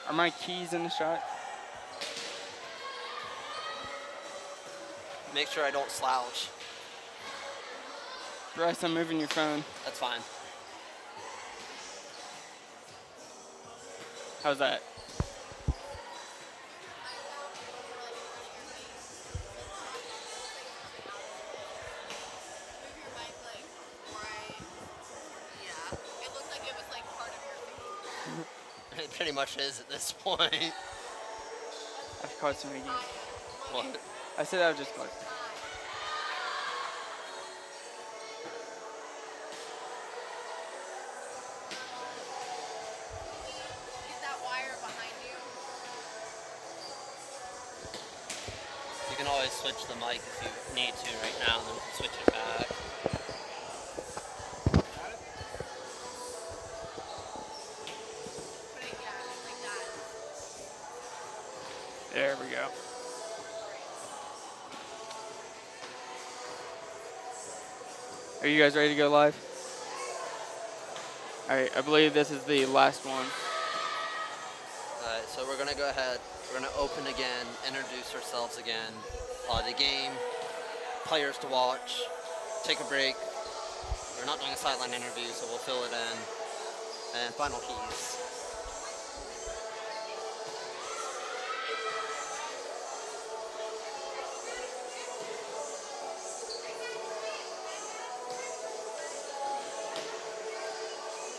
Are my keys in the shot? Make sure I don't slouch. Bryce, I'm moving your phone. That's fine. How's that? It pretty much is at this point. I've called so many games. What? I said I was just close. You can always switch the mic if you need to right now, and then we can switch it back. There we go. Are you guys ready to go live? All right, I believe this is the last one. Alright, so we're going to go ahead. We're going to open again, introduce ourselves again. The game, players to watch, take a break. We're not doing a sideline interview, so we'll fill it in. And final keys.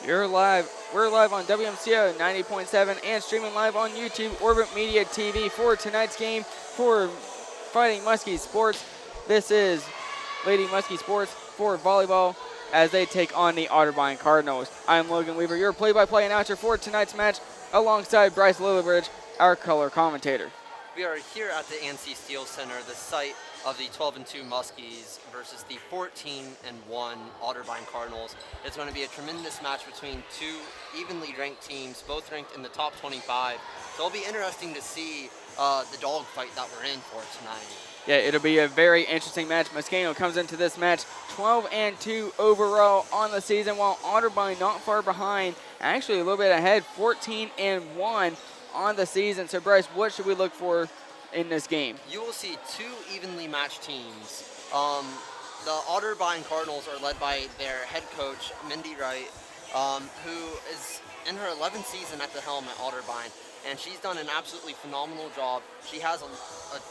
You're live. We're live on WMCO 90.7 and streaming live on YouTube, Orbit Media TV for tonight's game for Fighting Muskie Sports. This is Lady Muskie Sports for volleyball as they take on the Otterbein Cardinals. I'm Logan Weaver, your play-by-play announcer for tonight's match, alongside Bryce Lillibridge, our color commentator. We are here at the ANSI Steel Center, the site of the 12-2 Muskies versus the 14-1 Otterbein Cardinals. It's going to be a tremendous match between two evenly ranked teams, both ranked in the top 25. So it'll be interesting to see the dogfight that we're in for tonight. Yeah, it'll be a very interesting match. Muskingum comes into this match 12-2 overall on the season, while Otterbein not far behind, actually a little bit ahead, 14-1 on the season. So Bryce, what should we look for in this game? You will see two evenly matched teams. The Otterbein Cardinals are led by their head coach, Mindy Wright, who is in her 11th season at the helm at Otterbein, and she's done an absolutely phenomenal job. She has a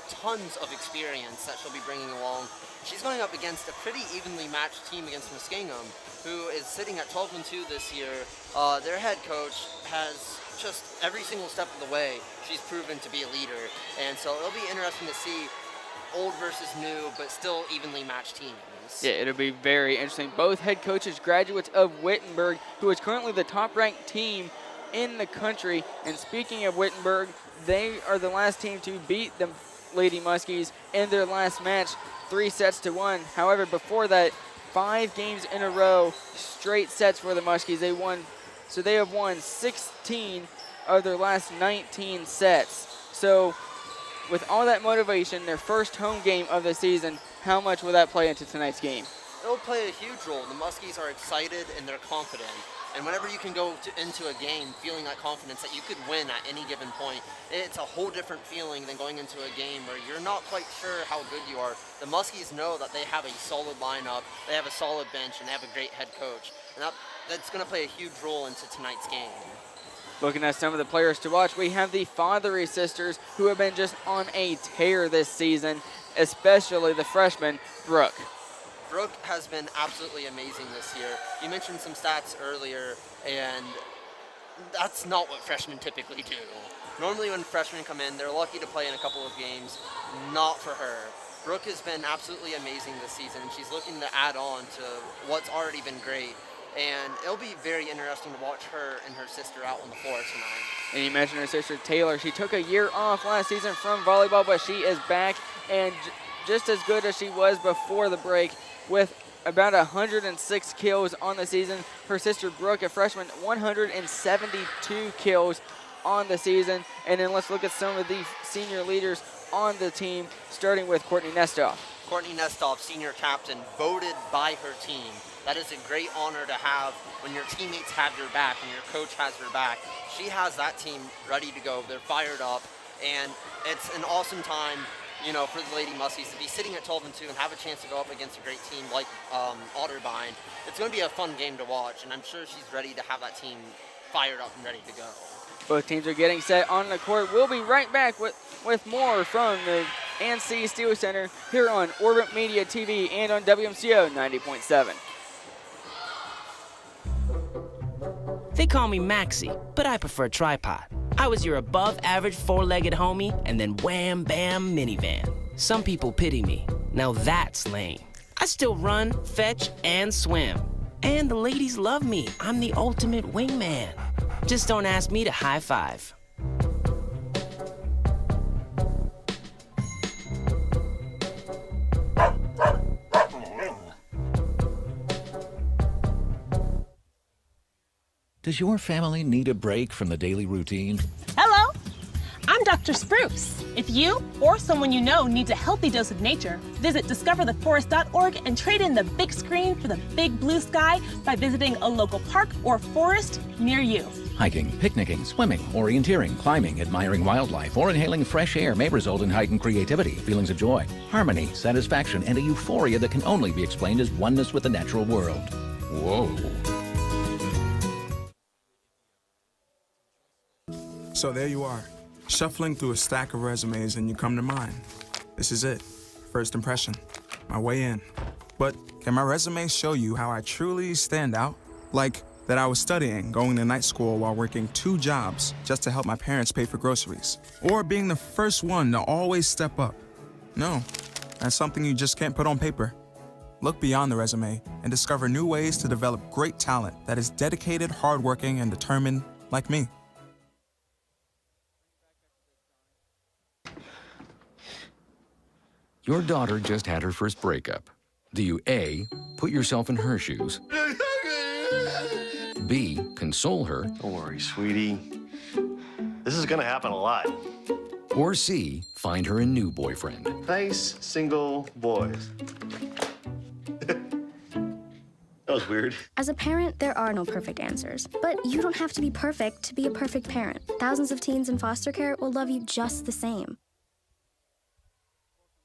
tons of experience that she'll be bringing along. She's going up against a pretty evenly matched team against Muskingum, who is sitting at 12-2 this year. Their head coach has just every single step of the way, she's proven to be a leader. And so it'll be interesting to see old versus new, but still evenly matched teams. Yeah, it'll be very interesting. Both head coaches graduates of Wittenberg, who is currently the top-ranked team in the country. And speaking of Wittenberg, they are the last team to beat the Lady Muskies in their last match, 3-1. However, before that, 5 games in a row, straight sets for the Muskies. They won. So they have won 16 of their last 19 sets. So with all that motivation, their first home game of the season, how much will that play into tonight's game? It'll play a huge role. The Muskies are excited and they're confident. And whenever you can go into a game feeling that confidence that you could win at any given point, it's a whole different feeling than going into a game where you're not quite sure how good you are. The Muskies know that they have a solid lineup, they have a solid bench, and they have a great head coach. And that's going to play a huge role into tonight's game. Looking at some of the players to watch, we have the Fothery sisters, who have been just on a tear this season, especially the freshman, Brooke. Brooke has been absolutely amazing this year. You mentioned some stats earlier, and that's not what freshmen typically do. Normally when freshmen come in, they're lucky to play in a couple of games. Not for her. Brooke has been absolutely amazing this season, and she's looking to add on to what's already been great. And it'll be very interesting to watch her and her sister out on the floor tonight. And you mentioned her sister, Taylor. She took a year off last season from volleyball, but she is back and just as good as she was before the break, with about 106 kills on the season. Her sister Brooke, a freshman, 172 kills on the season. And then let's look at some of the senior leaders on the team, starting with Courtney Nestoff. Courtney Nestoff, senior captain, voted by her team That is a great honor to have when your teammates have your back, when your coach has your back. She has that team ready to go. They're fired up, and it's an awesome time, for the Lady Muskies to be sitting at 12-2 and have a chance to go up against a great team like Otterbein. It's going to be a fun game to watch, and I'm sure she's ready to have that team fired up and ready to go. Both teams are getting set on the court. We'll be right back with more from the NC Steel Center here on Orbit Media TV and on WMCO 90.7. They call me Maxie, but I prefer tripod. I was your above-average four-legged homie and then wham-bam minivan. Some people pity me. Now that's lame. I still run, fetch, and swim. And the ladies love me. I'm the ultimate wingman. Just don't ask me to high five. Does your family need a break from the daily routine? Hello, I'm Dr. Spruce. If you or someone you know needs a healthy dose of nature, visit discovertheforest.org and trade in the big screen for the big blue sky by visiting a local park or forest near you. Hiking, picnicking, swimming, orienteering, climbing, admiring wildlife, or inhaling fresh air may result in heightened creativity, feelings of joy, harmony, satisfaction, and a euphoria that can only be explained as oneness with the natural world. Whoa. So there you are, shuffling through a stack of resumes and you come to mine. This is it, first impression, my way in. But can my resume show you how I truly stand out? Like that I was studying, going to night school while working 2 jobs just to help my parents pay for groceries. Or being the first one to always step up. No, that's something you just can't put on paper. Look beyond the resume and discover new ways to develop great talent that is dedicated, hardworking, and determined like me. Your daughter just had her first breakup. Do you A, put yourself in her shoes? B, console her? Don't worry, sweetie. This is gonna happen a lot. Or C, find her a new boyfriend? Nice, single boys. That was weird. As a parent, there are no perfect answers. But you don't have to be perfect to be a perfect parent. Thousands of teens in foster care will love you just the same.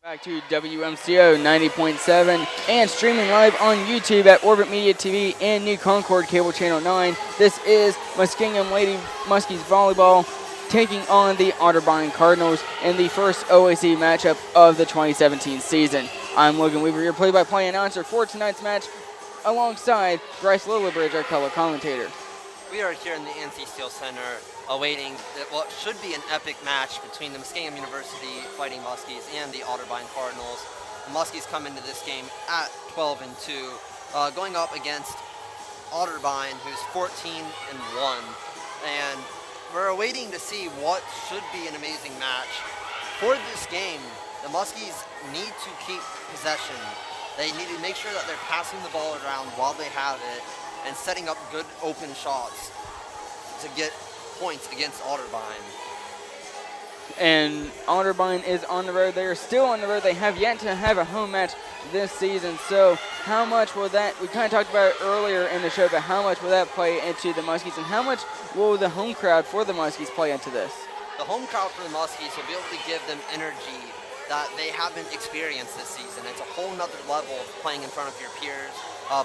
Back to WMCO 90.7 and streaming live on YouTube at Orbit Media TV and New Concord Cable Channel 9. This is Muskingum Lady Muskies Volleyball taking on the Otterbein Cardinals in the first OAC matchup of the 2017 season. I'm Logan Weaver, your play-by-play announcer for tonight's match, alongside Bryce Lillibridge, our color commentator. We are here in the NC Steel Center awaiting what should be an epic match between the Muskingum University Fighting Muskies and the Otterbein Cardinals. The Muskies come into this game at 12-2, going up against Otterbein, who's 14-1. And we're awaiting to see what should be an amazing match. For this game, the Muskies need to keep possession. They need to make sure that they're passing the ball around while they have it and setting up good open shots to get points against Otterbein. And Otterbein is on the road. They are still on the road. They have yet to have a home match this season. So how much will that, we kind of talked about it earlier in the show, but how much will that play into the Muskies, and how much will the home crowd for the Muskies play into this? The home crowd for the Muskies will be able to give them energy that they haven't experienced this season. It's a whole nother level of playing in front of your peers,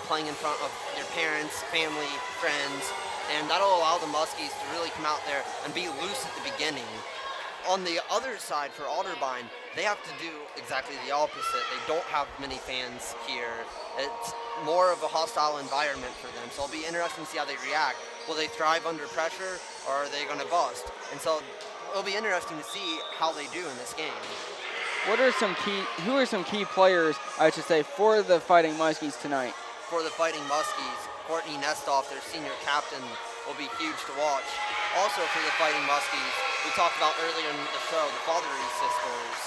playing in front of your parents, family, friends, and that'll allow the Muskies to really come out there and be loose at the beginning. On the other side, for Otterbein, they have to do exactly the opposite. They don't have many fans here. It's more of a hostile environment for them, so it'll be interesting to see how they react. Will they thrive under pressure, or are they going to bust? And so it'll be interesting to see how they do in this game. Who are some key players, I should say, for the Fighting Muskies tonight? For the Fighting Muskies, Courtney Nestoff, their senior captain, will be huge to watch. Also for the Fighting Muskies, we talked about earlier in the show, the Fatherly sisters.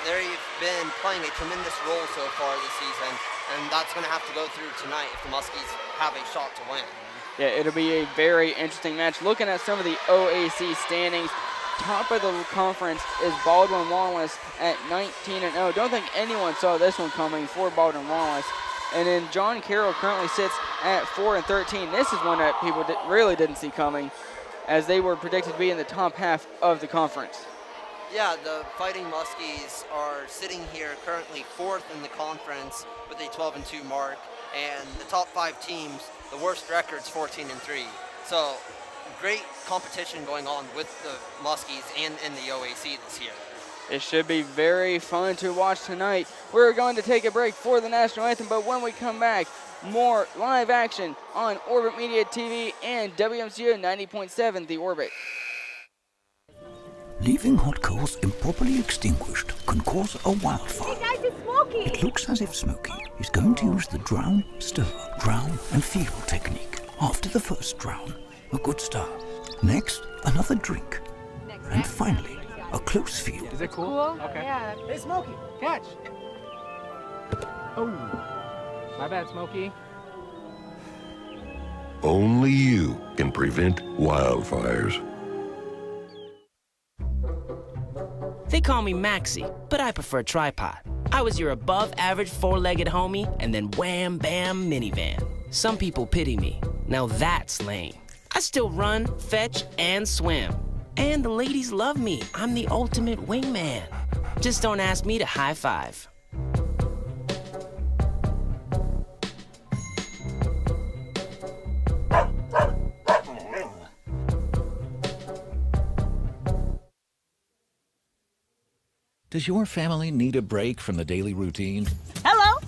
They've been playing a tremendous role so far this season, and that's going to have to go through tonight if the Muskies have a shot to win. Yeah, it'll be a very interesting match. Looking at some of the OAC standings, top of the conference is Baldwin Wallace at 19-0. Don't think anyone saw this one coming for Baldwin Wallace. And then John Carroll currently sits at 4-13. This is one that people really didn't see coming, as they were predicted to be in the top half of the conference. Yeah, the Fighting Muskies are sitting here currently 4th in the conference with a 12-2 mark, and the top 5 teams, the worst record's 14-3. So great competition going on with the Muskies and in the OAC this year. It should be very fun to watch tonight. We're going to take a break for the national anthem, but when we come back, more live action on Orbit Media TV and WMCO 90.7 The Orbit. Leaving hot coals improperly extinguished can cause a wildfire. Hey guys, it's Smokey! It looks as if Smokey is going to use the drown, stir, drown, and feel technique. After the first drown, a good start. Next, another drink. And finally, a close feel. Is it cool? Okay. Yeah. Hey, Smokey, catch! Oh, my bad, Smokey. Only you can prevent wildfires. They call me Maxie, but I prefer tripod. I was your above-average four-legged homie, and then wham, bam, minivan. Some people pity me. Now that's lame. I still run, fetch, and swim. And the ladies love me. I'm the ultimate wingman. Just don't ask me to high five. Does your family need a break from the daily routine? Hello,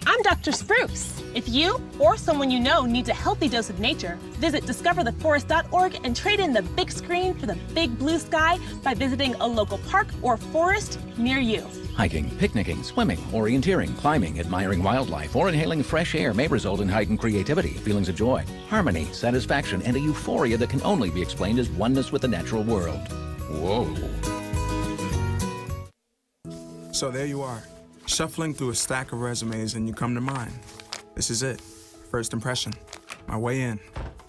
I'm Dr. Spruce. If you or someone you know needs a healthy dose of nature, visit discovertheforest.org and trade in the big screen for the big blue sky by visiting a local park or forest near you. Hiking, picnicking, swimming, orienteering, climbing, admiring wildlife, or inhaling fresh air may result in heightened creativity, feelings of joy, harmony, satisfaction, and a euphoria that can only be explained as oneness with the natural world. Whoa. So there you are, shuffling through a stack of resumes and you come to mine. This is it, first impression, my way in.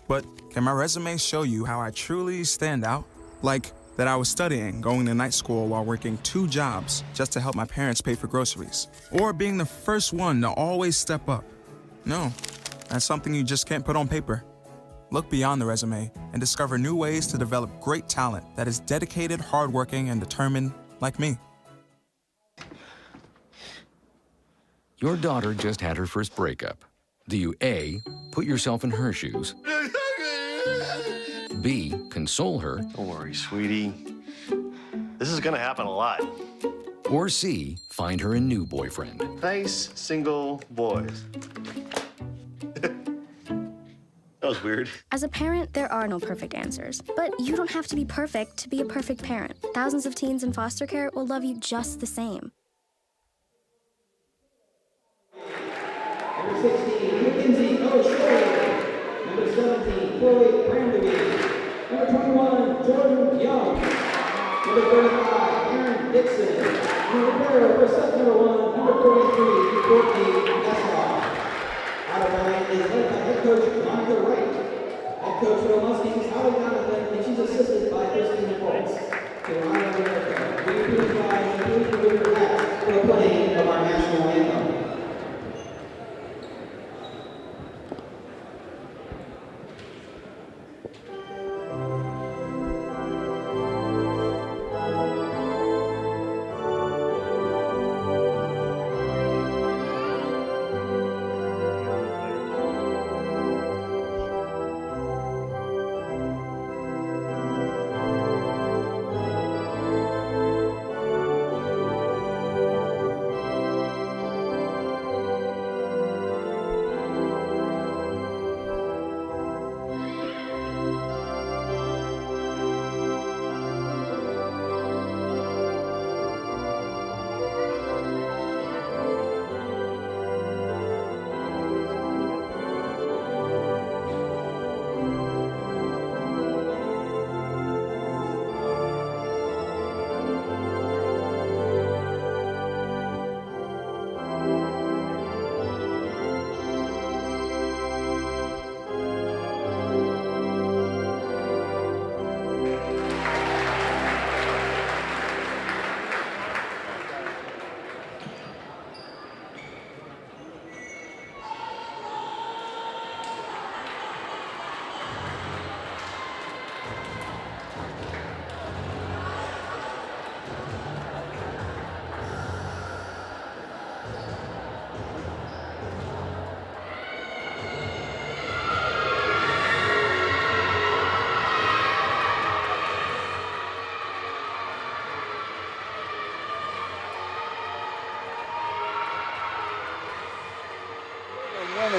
But can my resume show you how I truly stand out? Like that I was studying, going to night school while working 2 jobs just to help my parents pay for groceries. Or being the first one to always step up. No, that's something you just can't put on paper. Look beyond the resume and discover new ways to develop great talent that is dedicated, hardworking, and determined like me. Your daughter just had her first breakup. Do you A, put yourself in her shoes? B, console her? Don't worry, sweetie. This is gonna happen a lot. Or C, find her a new boyfriend? Nice, single boys. That was weird. As a parent, there are no perfect answers. But you don't have to be perfect to be a perfect parent. Thousands of teens in foster care will love you just the same. Number 16, Mackenzie O'Shea. Number 17, Chloe Brandewy. Number 21, Jordan Young. Number 35, Aaron Dixon. Number player for set number 1, number 43, Courtney Nessar. Otterbein is led by head coach Monica Wright. Head coach for the Muskies, Holly Donovan, and she's assisted by Christina Foltz. To honor America, we please rise and please remove your hats for the playing of our national anthem.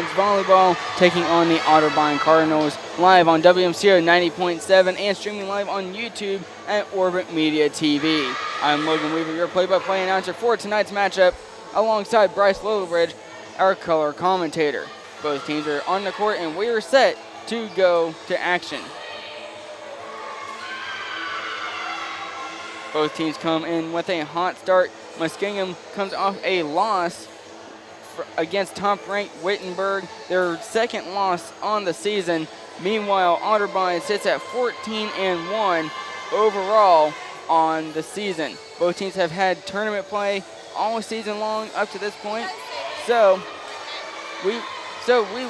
Women's Volleyball taking on the Otterbein Cardinals, live on WMCO 90.7 and streaming live on YouTube at Orbit Media TV. I'm Logan Weaver, your play-by-play announcer for tonight's matchup, alongside Bryce Lillibridge, our color commentator. Both teams are on the court and we are set to go to action. Both teams come in with a hot start. Muskingum comes off a loss against top-ranked Wittenberg, their second loss on the season. Meanwhile, Otterbein sits at 14-1 overall on the season. Both teams have had tournament play all season long up to this point, so we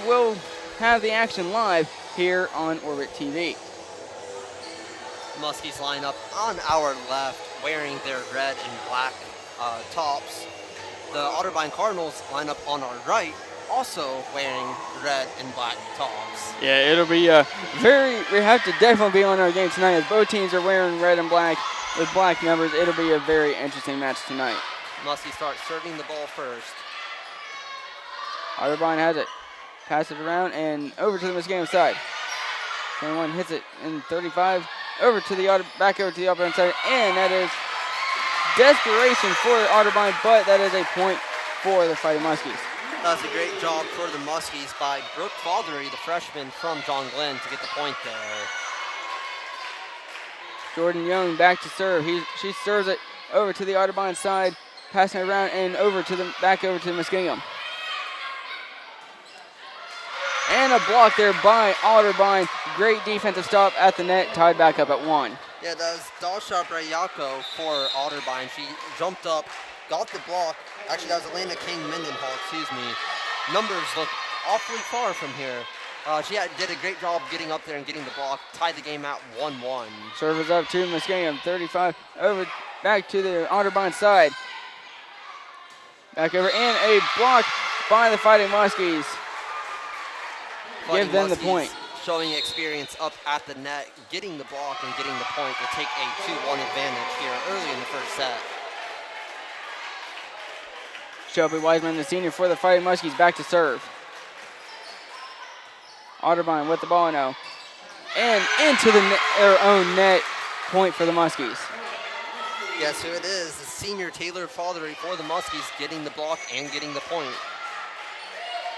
will have the action live here on Orbit TV. Muskies line up on our left, wearing their red and black tops. The Otterbein Cardinals line up on our right, also wearing red and black tops. Yeah, it'll be we have to definitely be on our game tonight as both teams are wearing red and black with black numbers. It'll be a very interesting match tonight. Muskie starts serving the ball first. Otterbein has it. Pass it around and over to the Muskingum side. 21 hits it in 35. Back over to the Otterbein side, and that is desperation for Otterbein, but that is a point for the Fighting Muskies. That was a great job for the Muskies by Brooke Faldery, the freshman from John Glenn, to get the point there. Jordan Young back to serve. She serves it over to the Otterbein side, passing it around and back over to Muskingum. And a block there by Otterbein. Great defensive stop at the net, tied back up at 1. Yeah, that was Dalsha Brayako for Otterbein. She jumped up, got the block. Actually, that was Elena King-Mendenhall, excuse me. Numbers look awfully far from here. She did a great job getting up there and getting the block, tied the game out 1-1. Serve is up to Muskingum, 35, back to the Otterbein side. Back over, and a block by the Fighting Muskies. Give them the point. Showing experience up at the net, getting the block and getting the point to take a 2-1 advantage here early in the first set. Shelby Wiseman, the senior for the Fighting Muskies, back to serve. Otterbein with the ball now. And into their own net, point for the Muskies. Guess who it is? The senior Taylor Faldery for the Muskies, getting the block and getting the point.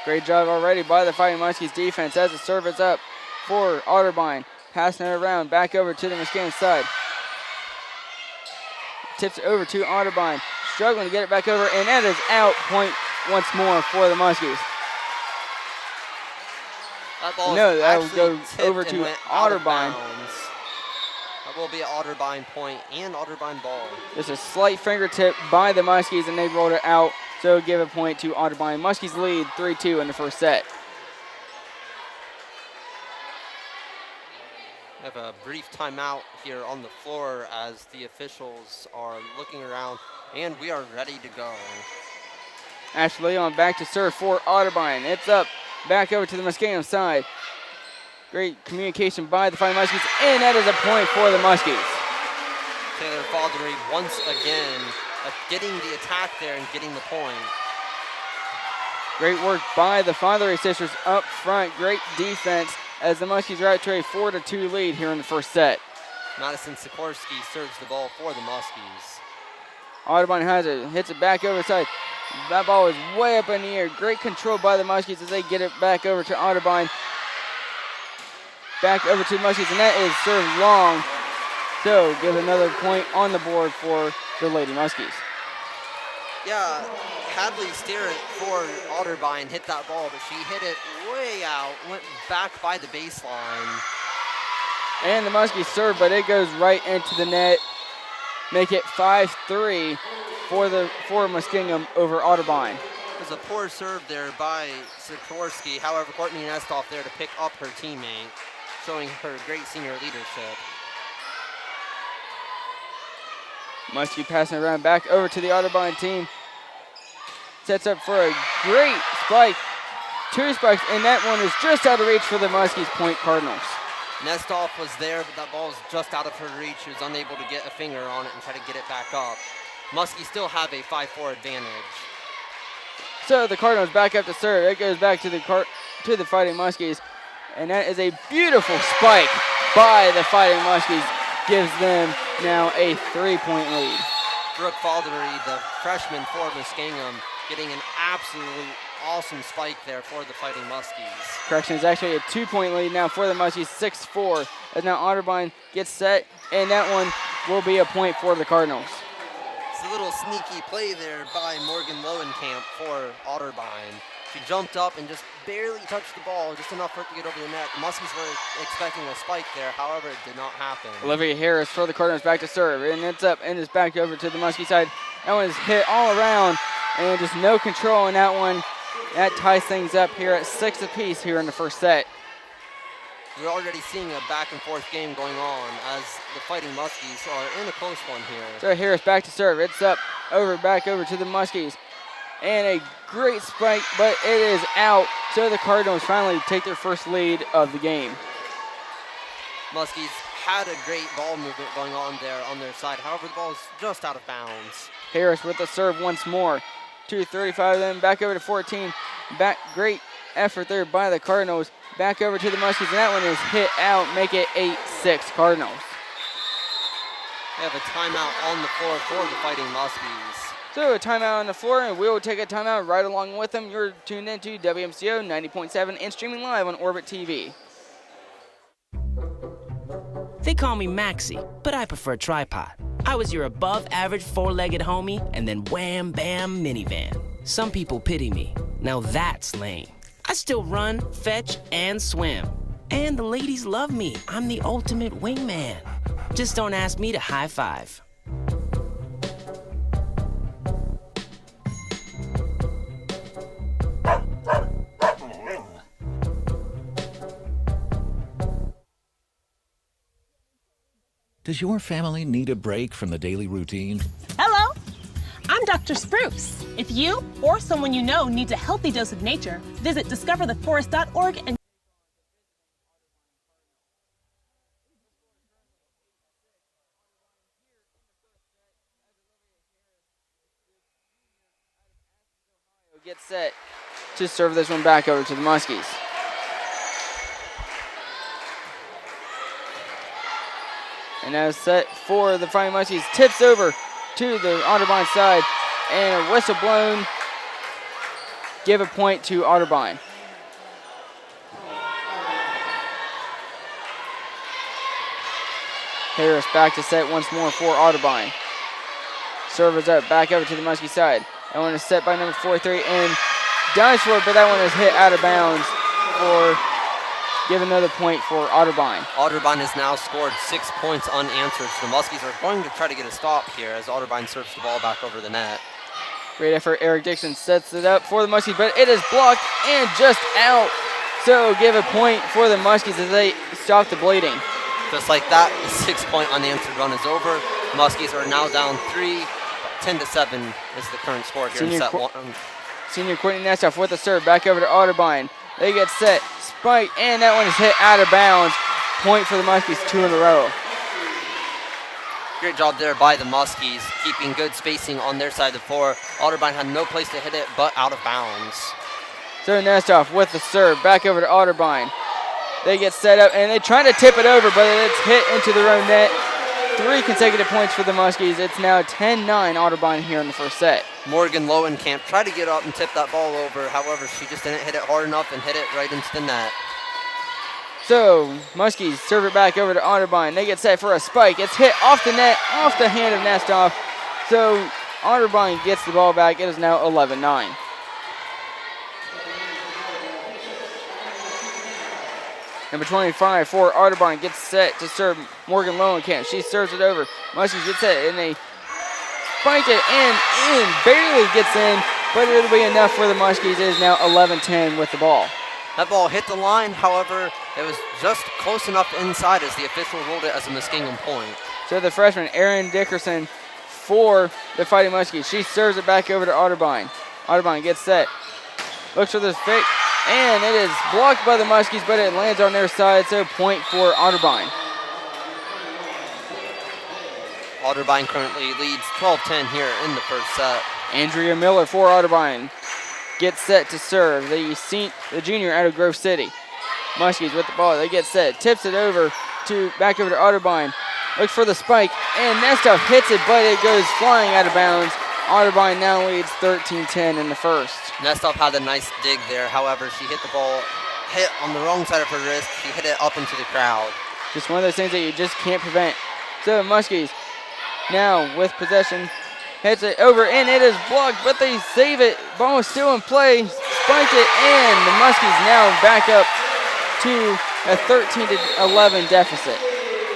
Great job already by the Fighting Muskies defense as the serve is up for Otterbein. Passing it around, back over to the Muskingum side. Tips it over to Otterbein. Struggling to get it back over, and that is out. Point once more for the Muskies. That ball that will go over to Otterbein. That will be an Otterbein point and Otterbein ball. Just a slight fingertip by the Muskies, and they rolled it out. So give a point to Otterbein. Muskies lead 3-2 in the first set. We have a brief timeout here on the floor as the officials are looking around, and we are ready to go. Ashley Leon back to serve for Otterbein. It's up, back over to the Muskingum side. Great communication by the Fighting Muskies, and that is a point for the Muskies. Taylor Faldery once again getting the attack there and getting the point. Great work by the Faldery sisters up front. Great defense as the Muskies are out to a 4-2 lead here in the first set. Madison Sikorsky serves the ball for the Muskies. Otterbein has it, hits it back over the side. That ball is way up in the air. Great control by the Muskies as they get it back over to Otterbein. Back over to the Muskies, and that is served long. So give another point on the board for the Lady Muskies. Yeah, Hadley Sterrett for Otterbein hit that ball, but she hit it way out, went back by the baseline. And the Muskies serve, but it goes right into the net. Make it 5-3 for Muskingum over Otterbein. There's a poor serve there by Sikorsky. However, Courtney Nestoff there to pick up her teammate, showing her great senior leadership. Muskie passing around back over to the Otterbein team. Sets up for a great spike. 2 spikes, and that one is just out of reach for the Muskies Point Cardinals. Nestoff was there, but that ball was just out of her reach. She was unable to get a finger on it and try to get it back up. Muskies still have a 5-4 advantage. So the Cardinals back up to serve. It goes back to the Fighting Muskies. And that is a beautiful spike by the Fighting Muskies. Gives them now a 3-point lead. Brooke Faldery, the freshman for Muskingum, getting an absolutely awesome spike there for the Fighting Muskies. Correction, is actually a 2-point lead now for the Muskies, 6-4. As now Otterbein gets set, and that one will be a point for the Cardinals. It's a little sneaky play there by Morgan Lowenkamp for Otterbein. She jumped up and just barely touched the ball, just enough for it to get over the net. The Muskies were expecting a spike there, however, it did not happen. Olivia Harris for the Cardinals back to serve, and it's up and it's back over to the Muskie side. That one is hit all around, and just no control in that one. That ties things up here at 6 apiece here in the first set. We're already seeing a back-and-forth game going on as the Fighting Muskies are in a close one here. So Harris back to serve. It's up, back over to the Muskies. And a great spike, but it is out. So the Cardinals finally take their first lead of the game. Muskies had a great ball movement going on there on their side. However, the ball is just out of bounds. Harris with the serve once more. 2:35 then back over to 14. Great effort there by the Cardinals. Back over to the Muskies, and that one is hit out. Make it 8-6 Cardinals. They have a timeout on the floor for the Fighting Muskies. So a timeout on the floor, and we will take a timeout right along with them. You're tuned into WMCO 90.7 and streaming live on Orbit TV. They call me Maxie, but I prefer tripod. I was your above-average four-legged homie, and then wham, bam, minivan. Some people pity me. Now that's lame. I still run, fetch, and swim. And the ladies love me. I'm the ultimate wingman. Just don't ask me to high five. Does your family need a break from the daily routine? Hello, I'm Dr. Spruce. If you or someone you know needs a healthy dose of nature, visit discovertheforest.org and get set to serve this one back over to the Muskies. And now set for the Fighting Muskies. Tips over to the Otterbein side. And a whistle blown. Give a point to Otterbein. Harris back to set once more for Otterbein. Serve is up, back over to the Muskie side. That one is set by number 43 and dives for it, but that one is hit out of bounds for give another point for Otterbein. Otterbein has now scored 6 points unanswered. So the Muskies are going to try to get a stop here as Otterbein serves the ball back over the net. Great effort. Eric Dixon sets it up for the Muskies, but it is blocked and just out. So give a point for the Muskies as they stop the bleeding. Just like that, the 6 point unanswered run is over. Muskies are now down 3. 10-7 is the current score here in set 1. Senior Courtney Nestoff with the serve back over to Otterbein. They get set, spike, and that one is hit out of bounds. Point for the Muskies, 2 in a row. Great job there by the Muskies, keeping good spacing on their side of the floor. Otterbein had no place to hit it, but out of bounds. So Nestoff with the serve back over to Otterbein. They get set up, and they try to tip it over, but it's hit into their own net. 3 consecutive points for the Muskies. It's now 10-9 Otterbein here in the first set. Morgan Lowenkamp tried to get up and tip that ball over. However, she just didn't hit it hard enough and hit it right into the net. So Muskies serve it back over to Otterbein. They get set for a spike. It's hit off the net, off the hand of Nestoff. So Otterbein gets the ball back. It is now 11-9. Number 25 for Otterbein gets set to serve Morgan Lowenkamp. She serves it over. Muskies gets set, and they spike it and in. Barely gets in, but it'll be enough for the Muskies. It is now 11-10 with the ball. That ball hit the line, however, it was just close enough inside as the official ruled it as a Muskingum point. So the freshman, Erin Dickerson, for the Fighting Muskies. She serves it back over to Otterbein. Otterbein gets set. Looks for this fake. And it is blocked by the Muskies, but it lands on their side, so point for Otterbein. Otterbein currently leads 12-10 here in the first set. Andrea Miller for Otterbein. gets set to serve. The junior out of Grove City. Muskies with the ball. They get set. Tips it over back over to Otterbein. Looks for the spike, and Nestoff hits it, but it goes flying out of bounds. Otterbein now leads 13-10 in the first. Nestoff had a nice dig there. However, she hit the ball, hit on the wrong side of her wrist. She hit it up into the crowd. Just one of those things that you just can't prevent. So Muskies now with possession. Hits it over, and it is blocked, but they save it. Ball is still in play. Spiked it, and the Muskies now back up to a 13-11 deficit.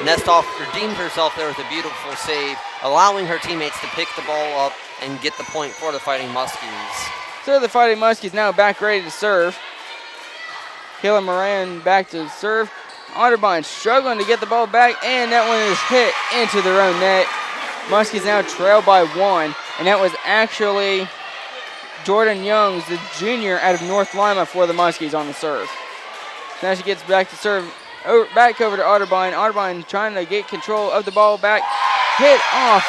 Nestoff redeemed herself there with a beautiful save, allowing her teammates to pick the ball up and get the point for the Fighting Muskies. So the Fighting Muskies now back ready to serve. Kayla Moran back to serve. Otterbein struggling to get the ball back, and that one is hit into their own net. Muskies now trail by 1, and that was actually Jordan Youngs, the junior out of North Lima for the Muskies on the serve. Now she gets back to serve, back over to Otterbein. Otterbein trying to get control of the ball back. Hit off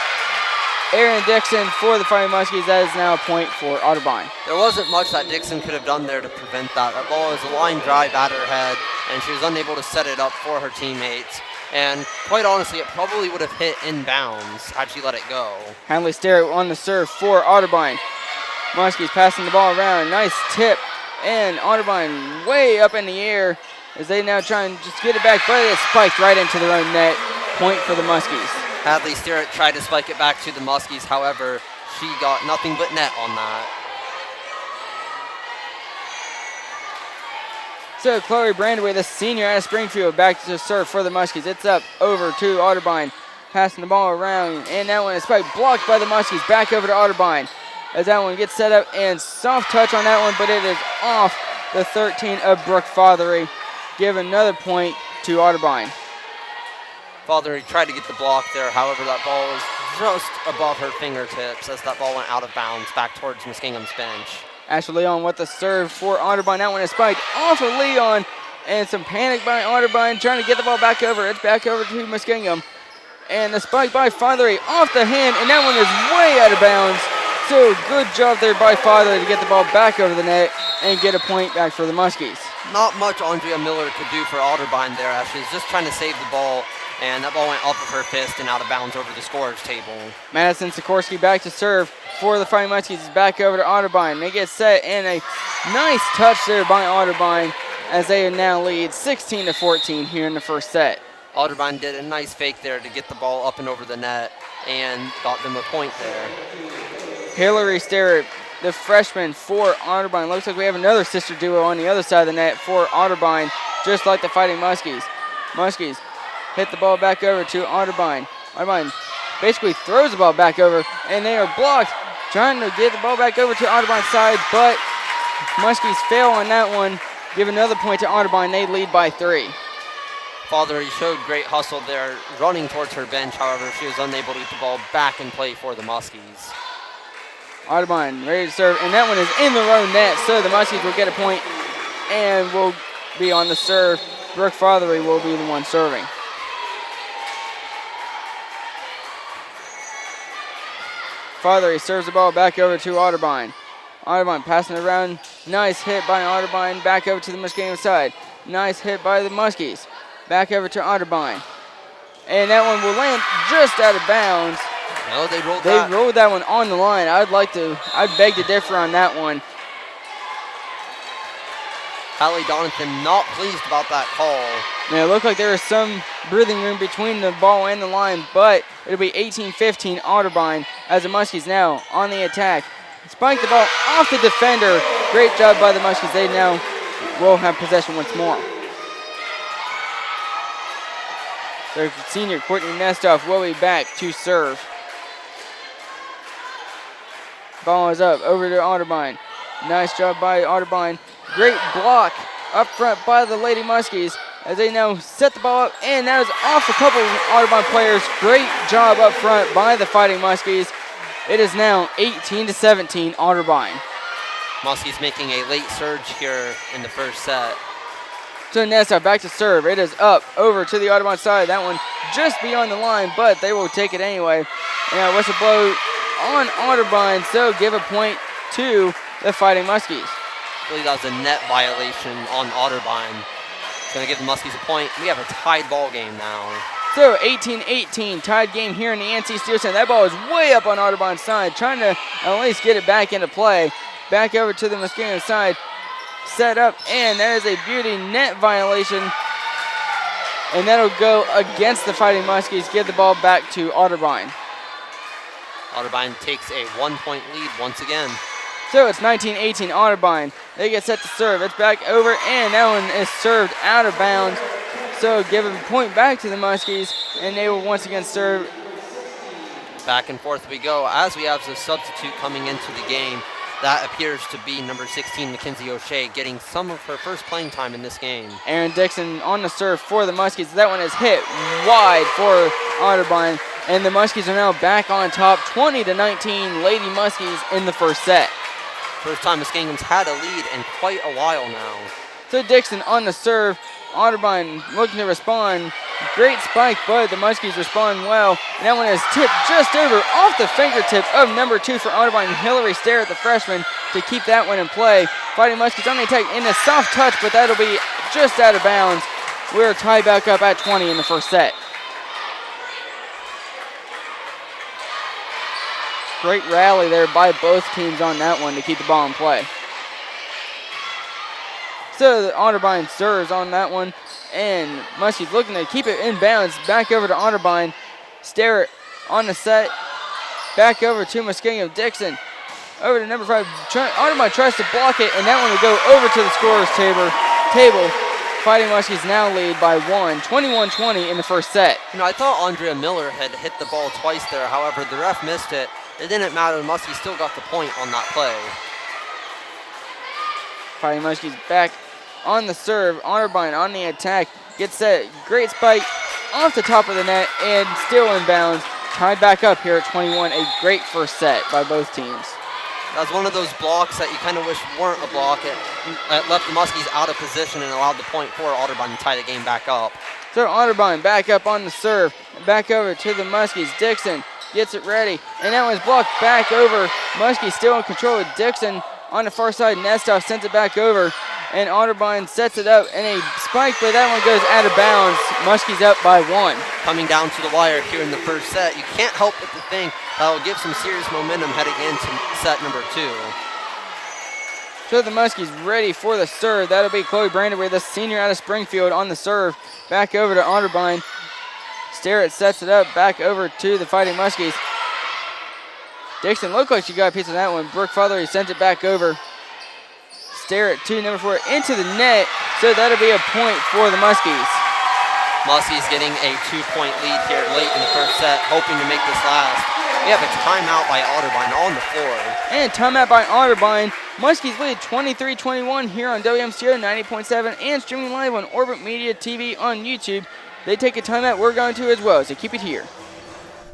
Aaron Dixon for the Fighting Muskies. That is now a point for Otterbein. There wasn't much that Dixon could have done there to prevent that. That ball was a line drive at her head, and she was unable to set it up for her teammates. And quite honestly, it probably would have hit inbounds had she let it go. Hanley Sterrett on the serve for Otterbein. Muskies passing the ball around. Nice tip. And Otterbein way up in the air as they now try and just get it back, but it's spiked right into their own net. Point for the Muskies. Hadley Sterrett tried to spike it back to the Muskies. However, she got nothing but net on that. So Chloe Brandaway, the senior out of Springfield, back to serve for the Muskies. It's up over to Otterbein. Passing the ball around, and that one is spiked, blocked by the Muskies. Back over to Otterbein as that one gets set up, and soft touch on that one, but it is off the 13 of Brooke Fothery. Give another point to Otterbein. Fothery tried to get the block there. However, that ball was just above her fingertips as that ball went out of bounds back towards Muskingum's bench. Ashley Leon with the serve for Otterbein. That one is spiked off of Leon, and some panic by Otterbein trying to get the ball back over. It's back over to Muskingum. And the spike by Fothery off the hand, and that one is way out of bounds. So good job there by Fothery to get the ball back over the net and get a point back for the Muskies. Not much Andrea Miller could do for Otterbein there as she was just trying to save the ball, and that ball went off of her fist and out of bounds over the scorer's table. Madison Sikorsky back to serve for the Fighting Muskies. Is back over to Otterbein. They get set, and a nice touch there by Otterbein as they now lead 16-14 here in the first set. Otterbein did a nice fake there to get the ball up and over the net and got them a point there. Hillary Sterrett, the freshman for Otterbein. Looks like we have another sister duo on the other side of the net for Otterbein, just like the Fighting Muskies. Muskies hit the ball back over to Otterbein. Otterbein basically throws the ball back over, and they are blocked, trying to get the ball back over to Otterbein's side, but Muskies fail on that one. Give another point to Otterbein. They lead by 3. Fothery showed great hustle there, running towards her bench. However, she was unable to get the ball back in play for the Muskies. Otterbein ready to serve, and that one is in their own net, so the Muskies will get a point and will be on the serve. Brooke Fothery will be the one serving. Fothery serves the ball back over to Otterbein. Otterbein passing it around. Nice hit by Otterbein. Back over to the Muskingum side. Nice hit by the Muskies. Back over to Otterbein. And that one will land just out of bounds. No, they rolled that one on the line. I'd beg to differ on that one. Hallie Donathan not pleased about that call. Now, it looked like there was some breathing room between the ball and the line, but it'll be 18-15 Otterbein as the Muskies now on the attack. Spike the ball off the defender. Great job by the Muskies. They now will have possession once more. Their senior Courtney Nestoff will be back to serve. Ball is up over to Otterbein. Nice job by Otterbein. Great block up front by the Lady Muskies as they now set the ball up, and that is off a couple of Otterbein players. Great job up front by the Fighting Muskies. It is now 18-17 Otterbein. Muskies making a late surge here in the first set. So Nestoff back to serve. It is up over to the Otterbein side. That one just beyond the line, but they will take it anyway. And whistle blow on Otterbein, so give a point to the Fighting Muskies. I believe that was a net violation on Otterbein. It's going to give the Muskies a point. We have a tied ball game now. So 18-18, tied game here in the NC Steel Center. That ball is way up on Otterbein's side, trying to at least get it back into play. Back over to the Muskingum side, set up, and that is a beauty net violation. And that'll go against the Fighting Muskies, give the ball back to Otterbein. Otterbein takes a 1-point lead once again. So it's 19-18 Otterbein. They get set to serve. It's back over, and that one is served out of bounds. So give a point back to the Muskies, and they will once again serve. Back and forth we go as we have the substitute coming into the game. That appears to be number 16, Mackenzie O'Shea, getting some of her first playing time in this game. Aaron Dixon on the serve for the Muskies. That one is hit wide for Otterbein, and the Muskies are now back on top, 20-19 Lady Muskies in the first set. First time Muskingum's had a lead in quite a while now. So Dixon on the serve. Otterbein looking to respond. Great spike, but the Muskies respond well. And that one is tipped just over off the fingertip of number 2 for Otterbein, Hillary Starrett, the freshman, to keep that one in play. Fighting Muskies on the attack in a soft touch, but that'll be just out of bounds. We're tied back up at 20 in the first set. Great rally there by both teams on that one to keep the ball in play. So the Otterbein serves on that one, and Muskies looking to keep it in bounds. Back over to Otterbein. Starrett on the set. Back over to Muskingum. Dixon over to number 5. Otterbein tries to block it, and that one will go over to the scorer's table. Fighting Muskies now lead by 1, 21-20 in the first set. You know, I thought Andrea Miller had hit the ball twice there. However, the ref missed it. It didn't matter. The Muskies still got the point on that play. Fighting Muskies back on the serve. Otterbein on the attack. Gets set. Great spike off the top of the net and still in bounds. Tied back up here at 21. A great first set by both teams. That was one of those blocks that you kind of wish weren't a block. It left the Muskies out of position and allowed the point for Otterbein to tie the game back up. So Otterbein back up on the serve. Back over to the Muskies. Dixon gets it ready. And that one's blocked back over. Muskies still in control of Dixon on the far side. Nestoff sends it back over. And Otterbein sets it up in a spike, but that one goes out of bounds. Muskies up by 1. Coming down to the wire here in the first set, you can't help but to think that will give some serious momentum heading into set number 2. So the Muskies ready for the serve. That'll be Chloe Brandaway, the senior out of Springfield, on the serve. Back over to Otterbein. Starrett sets it up back over to the Fighting Muskies. Dixon looked like she got a piece of that one. Brooke Feathery sends it back over. Starrett to number 4 into the net. So that'll be a point for the Muskies. Muskies getting a 2-point lead here late in the first set, hoping to make this last. We have a timeout by Otterbein on the floor. And timeout by Otterbein. Muskies lead 23-21 here on WMCO 90.7 and streaming live on Orbit Media TV on YouTube. They take a timeout, we're going to as well, so keep it here.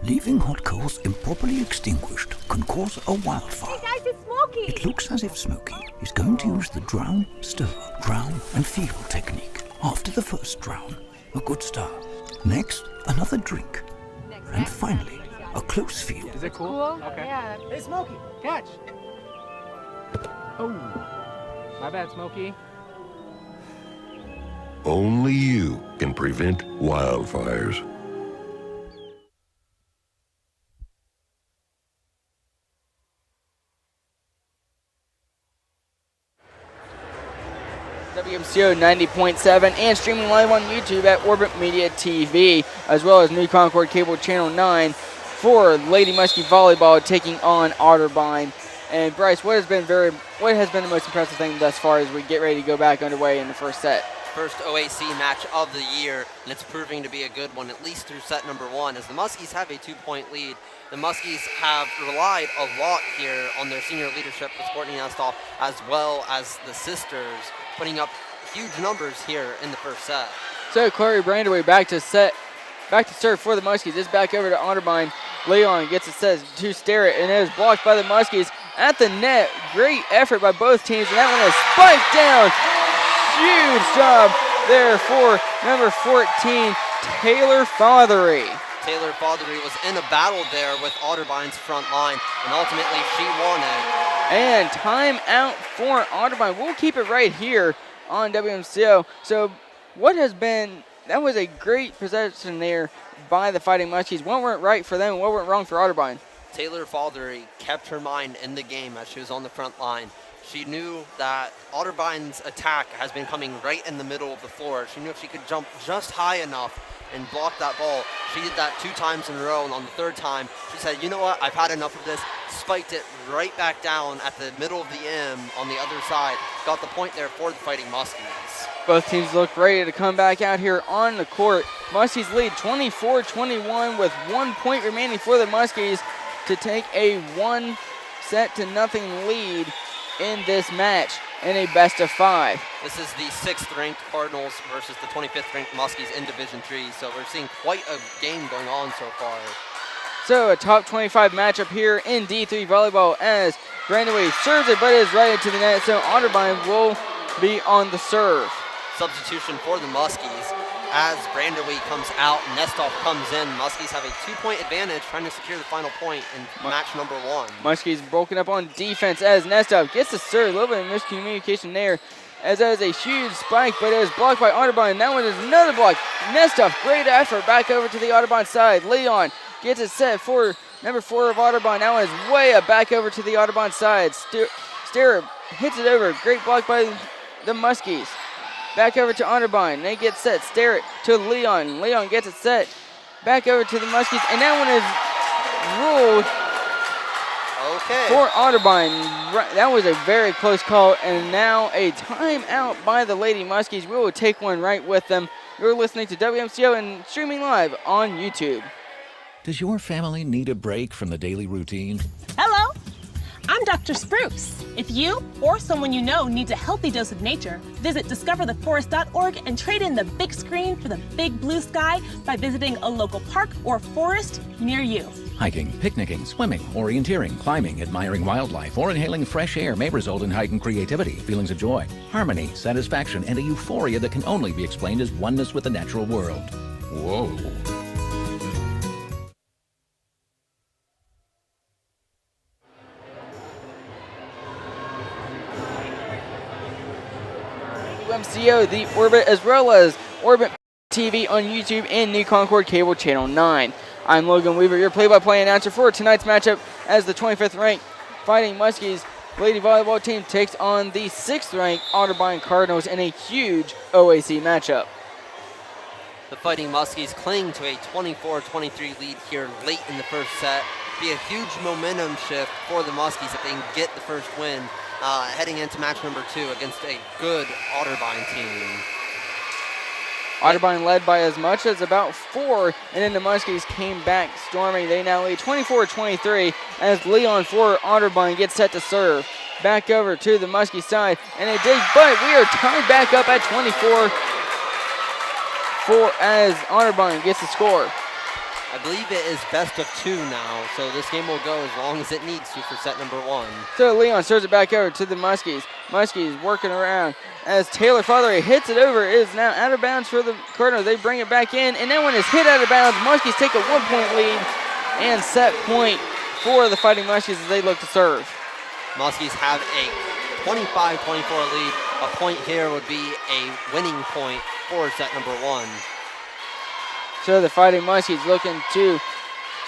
Leaving hot coals improperly extinguished can cause a wildfire. Hey guys, it's Smokey! It looks as if Smokey is going to use the drown, stir, drown, and feel technique. After the first drown, a good start. Next, another drink. And finally, a close feel. Is it cool? Okay. Yeah. Hey, Smokey, catch! Oh, my bad, Smokey. Only you can prevent wildfires. WMCO 90.7 and streaming live on YouTube at Orbit Media TV, as well as New Concord Cable Channel 9 for Lady Muskie Volleyball taking on Otterbein. And Bryce, what has been the most impressive thing thus far as we get ready to go back underway in the first set? First OAC match of the year, and it's proving to be a good one, at least through set number 1, as the Muskies have a 2-point lead. The Muskies have relied a lot here on their senior leadership with Courtney Nestoff, as well as the sisters, putting up huge numbers here in the first set. So Chloe Brandaway back to serve for the Muskies. It's back over to Otterbein. Leon gets it set to Starrett, and it is blocked by the Muskies at the net. Great effort by both teams, and that one is spiked down. Huge job there for number 14, Taylor Fothery. Taylor Fothery was in a battle there with Otterbein's front line, and ultimately she won it. And timeout for Otterbein. We'll keep it right here on WMCO. So that was a great possession there by the Fighting Muskies. What went right for them and what went wrong for Otterbein? Taylor Faldery kept her mind in the game as she was on the front line. She knew that Otterbein's attack has been coming right in the middle of the floor. She knew if she could jump just high enough and block that ball. She did that 2 times in a row, and on the 3rd time, she said, you know what, I've had enough of this. Spiked it right back down at the middle of the M on the other side. Got the point there for the Fighting Muskies. Both teams look ready to come back out here on the court. Muskies lead 24-21 with 1 point remaining for the Muskies to take a 1-0 lead in this match in a best of 5. This is the 6th ranked Cardinals versus the 25th ranked Muskies in Division 3, so we're seeing quite a game going on so far. So a top 25 matchup here in D3 volleyball as Brandyway serves it but is right into the net, so Otterbein will be on the serve. Substitution for the Muskies. As Brandyway comes out, Nestoff comes in. Muskies have a 2-point advantage trying to secure the final point in match number 1. Muskies broken up on defense as Nestoff gets the serve. A little bit of miscommunication there as that is a huge spike, but it is blocked by Otterbein. That one is another block. Nestoff, great effort back over to the Otterbein side. Leon gets it set for number 4 of Otterbein. That one is way up back over to the Otterbein side. Stareb hits it over. Great block by the Muskies. Back over to Otterbein. They get set. Stare it to Leon. Leon gets it set. Back over to the Muskies. And that one is ruled for Otterbein. That was a very close call. And now a timeout by the Lady Muskies. We will take one right with them. You're listening to WMCO and streaming live on YouTube. Does your family need a break from the daily routine? Hello, I'm Dr. Spruce. If you or someone you know needs a healthy dose of nature, visit discovertheforest.org and trade in the big screen for the big blue sky by visiting a local park or forest near you. Hiking, picnicking, swimming, orienteering, climbing, admiring wildlife, or inhaling fresh air may result in heightened creativity, feelings of joy, harmony, satisfaction, and a euphoria that can only be explained as oneness with the natural world. Whoa. WMCO, the Orbit, as well as Orbit TV on YouTube and New Concord Cable Channel 9. I'm Logan Weaver, your play-by-play announcer for tonight's matchup as the 25th ranked Fighting Muskies Lady Volleyball team takes on the 6th ranked Otterbein Cardinals in a huge OAC matchup. The Fighting Muskies cling to a 24-23 lead here late in the first set. Be a huge momentum shift for the Muskies if they can get the first win heading into match number 2 against a good Otterbein team. Otterbein led by as much as about 4, and then the Muskies came back storming. They now lead 24-23 as Leon for Otterbein gets set to serve. Back over to the Muskie side, and a dig, but we are tied back up at 24 as Otterbein gets the score. I believe it is best of 2 now, so this game will go as long as it needs to for set number 1. So Leon serves it back over to the Muskies. Muskies working around as Taylor Father hits it over. It is now out of bounds for the Cardinals. They bring it back in, and that one is hit out of bounds. Muskies take a 1-point lead and set point for the Fighting Muskies as they look to serve. Muskies have a 25-24 lead. A point here would be a winning point for set number 1. So the Fighting Muskies looking to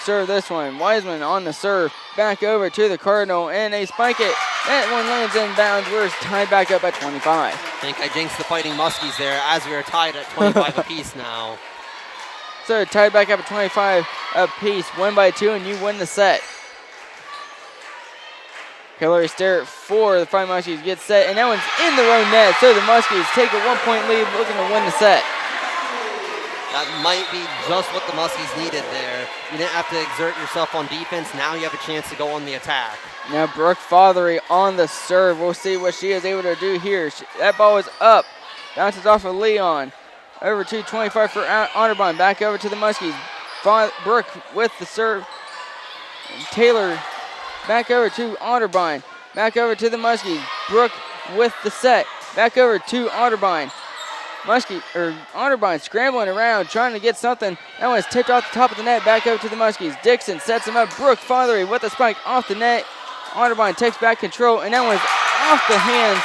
serve this one. Wiseman on the serve. Back over to the Cardinal, and they spike it. That one lands in bounds. We're tied back up at 25. I think I jinxed the Fighting Muskies there as we are tied at 25 apiece now. So tied back up at 25 apiece. Win by 2, and you win the set. Hillary Sterrett for the Fighting Muskies gets set, and that one's in the row net. So the Muskies take a 1-point lead, looking to win the set. That might be just what the Muskies needed there. You didn't have to exert yourself on defense. Now you have a chance to go on the attack. Now Brooke Fothery on the serve. We'll see what she is able to do here. That ball is up. Bounces off of Leon. Over to 25 for Otterbein. Back over to the Muskies. Brooke with the serve. Taylor back over to Otterbein. Back over to the Muskies. Brooke with the set. Back over to Otterbein. Otterbein scrambling around, trying to get something. That one is tipped off the top of the net, back over to the Muskies. Dixon sets him up. Brooke Fothery with the spike off the net. Otterbein takes back control, and that one's off the hands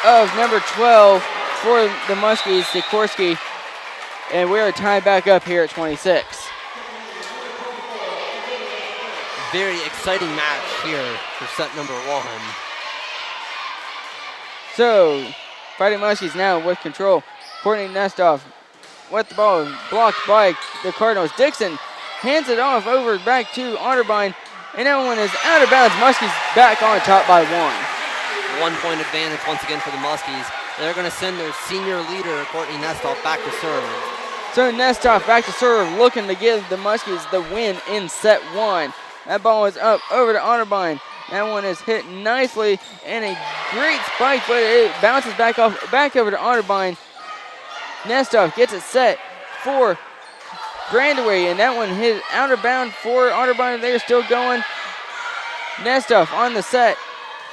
of number 12 for the Muskies, Sikorsky. And we are tied back up here at 26. Very exciting match here for set number 1. So, Fighting Muskies now with control. Courtney Nestoff with the ball, blocked by the Cardinals. Dixon hands it off over back to Otterbein, and that one is out of bounds. Muskies back on top by 1. 1 point advantage once again for the Muskies. They're going to send their senior leader, Courtney Nestoff, back to serve. So Nestoff back to serve, looking to give the Muskies the win in set 1. That ball is up over to Otterbein. That one is hit nicely, and a great spike, but it bounces back over to Otterbein. Nestoff gets it set for Brandaway, and that one hit out of bounds for Otterbein. They're still going. Nestoff on the set.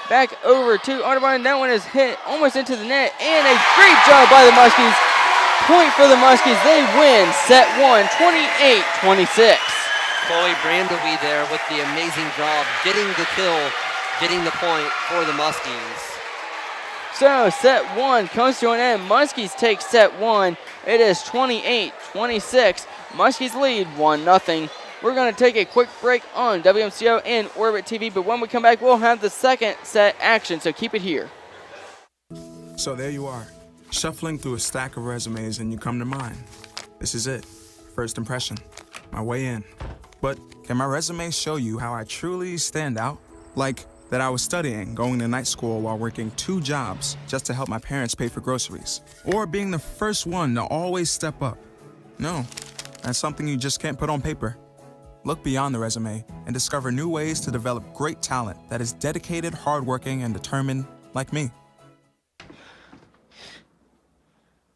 Back over to Otterbein. That one is hit almost into the net, and a great job by the Muskies. Point for the Muskies. They win set 1, 28-26. Chloe Brandaway there with the amazing job, getting the kill, getting the point for the Muskies. So set 1 comes to an end. Muskies take set 1. It is 28-26. Muskies lead 1-0. We're going to take a quick break on WMCO and Orbit TV, but when we come back, we'll have the second set action, so keep it here. So there you are, shuffling through a stack of resumes, and you come to mine. This is it, first impression, my way in. But can my resume show you how I truly stand out? Like that I was studying, going to night school while working 2 jobs just to help my parents pay for groceries. Or being the first one to always step up. No, that's something you just can't put on paper. Look beyond the resume and discover new ways to develop great talent that is dedicated, hardworking, and determined like me.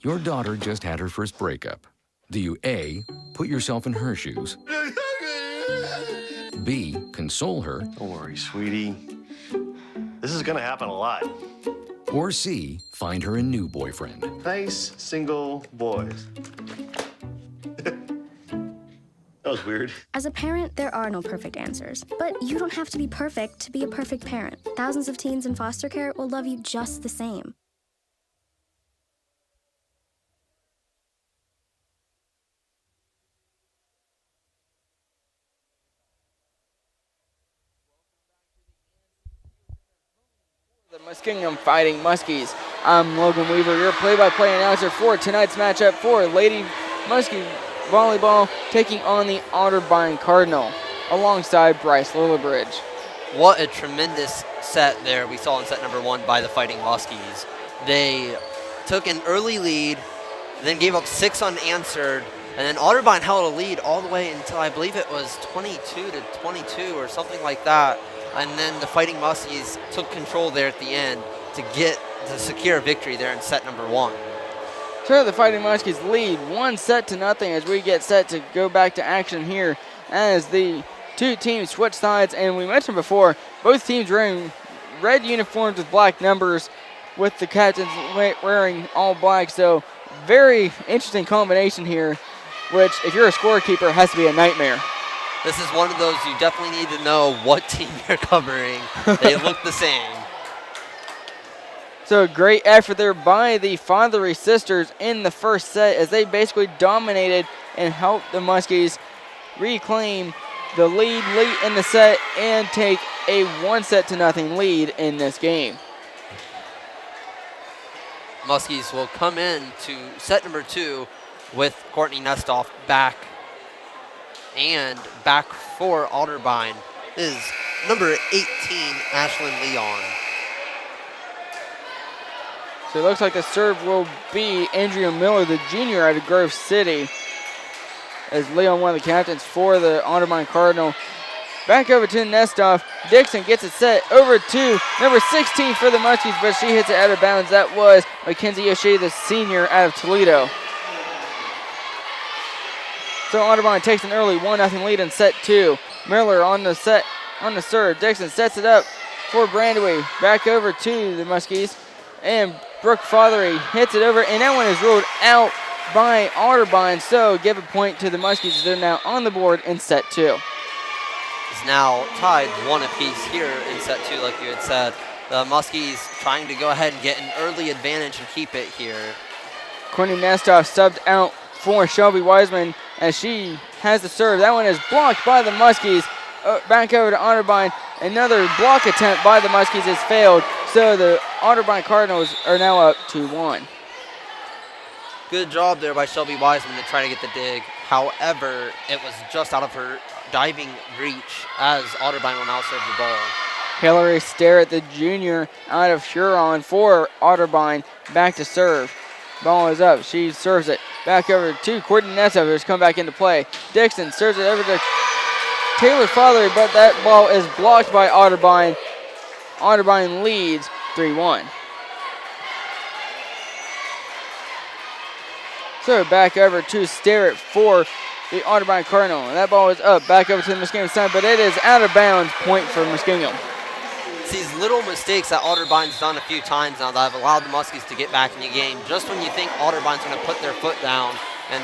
Your daughter just had her first breakup. Do you A, put yourself in her shoes? B, console her? Don't worry, sweetie. This is gonna happen a lot. Or C, find her a new boyfriend? Nice, single boys. That was weird. As a parent, there are no perfect answers. But you don't have to be perfect to be a perfect parent. Thousands of teens in foster care will love you just the same. The Muskingum Fighting Muskies. I'm Logan Weaver, your play-by-play announcer for tonight's matchup for Lady Muskie Volleyball taking on the Otterbein Cardinal alongside Bryce Lillibridge. What a tremendous set there we saw in set number 1 by the Fighting Muskies. They took an early lead, then gave up 6 unanswered, and then Otterbein held a lead all the way until I believe it was 22-22 or something like that. And then the Fighting Muskies took control there at the end to secure a victory there in set number 1. So the Fighting Muskies lead 1-0 as we get set to go back to action here as the two teams switch sides. And we mentioned before, both teams wearing red uniforms with black numbers with the captains wearing all black. So very interesting combination here, which if you're a scorekeeper has to be a nightmare. This is one of those you definitely need to know what team you're covering. They look the same. So great effort there by the Fatherly sisters in the first set as they basically dominated and helped the Muskies reclaim the lead late in the set and take a 1-0 lead in this game. Muskies will come in to set number 2 with Courtney Nestoff back. And back for Otterbein is number 18, Ashlyn Leon. So it looks like the serve will be Andrea Miller, the junior out of Grove City, as Leon, one of the captains for the Otterbein Cardinal. Back over to Nestoff. Dixon gets it set over to number 16 for the Muskies, but she hits it out of bounds. That was Mackenzie O'Shea, the senior out of Toledo. So Otterbein takes an early 1-0 lead in set 2. Miller on the serve. Dixon sets it up for Brandaway. Back over to the Muskies. And Brooke Fothery hits it over, and that one is ruled out by Otterbein. So give a point to the Muskies as they're now on the board in set 2. is now tied 1 apiece here in set 2, like you had said. The Muskies trying to go ahead and get an early advantage and keep it here. Courtney Nestoff subbed out for Shelby Wiseman as she has the serve. That one is blocked by the Muskies. Back over to Otterbein. Another block attempt by the Muskies has failed. So the Otterbein Cardinals are now up 2-1. Good job there by Shelby Wiseman to try to get the dig. However, it was just out of her diving reach as Otterbein will now serve the ball. Hillary Sterrett, the junior out of Huron for Otterbein, back to serve. Ball is up. She serves it back over to Courtney Nestoff, who's come back into play. Dixon serves it over to Taylor Fothery, but that ball is blocked by Otterbein. Otterbein leads 3-1. So back over to Sterrett for the Otterbein Cardinal. And that ball is up, back over to the Muskingum side, but it is out of bounds, point for Muskingum. It's these little mistakes that Otterbein's done a few times now that have allowed the Muskies to get back in the game. Just when you think Otterbein's going to put their foot down and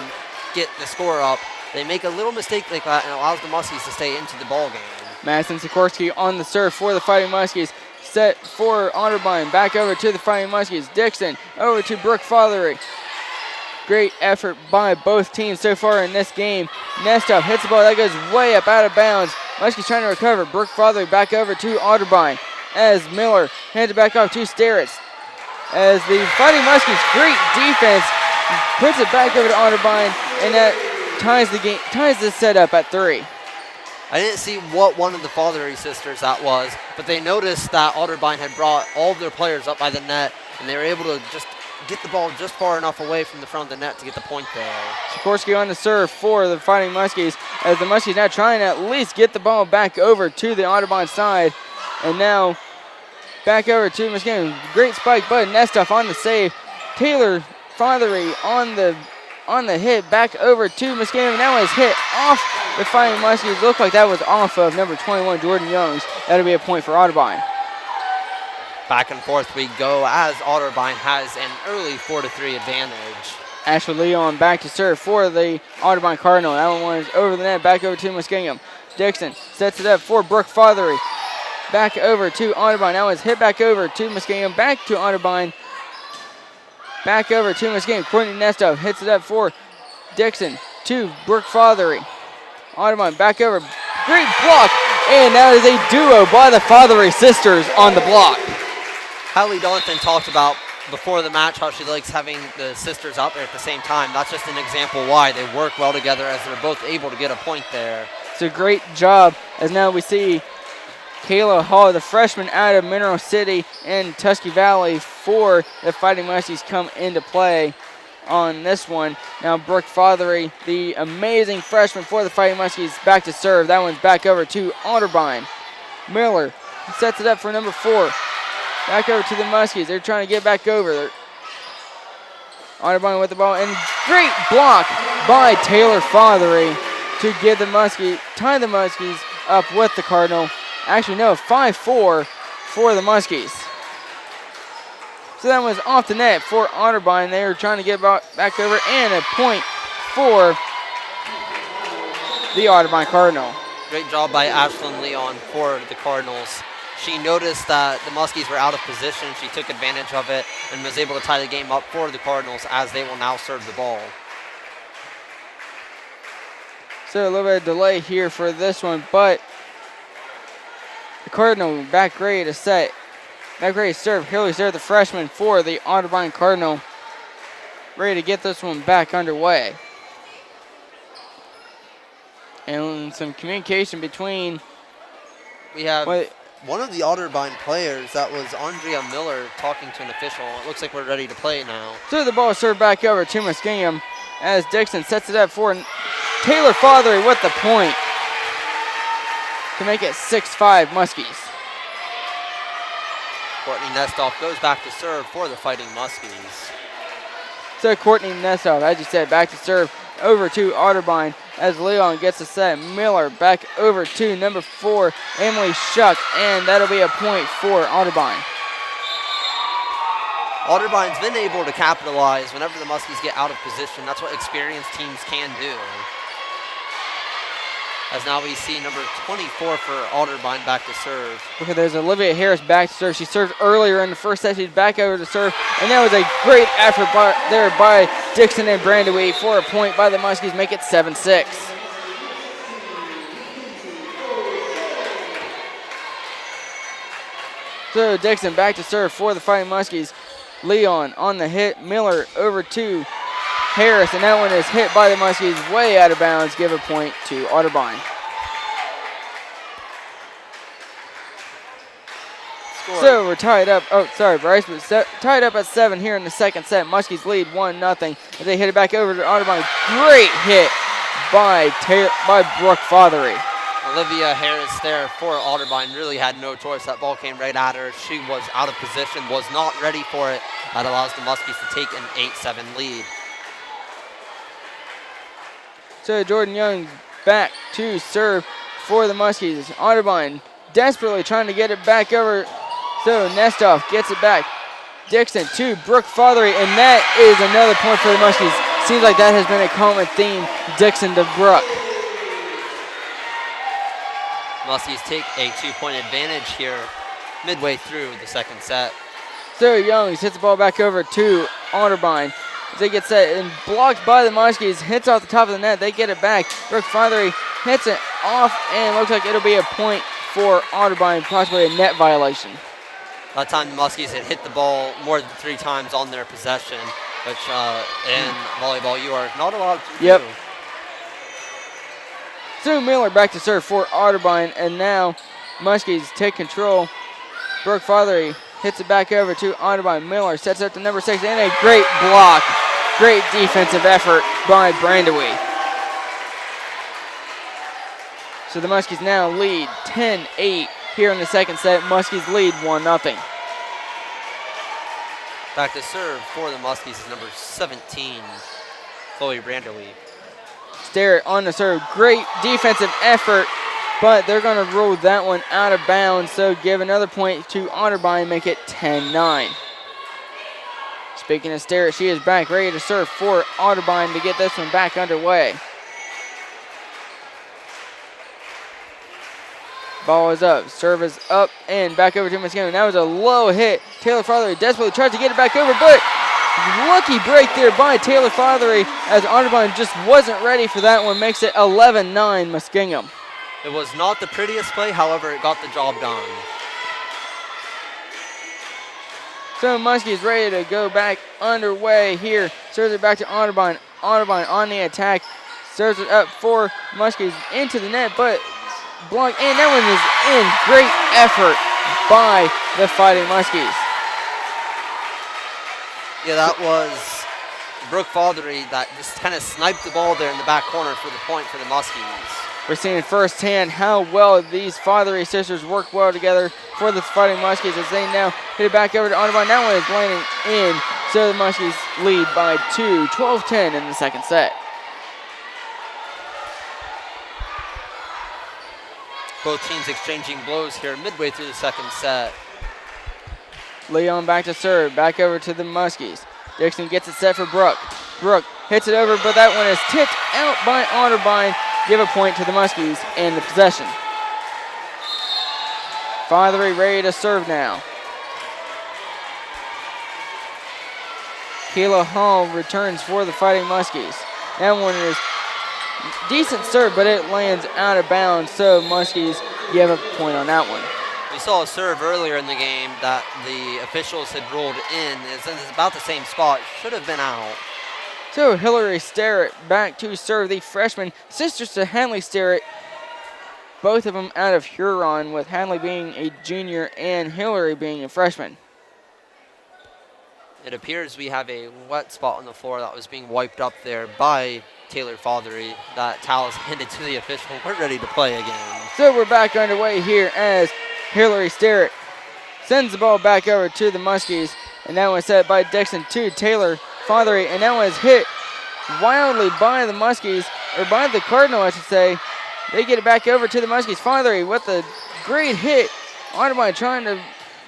get the score up, they make a little mistake like that and allows the Muskies to stay into the ball game. Madison Sikorsky on the serve for the Fighting Muskies. Set for Otterbein, back over to the Fighting Muskies. Dixon over to Brooke Fothery. Great effort by both teams so far in this game. Nestoff hits the ball. That goes way up out of bounds. Muskies trying to recover. Brooke Fothery back over to Otterbein as Miller hands it back off to Sterrett. As the Fighting Muskies, great defense, puts it back over to Otterbein, and that ties the set up at 3. I didn't see what one of the Fothery sisters that was, but they noticed that Otterbein had brought all of their players up by the net, and they were able to just get the ball just far enough away from the front of the net to get the point there. Sikorsky on the serve for the Fighting Muskies, as the Muskies now trying to at least get the ball back over to the Otterbein side. And now back over to Muskingum. Great spike, but Nestoff on the save. Taylor Fothery on the hit, back over to Muskingum. Now is hit off the Fighting Muskies. Looked like that was off of number 21, Jordan Youngs. That'll be a point for Otterbein. Back and forth we go as Otterbein has an early 4-3 advantage. Ashley Leon back to serve for the Otterbein Cardinal. That one is over the net, back over to Muskingum. Dixon sets it up for Brooke Fothery. Back over to Otterbein. Now it's hit back over to Muskingum. Back to Otterbein. Back over to Muskingum. Courtney Nestoff hits it up for Dixon to Brooke Fothery. Otterbein back over. Great block. And that is a duo by the Fothery sisters on the block. Hallie Donathan talked about before the match how she likes having the sisters out there at the same time. That's just an example why they work well together as they're both able to get a point there. It's a great job as now we see Kayla Hall, the freshman out of Mineral City and Tusky Valley for the Fighting Muskies, come into play on this one. Now Brooke Fothery, the amazing freshman for the Fighting Muskies, back to serve. That one's back over to Otterbein. Miller sets it up for number 4. Back over to the Muskies. They're trying to get back over. Otterbein with the ball, and great block by Taylor Fothery to give the Muskies, tie the Muskies up with the Cardinal. Actually, no, 5-4 for the Muskies. So that was off the net for Otterbein. They were trying to get back over, and a point for the Otterbein Cardinal. Great job by Ashlyn Leon for the Cardinals. She noticed that the Muskies were out of position. She took advantage of it and was able to tie the game up for the Cardinals as they will now serve the ball. So a little bit of delay here for this one, but the Cardinal back ready to set. Back ready to serve. Hillary there, the freshman for the Otterbein Cardinal. Ready to get this one back underway. And some communication between... We have one of the Otterbein players, that was Andrea Miller, talking to an official. It looks like we're ready to play now. So the ball is served back over to Muskingum as Dixon sets it up for Taylor Fothery with the point to make it 6-5 Muskies. Courtney Nestoff goes back to serve for the Fighting Muskies. So Courtney Nestoff, as you said, back to serve over to Otterbein as Leon gets a set. Miller back over to number 4, Emily Shuck, and that'll be a point for Otterbein. Otterbein's been able to capitalize whenever the Muskies get out of position. That's what experienced teams can do. As now we see number 24 for Otterbein back to serve. Okay, there's Olivia Harris back to serve. She served earlier in the first set. She's back over to serve. And that was a great effort there by Dixon and Brandywee for a point by the Muskies. Make it 7-6. So Dixon back to serve for the Fighting Muskies. Leon on the hit. Miller over to Harris, and that one is hit by the Muskies way out of bounds. Give a point to Otterbein. So we're tied up. Oh, sorry, Bryce. But tied up at 7 here in the second set. Muskies lead 1-0 as they hit it back over to Otterbein. Great hit by Brooke Fothery. Olivia Harris there for Otterbein really had no choice. That ball came right at her. She was out of position, was not ready for it. That allows the Muskies to take an 8-7 lead. So Jordan Young back to serve for the Muskies. Otterbein desperately trying to get it back over. So Nestoff gets it back. Dixon to Brooke Fothery, and that is another point for the Muskies. Seems like that has been a common theme, Dixon to Brooke. Muskies take a 2-point advantage here midway through the second set. So Youngs hits the ball back over to Otterbein. They get set and blocked by the Muskies, hits off the top of the net. They get it back. Brooke Fothery hits it off, and looks like it'll be a point for Otterbein, possibly a net violation. That time the Muskies had hit the ball more than 3 times on their possession, which in volleyball you are not allowed to do. Sue Miller back to serve for Otterbein, and now Muskies take control. Brooke Fothery hits it back over to Otterbein. Miller sets up to number 6, and a great block. Great defensive effort by Brandywee. So the Muskies now lead 10-8 here in the second set. Muskies lead 1-0. Back to serve for the Muskies is number 17, Chloe Brandywee. Starrett on the serve. Great defensive effort, but they're going to rule that one out of bounds, so give another point to Otterbein, make it 10-9. Speaking of Starrett, she is back ready to serve for Otterbein to get this one back underway. Ball is up, serve is up, and back over to Muskingum. That was a low hit. Taylor Fothery desperately tries to get it back over, but lucky break there by Taylor Fothery as Otterbein just wasn't ready for that one. Makes it 11-9 Muskingum. It was not the prettiest play, however, it got the job done. So Muskies ready to go back underway here. Serves it back to Otterbein. Otterbein on the attack. Serves it up for Muskies into the net, but blocked, and that one is in. Great effort by the Fighting Muskies. Yeah, that was Brooke Fothery that just kind of sniped the ball there in the back corner for the point for the Muskies. We're seeing firsthand how well these Fothery sisters work well together for the Fighting Muskies as they now hit it back over to Otterbein. That one is landing in, so the Muskies lead by 2, 12-10 in the second set. Both teams exchanging blows here midway through the second set. Leon back to serve, back over to the Muskies. Dixon gets it set for Brooke. Brooke hits it over, but that one is tipped out by Otterbein. Give a point to the Muskies and the possession. Fothery ready to serve now. Kayla Hall returns for the Fighting Muskies. That one is decent serve, but it lands out of bounds, so Muskies give a point on that one. We saw a serve earlier in the game that the officials had ruled in. It's about the same spot. Should have been out. So Hillary Starrett back to serve, the freshman, sisters to Hanley Starrett. Both of them out of Huron, with Hanley being a junior and Hillary being a freshman. It appears we have a wet spot on the floor that was being wiped up there by Taylor Fothery. That towel is handed to the official. We're ready to play again. So we're back underway here as Hillary Starrett sends the ball back over to the Muskies, and that one set by Dixon to Taylor Fothery, and that one is hit wildly by the Muskies, or by the Cardinal, I should say. They get it back over to the Muskies. Fothery with a great hit. Otterbein trying to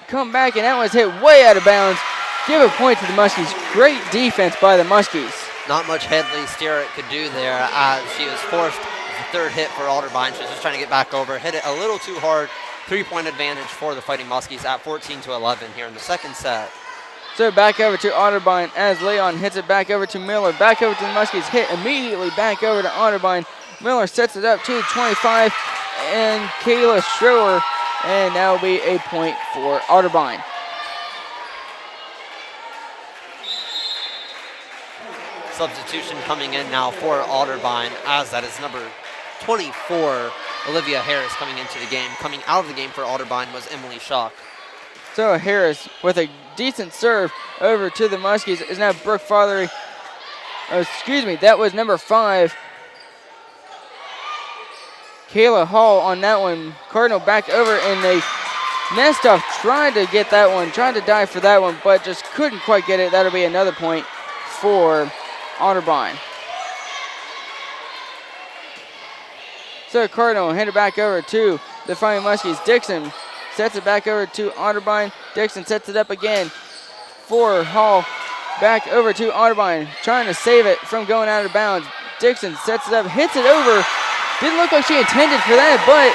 come back, and that one's hit way out of bounds. Give a point to the Muskies. Great defense by the Muskies. Not much Headley Starrett could do there as she was forced third hit for Otterbein. She's just trying to get back over. Hit it a little too hard. 3-point advantage for the Fighting Muskies at 14-11 here in the second set. So back over to Otterbein as Leon hits it back over to Miller. Back over to the Muskies. Hit immediately back over to Otterbein. Miller sets it up to 25 and Kayla Schroer. And that will be a point for Otterbein. Substitution coming in now for Otterbein, as that is number 24, Olivia Harris, coming into the game. Coming out of the game for Otterbein was Emily Schock. So Harris with a decent serve over to the Muskies is now Brooke Fothery. Oh, excuse me, that was number 5. Kayla Hall on that one. Cardinal back over, and they Nestoff tried to get that one, tried to dive for that one, but just couldn't quite get it. That'll be another point for Otterbein. So Cardinal hand it back over to the Fighting Muskies. Dixon sets it back over to Otterbein. Dixon sets it up again for Hall. Back over to Otterbein, trying to save it from going out of bounds. Dixon sets it up, hits it over. Didn't look like she intended for that, but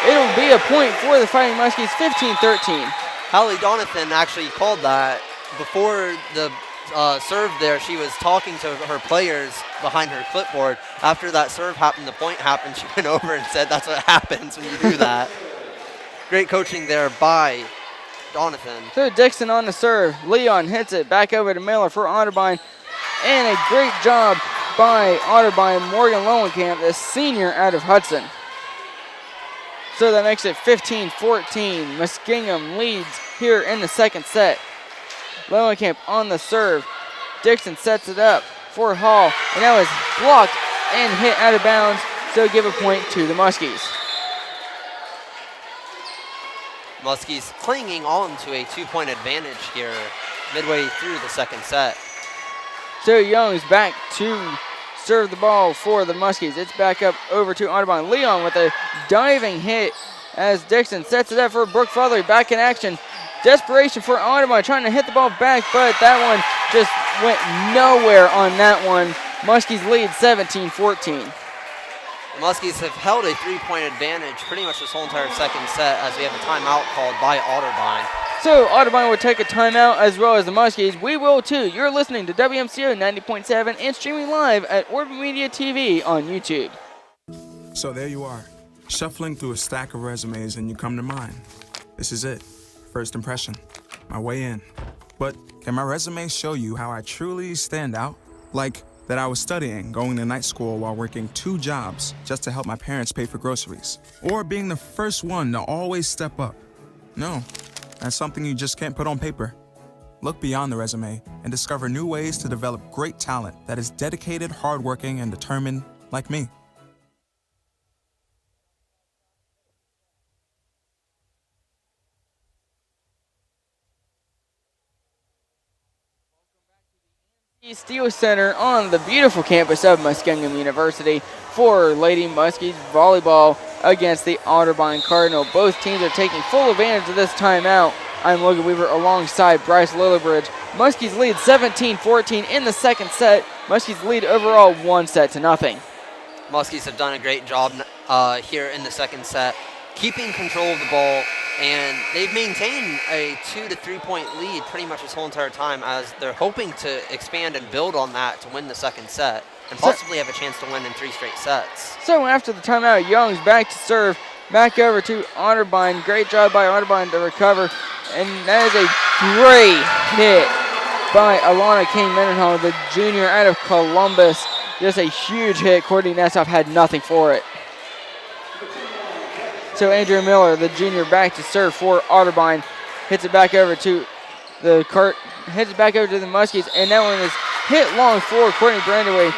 it'll be a point for the Fighting Muskies, 15-13. Hallie Donathan actually called that. Before the serve there, she was talking to her players behind her clipboard. After that serve happened, the point happened, she went over and said, "That's what happens when you do that." Great coaching there by Donathan. So Dixon on the serve. Leon hits it back over to Miller for Otterbein. And a great job by Otterbein. Morgan Lowenkamp, the senior out of Hudson. So that makes it 15-14. Muskingum leads here in the second set. Lowenkamp on the serve. Dixon sets it up for Hall. And that was blocked and hit out of bounds. So give a point to the Muskies. Muskies clinging on to a 2-point advantage here midway through the second set. So Young's back to serve the ball for the Muskies. It's back up over to Otterbein. Leon with a diving hit as Dixon sets it up for Brooke Fothery. Back in action. Desperation for Otterbein trying to hit the ball back, but that one just went nowhere on that one. Muskies lead 17-14. The Muskies have held a 3-point advantage pretty much this whole entire second set, as we have a timeout called by Otterbein. So Otterbein will take a timeout as well as the Muskies. We will too. You're listening to WMCO 90.7 and streaming live at Orb Media TV on YouTube. So there you are, shuffling through a stack of resumes and you come to mine. This is it, first impression, my way in. But can my resume show you how I truly stand out? Like that I was studying, going to night school while working 2 jobs just to help my parents pay for groceries. Or being the first one to always step up. No, that's something you just can't put on paper. Look beyond the resume and discover new ways to develop great talent that is dedicated, hardworking, and determined like me. Steel Center on the beautiful campus of Muskingum University for Lady Muskies volleyball against the Otterbein Cardinal. Both teams are taking full advantage of this timeout. I'm Logan Weaver alongside Bryce Lillibridge. Muskies lead 17-14 in the second set. Muskies lead overall 1-0. Muskies have done a great job here in the second set, keeping control of the ball, and they've maintained a 2 to 3 point lead pretty much this whole entire time, as they're hoping to expand and build on that to win the second set and possibly have a chance to win in 3 straight sets. So after the timeout, Young's back to serve, back over to Otterbein. Great job by Otterbein to recover, and that is a great hit by Alana King-Mendenhall, the junior out of Columbus. Just a huge hit. Courtney Nestoff had nothing for it. So Andrea Miller, the junior, back to serve for Otterbein. Hits it back over to the Muskies, and that one is hit long for Courtney Brandaway.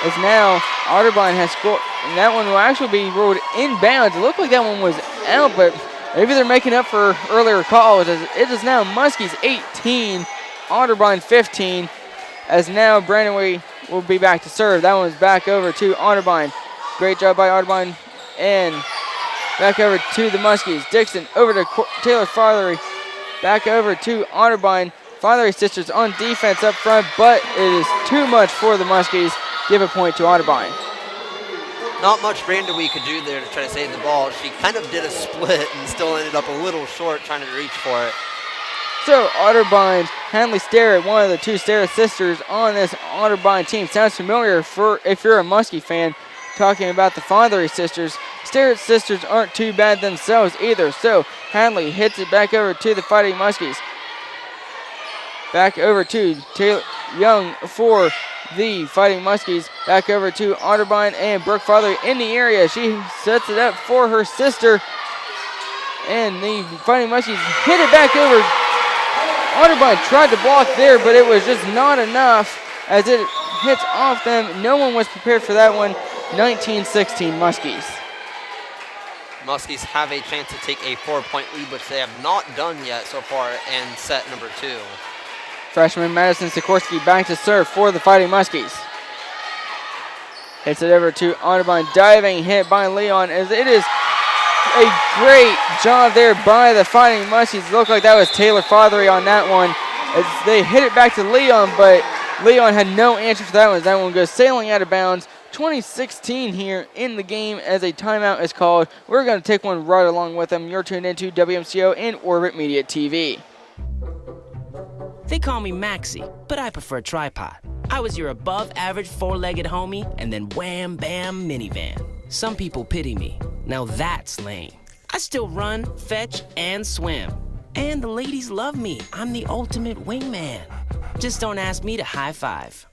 As now Otterbein has scored, and that one will actually be ruled inbounds. It looked like that one was out, but maybe they're making up for earlier calls. It is now Muskies 18, Otterbein 15. As now Brandaway will be back to serve. That one's back over to Otterbein. Great job by Otterbein, and back over to the Muskies. Dixon over to Taylor Fothery. Back over to Otterbein. Fothery sisters on defense up front, but it is too much for the Muskies. Give a point to Otterbein. Not much Brandewee could do there to try to save the ball. She kind of did a split and still ended up a little short trying to reach for it. So Otterbein, Hanley Starrett, one of the two Starrett sisters on this Otterbein team. Sounds familiar if you're a Muskie fan, talking about the Fothery sisters. Starrett sisters aren't too bad themselves either. So Hanley hits it back over to the Fighting Muskies. Back over to Taylor Young for the Fighting Muskies. Back over to Otterbein and Brooke Fothery in the area. She sets it up for her sister. And the Fighting Muskies hit it back over. Otterbein tried to block there, but it was just not enough as it hits off them. No one was prepared for that one. 19-16 Muskies. Muskies have a chance to take a 4-point lead, which they have not done yet so far in set number 2. Freshman Madison Sikorsky back to serve for the Fighting Muskies. Hits it over to Otterbein. Diving hit by Leon as it is a great job there by the Fighting Muskies. Looked like that was Taylor Fothery on that one. As they hit it back to Leon, but Leon had no answer for that one. That one goes sailing out of bounds. 2016 here in the game as a timeout is called. We're going to take one right along with them. You're tuned into WMCO and Orbit Media TV. They call me Maxie, but I prefer tripod. I was your above-average four-legged homie, and then wham, bam, minivan. Some people pity me. Now that's lame. I still run, fetch, and swim. And the ladies love me. I'm the ultimate wingman. Just don't ask me to high five.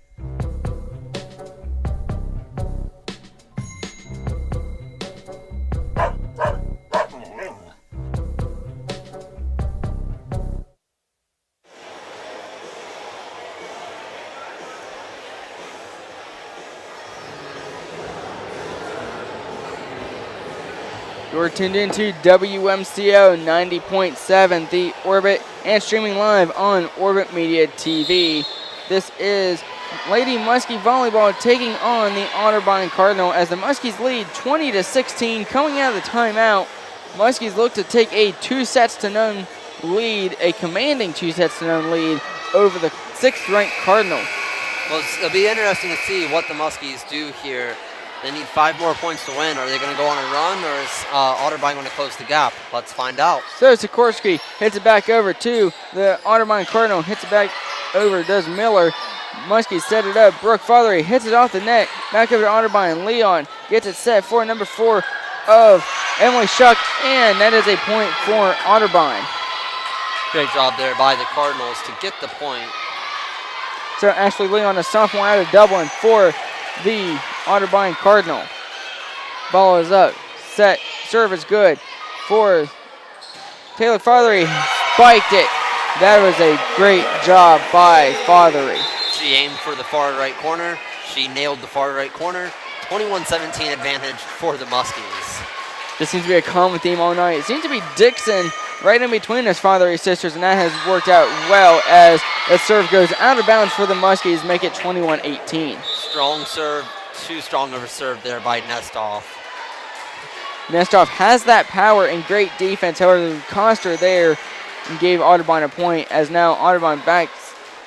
You're tuned into WMCO 90.7, the Orbit, and streaming live on Orbit Media TV. This is Lady Muskie Volleyball taking on the Otterbein Cardinal as the Muskies lead 20-16. Coming out of the timeout, Muskies look to take a 2-0 lead, a commanding 2-0 lead over the 6th-ranked Cardinal. Well, it'll be interesting to see what the Muskies do here. They need 5 more points to win. Are they going to go on a run, or is Otterbein going to close the gap? Let's find out. So Sikorsky hits it back over to the Otterbein Cardinal. Hits it back over, does Miller. Muskie set it up. Brooke Fothery hits it off the net. Back over to Otterbein. Leon gets it set for number 4 of Emily Shuck, and that is a point for Otterbein. Great job there by the Cardinals to get the point. So Ashley Leon, a sophomore out of Dublin for the Otterbein Cardinal. Ball is up, set, serve is good for Taylor Fothery. Spiked it. That was a great job by Fothery. She aimed for the far right corner. She nailed the far right corner. 21-17 advantage for the Muskies. This seems to be a common theme all night. It seems to be Dixon right in between us Fothery sisters, and that has worked out well as the serve goes out of bounds for the Muskies, make it 21-18. Strong serve, too strong of a serve there by Nestoff. Nestoff has that power and great defense, however, cost her there and gave Otterbein a point, as now Otterbein back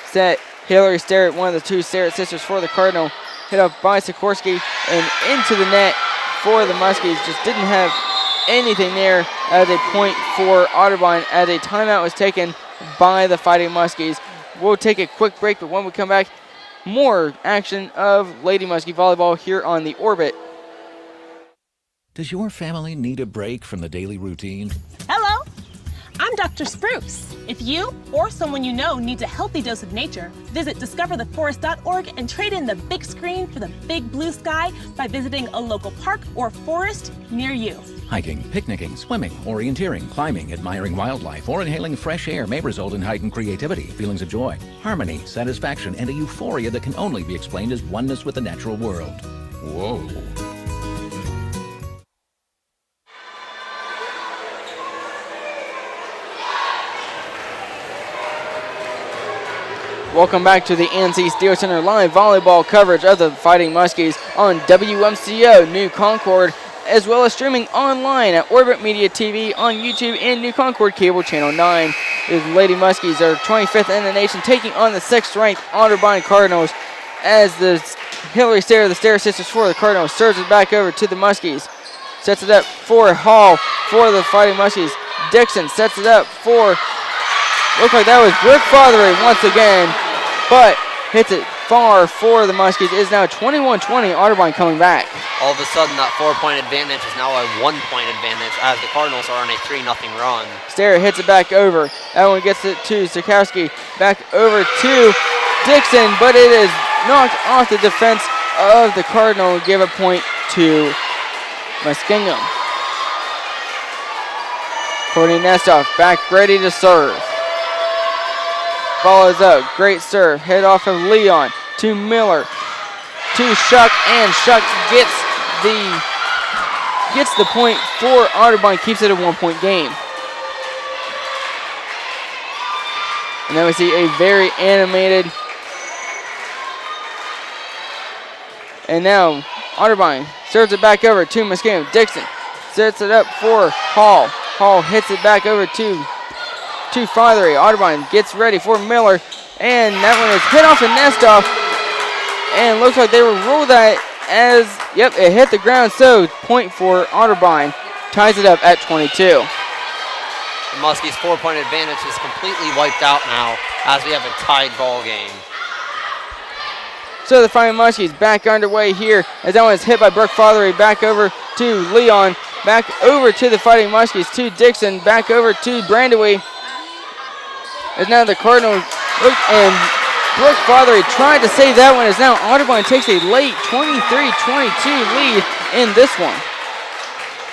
set. Hillary Starrett, one of the 2 Starrett sisters for the Cardinal, hit up by Sikorsky and into the net for the Muskies. Just didn't have anything there as a point for Otterbein as a timeout was taken by the Fighting Muskies. We'll take a quick break, but when we come back, more action of Lady Muskie Volleyball here on the Orbit. Does your family need a break from the daily routine? Hello, I'm Dr. Spruce. If you or someone you know needs a healthy dose of nature, visit discovertheforest.org and trade in the big screen for the big blue sky by visiting a local park or forest near you. Hiking, picnicking, swimming, orienteering, climbing, admiring wildlife, or inhaling fresh air may result in heightened creativity, feelings of joy, harmony, satisfaction, and a euphoria that can only be explained as oneness with the natural world. Whoa. Welcome back to the NC Steel Center live volleyball coverage of the Fighting Muskies on WMCO New Concord, as well as streaming online at Orbit Media TV on YouTube and New Concord Cable Channel 9. The Lady Muskies are 25th in the nation, taking on the 6th-ranked Otterbein Cardinals as the Hillary Stair, the Stair sisters for the Cardinals, serves it back over to the Muskies. Sets it up for Hall for the Fighting Muskies. Dixon sets it up for, looks like that was Brooke Fothery once again, but hits it far for the Muskies. It is now 21-20, Otterbein coming back. All of a sudden, that 4-point advantage is now a 1-point advantage as the Cardinals are on a 3-0 run. Stair hits it back over. That one gets it to Sikowski. Back over to Dixon, but it is knocked off the defense of the Cardinal. Give a point to Muskingum. Courtney Nestoff back ready to serve. Follows up, great serve, hit off of Leon to Miller, to Shuck, and Shuck gets the point for Otterbein, keeps it a 1-point game. And then we see a very animated, and now Otterbein serves it back over to Muskingum. Dixon sets it up for Hall. Hall hits it back over to Fothery. Otterbein gets ready for Miller, and that one is hit off of Nestoff, and looks like they will rule that as, yep, it hit the ground, so point for Otterbein. Ties it up at 22. The Muskies' 4-point advantage is completely wiped out now as we have a tied ball game. So the Fighting Muskies back underway here as that one is hit by Brooke Fothery. Back over to Leon. Back over to the Fighting Muskies, to Dixon. Back over to Brandewy. As now the Cardinals, and Brooke Fothery tried to save that one, as now Otterbein takes a late 23-22 lead in this one.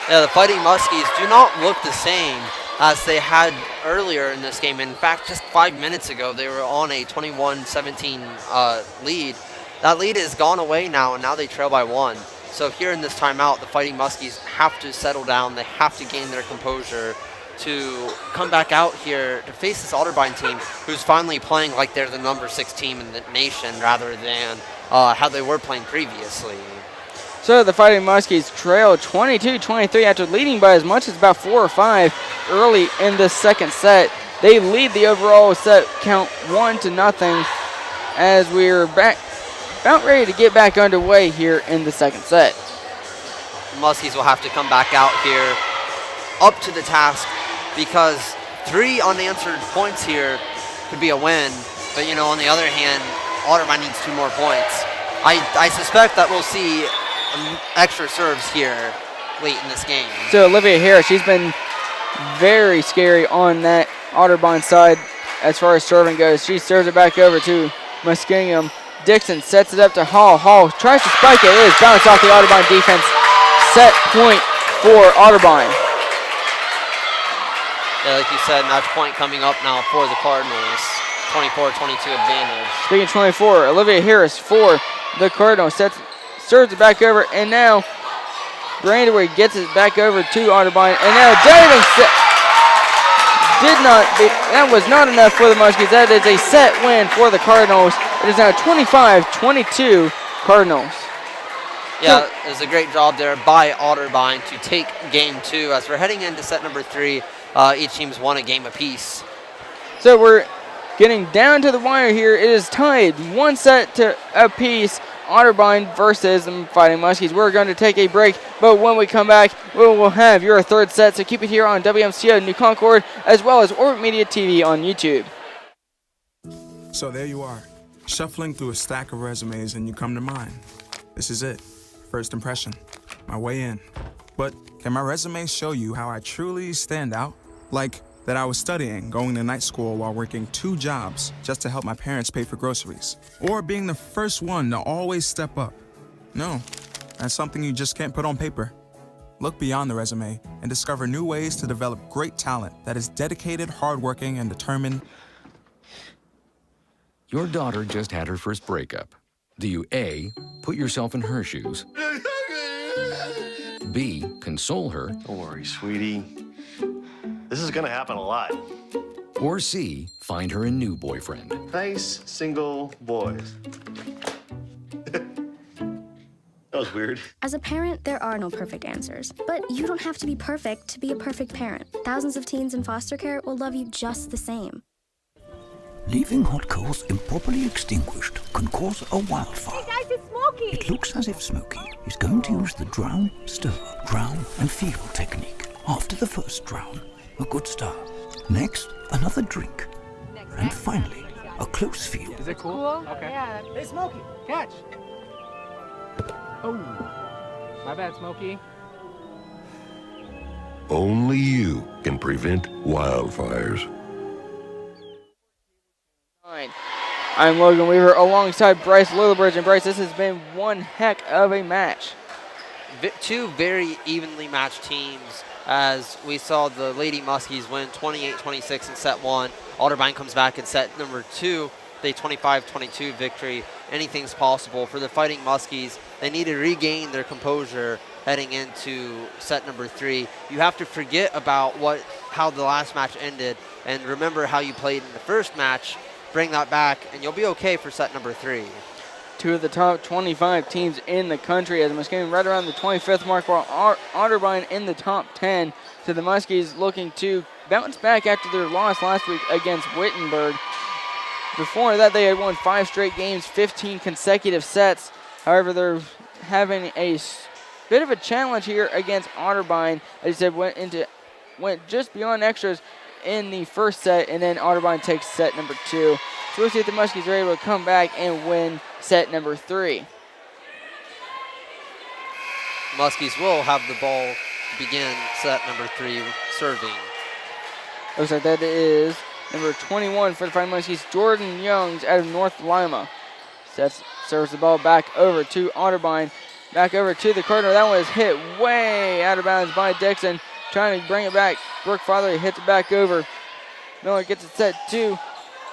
Yeah, the Fighting Muskies do not look the same as they had earlier in this game. In fact, just 5 minutes ago, they were on a 21-17 lead. That lead has gone away now, and now they trail by 1. So here in this timeout, the Fighting Muskies have to settle down. They have to gain their composure to come back out here to face this Otterbein team, who's finally playing like they're the number 6 team in the nation rather than how they were playing previously. So the Fighting Muskies trail 22-23 after leading by as much as about 4 or 5 early in the second set. They lead the overall set count 1-0 as we're back, about ready to get back underway here in the second set. The Muskies will have to come back out here up to the task, because 3 unanswered points here could be a win. But, you know, on the other hand, Otterbein needs 2 more points. I suspect that we'll see extra serves here late in this game. So Olivia Harris, she's been very scary on that Otterbein side as far as serving goes. She serves it back over to Muskingum. Dixon sets it up to Hall. Hall tries to spike it. It is bounced off the Otterbein defense. Set point for Otterbein. Yeah, like you said, match point coming up now for the Cardinals. 24-22 advantage. Speaking of 24, Olivia Harris for the Cardinals serves it back over, and now Brandewy gets it back over to Otterbein, and now diving set. That was not enough for the Muskies. That is a set win for the Cardinals. It is now 25-22 Cardinals. Yeah, it was a great job there by Otterbein to take game 2. As we're heading into set number 3, each team's won a game apiece. So we're getting down to the wire here. It is tied 1 set to apiece. Otterbein versus the Fighting Muskies. We're going to take a break, but when we come back, we will have your third set. So keep it here on WMCO New Concord, as well as Orbit Media TV on YouTube. So there you are, shuffling through a stack of resumes, and you come to mine. This is it, first impression, my way in. But can my resume show you how I truly stand out? Like that I was studying, going to night school while working 2 jobs just to help my parents pay for groceries. Or being the first one to always step up. No, that's something you just can't put on paper. Look beyond the resume and discover new ways to develop great talent that is dedicated, hardworking, and determined. Your daughter just had her first breakup. Do you A, put yourself in her shoes? B, console her? Don't worry, sweetie. This is gonna happen a lot. Or C, find her a new boyfriend? Nice, single boys. That was weird. As a parent, there are no perfect answers. But you don't have to be perfect to be a perfect parent. Thousands of teens in foster care will love you just the same. Leaving hot coals improperly extinguished can cause a wildfire. Hey guys, It's Smokey! It looks as if Smokey is going to use the drown, stir, drown, and feel technique. After the first drown, a good start. Next, another drink. And finally, a close feel. Is it cool? Okay. Yeah. Hey, Smokey, catch! Oh, my bad, Smokey. Only you can prevent wildfires. I'm Logan Weaver alongside Bryce Lillibridge. And Bryce, this has been one heck of a match. Two very evenly matched teams, as we saw the Lady Muskies win 28-26 in set 1. Otterbein comes back in set number 2, the 25-22 victory. Anything's possible for the Fighting Muskies. They need to regain their composure heading into set number 3. You have to forget about how the last match ended and remember how you played in the first match. Bring that back, and you'll be okay for set number 3. Two of the top 25 teams in the country, as Muskingum right around the 25th mark, while Otterbein in the top 10. So the Muskies looking to bounce back after their loss last week against Wittenberg. Before that, they had won 5 straight games, 15 consecutive sets. However, they're having a bit of a challenge here against Otterbein. As I said, went just beyond extras in the first set, and then Otterbein takes set number 2. So we'll see if the Muskies are able to come back and win set number 3. Muskies will have the ball begin set number 3 serving. Looks like that is number 21 for the Fighting Muskies, Jordan Youngs out of North Lima. Serves the ball back over to Otterbein. Back over to the corner. That one is hit way out of bounds by Dixon. Trying to bring it back. Brooke Father hits it back over. Miller gets it set to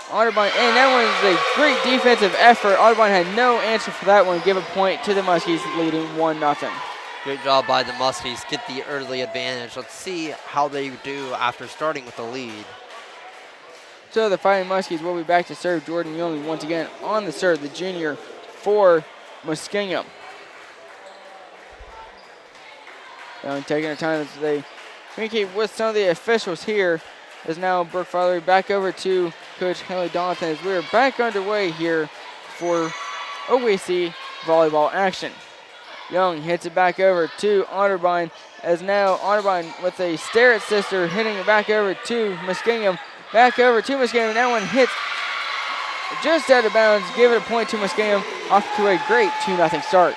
Otterbein. And that one is a great defensive effort. Otterbein had no answer for that one. Give a point to the Muskies, leading 1-0. Great job by the Muskies. Get the early advantage. Let's see how they do after starting with the lead. So the Fighting Muskies will be back to serve. Jordan Young once again on the serve, the junior for Muskingum. Taking their time as they communicate with some of the officials here. As now Brooke Farley back over to Coach Haley Donathan as we're back underway here for OAC volleyball action. Young hits it back over to Otterbein as now Otterbein with a stare at sister hitting it back over to Muskingum. Back over to Muskingum. That one hits just out of bounds. Give it a point to Muskingum. Off to a great 2-0 start.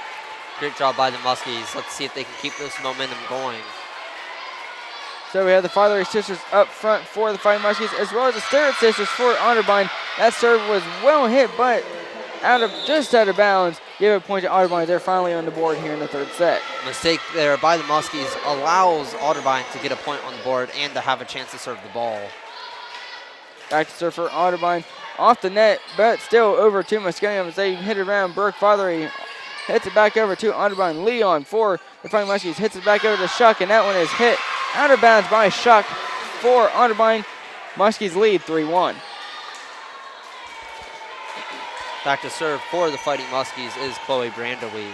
Great job by the Muskies. Let's see if they can keep this momentum going. So we have the Fatherly Sisters up front for the Fighting Muskies, as well as the Starrett Sisters for Otterbein. That serve was well hit, but just out of bounds. Give a point to Otterbein. They're finally on the board here in the third set. Mistake there by the Muskies allows Otterbein to get a point on the board and to have a chance to serve the ball. Back to serve for Otterbein. Off the net, but still over to Muskingum as they hit it around. Burke Fatherly hits it back over to Otterbein. Leon for the Fighting Muskies hits it back over to Shuck, and that one is hit out of bounds by Shuck for Otterbein. Muskies lead 3-1. Back to serve for the Fighting Muskies is Chloe Brandowy.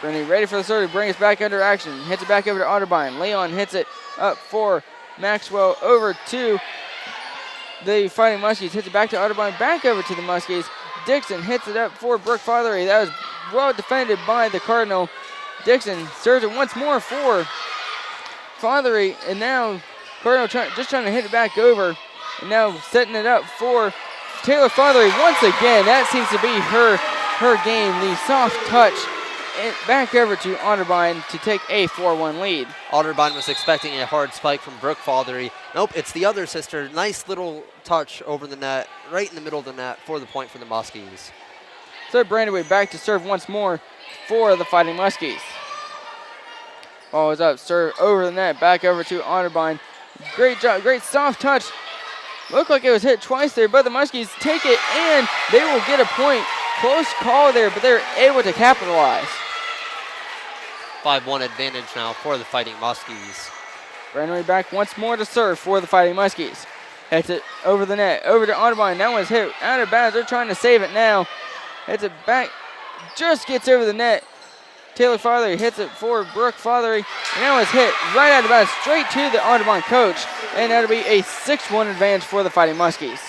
Brandy ready for the serve to bring us back under action. Hits it back over to Otterbein. Leon hits it up for Maxwell over to the Fighting Muskies. Hits it back to Otterbein, back over to the Muskies. Dixon hits it up for Brooke Fatherly. That was well defended by the Cardinal. Dixon serves it once more for Fatherly, and now Cardinal just trying to hit it back over. And now setting it up for Taylor Fatherly once again. That seems to be her game. The soft touch back over to Otterbein to take a 4-1 lead. Otterbein was expecting a hard spike from Brooke Fatherly. Nope, it's the other sister. Nice little touch over the net, right in the middle of the net for the point for the Muskies. So Brandyway back to serve once more for the Fighting Muskies. Ball is up, serve over the net, back over to Otterbein. Great job, great soft touch. Looked like it was hit twice there, but the Muskies take it and they will get a point. Close call there, but they're able to capitalize. 5-1 advantage now for the Fighting Muskies. Brandyway back once more to serve for the Fighting Muskies. Hits it over the net, over to Otterbein. That one's hit out of bounds. They're trying to save it now. Hits it back, just gets over the net. Taylor Fatherly hits it for Brooke Fatherly. And that one's hit right out of bounds, straight to the Otterbein coach. And that'll be a 6-1 advantage for the Fighting Muskies.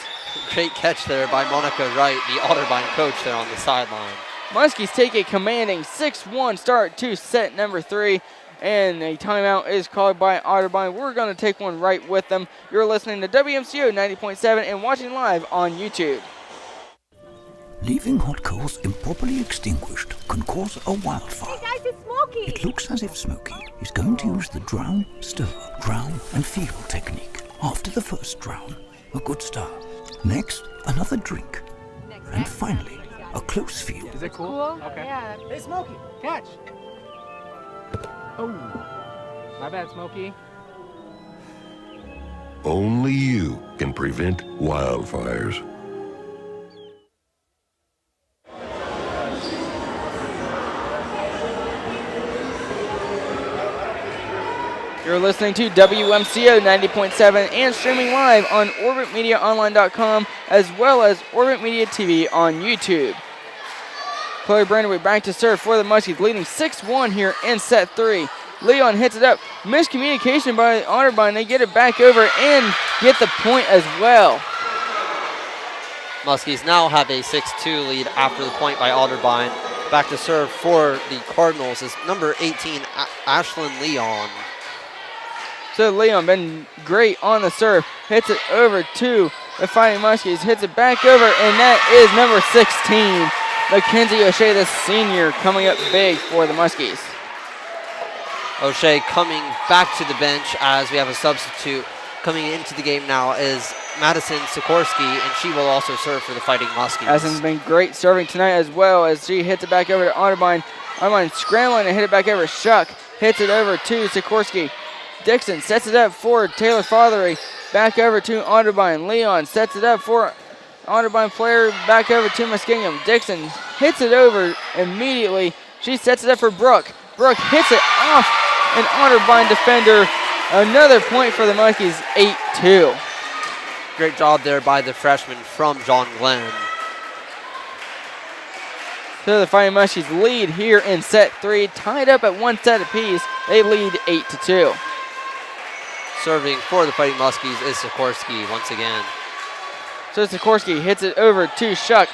Great catch there by Monica Wright, the Otterbein coach there on the sideline. Muskies take a commanding 6-1 start to set number 3. And a timeout is called by Otterbein. We're going to take one right with them. You're listening to WMCO 90.7 and watching live on YouTube. Leaving hot coals improperly extinguished can cause a wildfire. Hey guys, it's Smokey! It looks as if Smokey is going to use the drown, stir, drown, and feel technique. After the first drown, a good start. Next, another drink. And finally, a close feel. Is it cool? Okay. Yeah. Hey Smokey, catch! Oh, my bad, Smokey. Only you can prevent wildfires. You're listening to WMCO 90.7 and streaming live on OrbitMediaOnline.com as well as Orbit Media TV on YouTube. Chloe Brandaway back to serve for the Muskies, leading 6-1 here in set 3. Leon hits it up. Miscommunication by Otterbein. They get it back over and get the point as well. Muskies now have a 6-2 lead after the point by Otterbein. Back to serve for the Cardinals is number 18, Ashlyn Leon. So Leon been great on the serve. Hits it over to the Fighting Muskies. Hits it back over, and that is number 16. Mackenzie O'Shea, the senior, coming up big for the Muskies. O'Shea coming back to the bench as we have a substitute. Coming into the game now is Madison Sikorsky, and she will also serve for the Fighting Muskies. Madison's been great serving tonight as well as she hits it back over to Otterbein. Otterbein scrambling and hit it back over. Shuck hits it over to Sikorsky. Dixon sets it up for Taylor Fothery. Back over to Otterbein. Leon sets it up for Otterbein player. Back over to Muskingum. Dixon hits it over immediately. She sets it up for Brooke. Brooke hits it off an Otterbein defender. Another point for the Muskies, 8-2. Great job there by the freshman from John Glenn. So the Fighting Muskies lead here in set 3, tied up at 1 set apiece. They lead 8-2. Serving for the Fighting Muskies is Sikorsky once again. So Sikorsky hits it over to Shuck,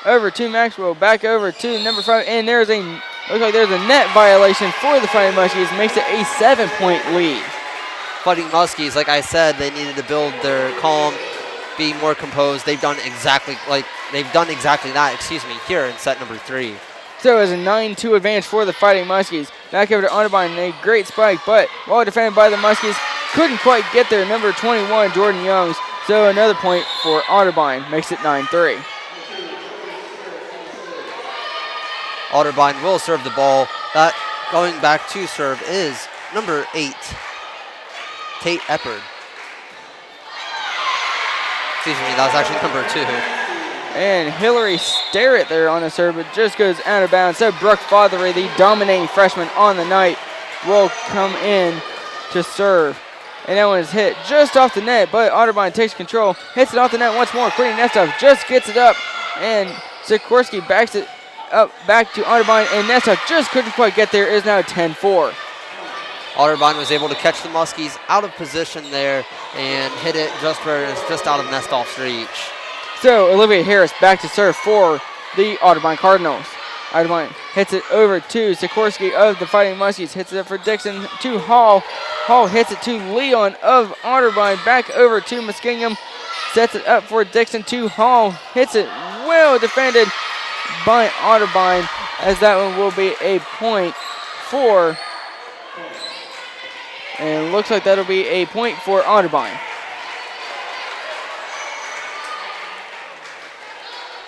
over to Maxwell, back over to number 5, and there's looks like there's a net violation for the Fighting Muskies, makes it a 7-point lead. Fighting Muskies, like I said, they needed to build their calm, be more composed. They've done exactly that, here in set number 3. So it's a 9-2 advantage for the Fighting Muskies. Back over to Otterbein, a great spike, but well defended by the Muskies. Couldn't quite get there. Number 21, Jordan Youngs. So another point for Otterbein, makes it 9-3. Otterbein will serve the ball. That going back to serve is number 8, Kate Eppard. Excuse me, that was actually number 2. And Hillary Starrett there on the serve, but just goes out of bounds. So Brooke Fothery, the dominating freshman on the night, will come in to serve. And that one is hit just off the net, but Otterbein takes control, hits it off the net once more. Courtney Nestov just gets it up, and Sikorsky backs it up back to Otterbein, and Nestov just couldn't quite get there. It is now 10-4. Otterbein was able to catch the Muskies out of position there and hit it just where it's just out of Nestov's reach. So Olivia Harris back to serve for the Otterbein Cardinals. Otterbein hits it over to Sikorsky of the Fighting Muskies. Hits it up for Dixon to Hall. Hall hits it to Leon of Otterbein. Back over to Muskingum. Sets it up for Dixon to Hall. Hits it well defended by Otterbein, as that one will be a point for, and it looks like that'll be a point for Otterbein.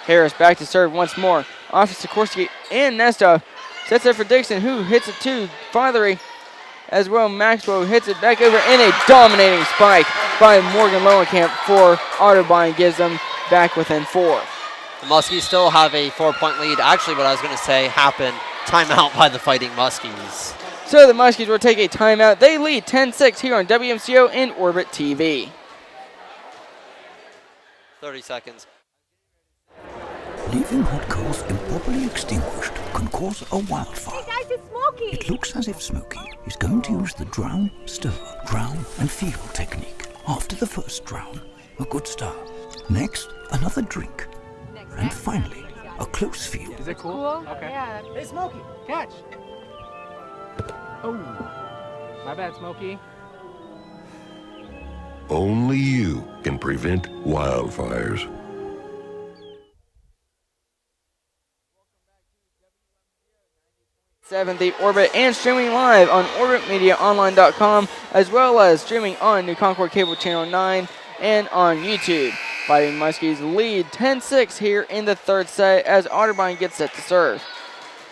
Harris back to serve once more. Off to Sikorsky and Nesta. Sets it for Dixon, who hits it to Fothery. As well, Maxwell hits it back over, and a dominating spike by Morgan Lowenkamp for Otterbein gives them back within 4. The Muskies still have a 4-point lead. Actually, what I was going to say happened. Timeout by the Fighting Muskies. So the Muskies will take a timeout. They lead 10-6 here on WMCO and Orbit TV. 30 seconds. Leaving hot coals improperly extinguished can cause a wildfire. Hey guys, it's Smokey! It looks as if Smokey is going to use the drown, stir, drown, and feel technique. After the first drown, a good start. Next, another drink. And finally, a close field. Is it cool? Okay. Yeah. Hey, Smokey, catch. Oh, my bad, Smokey. Only you can prevent wildfires. The Orbit, and streaming live on orbitmediaonline.com, as well as streaming on New Concord Cable Channel 9 and on YouTube. Fighting Muskies lead 10-6 here in the third set as Otterbein gets set to serve.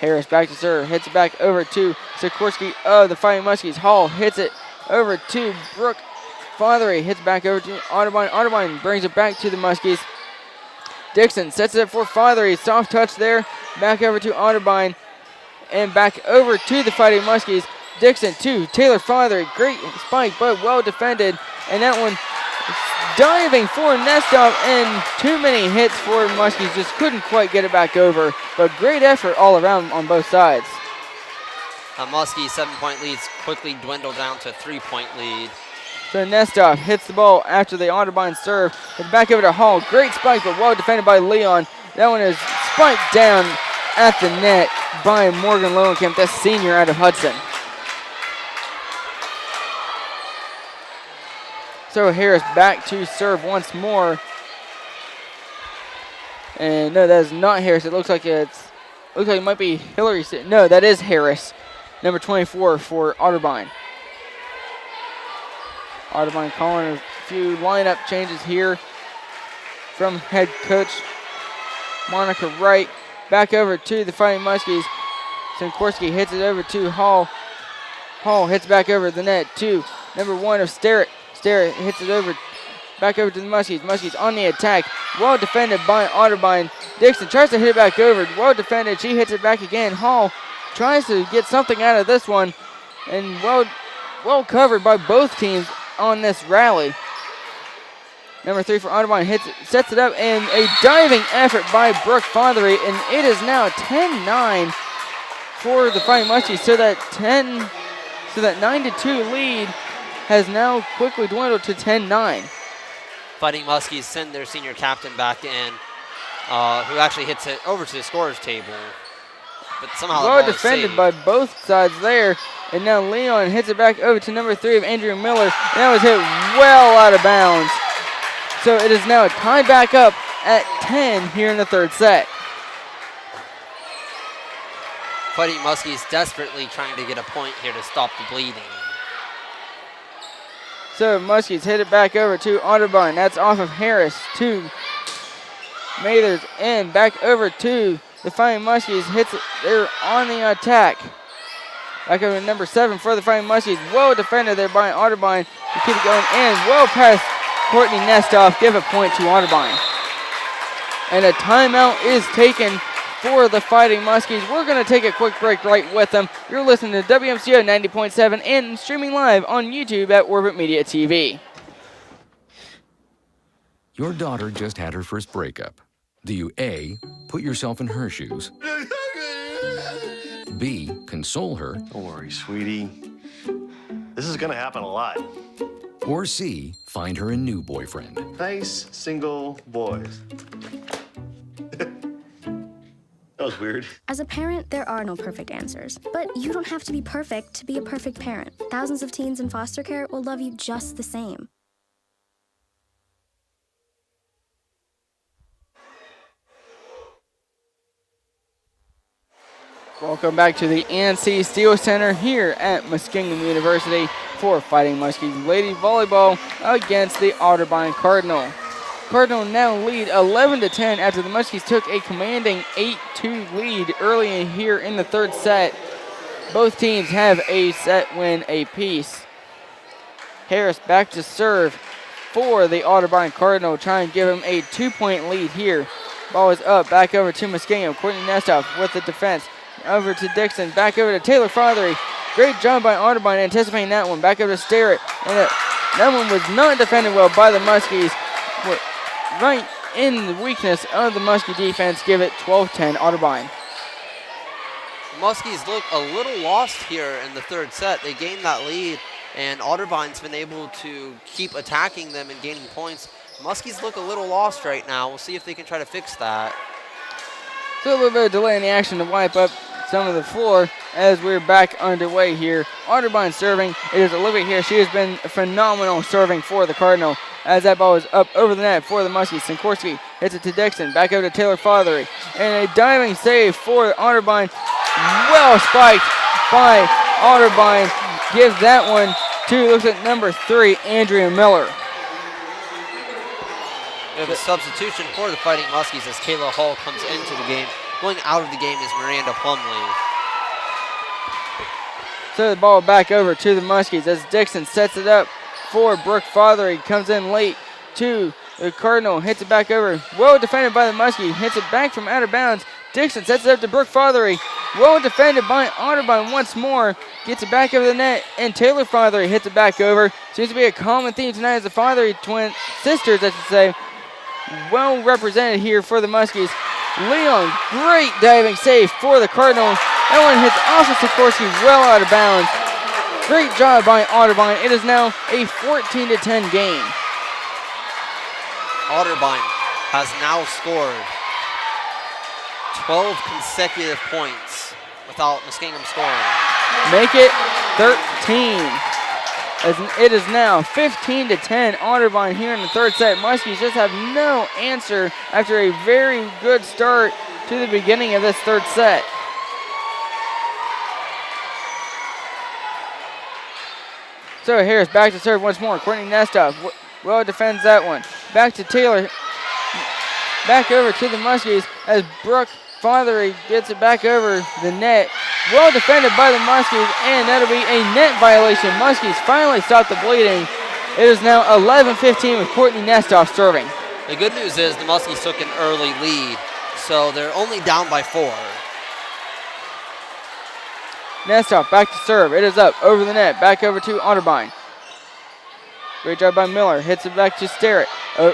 Harris back to serve, hits it back over to Sikorsky of the Fighting Muskies. Hall hits it over to Brooke Fothery, hits back over to Otterbein. Otterbein brings it back to the Muskies. Dixon sets it up for Fothery, soft touch there, back over to Otterbein. And back over to the Fighting Muskies. Dixon to Taylor Fothery. Great spike, but well defended. And that one diving for Nestov, and too many hits for Muskies. Just couldn't quite get it back over. But great effort all around on both sides. Muskies' 7-point leads quickly dwindle down to a 3-point lead. So Nestov hits the ball after the Otterbein serve. It's back over to Hall. Great spike, but well defended by Leon. That one is spiked down at the net by Morgan Lowenkamp, the senior out of Hudson. So Harris back to serve once more. And no, that is not Harris. It looks like it might be Hillary. No, that is Harris, number 24 for Otterbein. Otterbein calling a few lineup changes here from head coach Monica Wright. Back over to the Fighting Muskies. Sikorsky hits it over to Hall. Hall hits back over the net to number 1 of Starrett. Starrett hits it over, back over to the Muskies. Muskies on the attack. Well defended by Otterbein. Dixon tries to hit it back over. Well defended. She hits it back again. Hall tries to get something out of this one. And well covered by both teams on this rally. Number 3 for Otterbein sets it up, and a diving effort by Brooke Fothery, and it is now 10-9 for the Fighting Muskies. So that 9-2 lead has now quickly dwindled to 10-9. Fighting Muskies send their senior captain back in, who actually hits it over to the scorer's table. But somehow well defended by both sides there, and now Leon hits it back over to number 3 of Andrew Miller, and that was hit well out of bounds. So it is now tied back up at 10 here in the third set. Fighting Muskies desperately trying to get a point here to stop the bleeding. So Muskies hit it back over to Otterbein. That's off of Harris to Mathers, and back over to the Fighting Muskies. Hits it. They're on the attack. Back over to number 7 for the Fighting Muskies. Well defended there by Otterbein to keep it going, and well past Courtney Nestov. Give a point to Otterbein. And a timeout is taken for the Fighting Muskies. We're going to take a quick break right with them. You're listening to WMCO 90.7 and streaming live on YouTube at Orbit Media TV. Your daughter just had her first breakup. Do you A, put yourself in her shoes? B, console her? Don't worry, sweetie. This is gonna happen a lot. Or C, find her a new boyfriend? Nice single boys. That was weird. As a parent, there are no perfect answers. But you don't have to be perfect to be a perfect parent. Thousands of teens in foster care will love you just the same. Welcome back to the ANC Steel Center here at Muskingum University for Fighting Muskies Lady Volleyball against the Otterbein Cardinal. Cardinal now lead 11-10 after the Muskies took a commanding 8-2 lead early here in the third set. Both teams have a set win apiece. Harris back to serve for the Otterbein Cardinal, trying to give him a 2-point lead here. Ball is up, back over to Muskingum. Courtney Nestov with the defense. Over to Dixon, back over to Taylor Fothery. Great job by Otterbein anticipating that one. Back over to Starrett. And that one was not defended well by the Muskies. Right in the weakness of the Muskie defense. Give it 12-10 Otterbein. Muskies look a little lost here in the third set. They gained that lead, and Otterbein's been able to keep attacking them and gaining points. Muskies look a little lost right now. We'll see if they can try to fix that. So a little bit of delay in the action to wipe up some of the floor as we're back underway here. Otterbein serving. It is Olivia here. She has been phenomenal serving for the Cardinal as that ball is up over the net for the Muskies. Sinkorski hits it to Dixon. Back over to Taylor Fothery. And a diving save for Otterbein. Well spiked by Otterbein. Gives that one to, looks at number 3, Andrea Miller. We have a substitution for the Fighting Muskies as Kayla Hall comes into the game. Going out of the game is Miranda Plumley. So the ball back over to the Muskies as Dixon sets it up for Brooke Fothery. Comes in late to the Cardinal. Hits it back over. Well defended by the Muskie. Hits it back from out of bounds. Dixon sets it up to Brooke Fothery. Well defended by Otterbein once more. Gets it back over the net. And Taylor Fothery hits it back over. Seems to be a common theme tonight as the Fothery twin sisters, I should say. Well represented here for the Muskies. Leon, great diving save for the Cardinals. That one hits off of Sikorsky well out of bounds. Great job by Otterbein. It is now a 14-10 game. Otterbein has now scored 12 consecutive points without Muskingum scoring. Make it 13. As it is now 15-10 Otterbein here in the third set. Muskies just have no answer after a very good start to the beginning of this third set. So Harris back to serve once more. Courtney Nestoff well defends that one. Back to Taylor. Back over to the Muskies as Brooke Fothery gets it back over the net. Well defended by the Muskies, and that'll be a net violation. Muskies finally stopped the bleeding. It is now 11-15 with Courtney Nestoff serving. The good news is the Muskies took an early lead, so they're only down by 4. Nestoff back to serve. It is up over the net. Back over to Otterbein. Great job by Miller. Hits it back to Sterrett.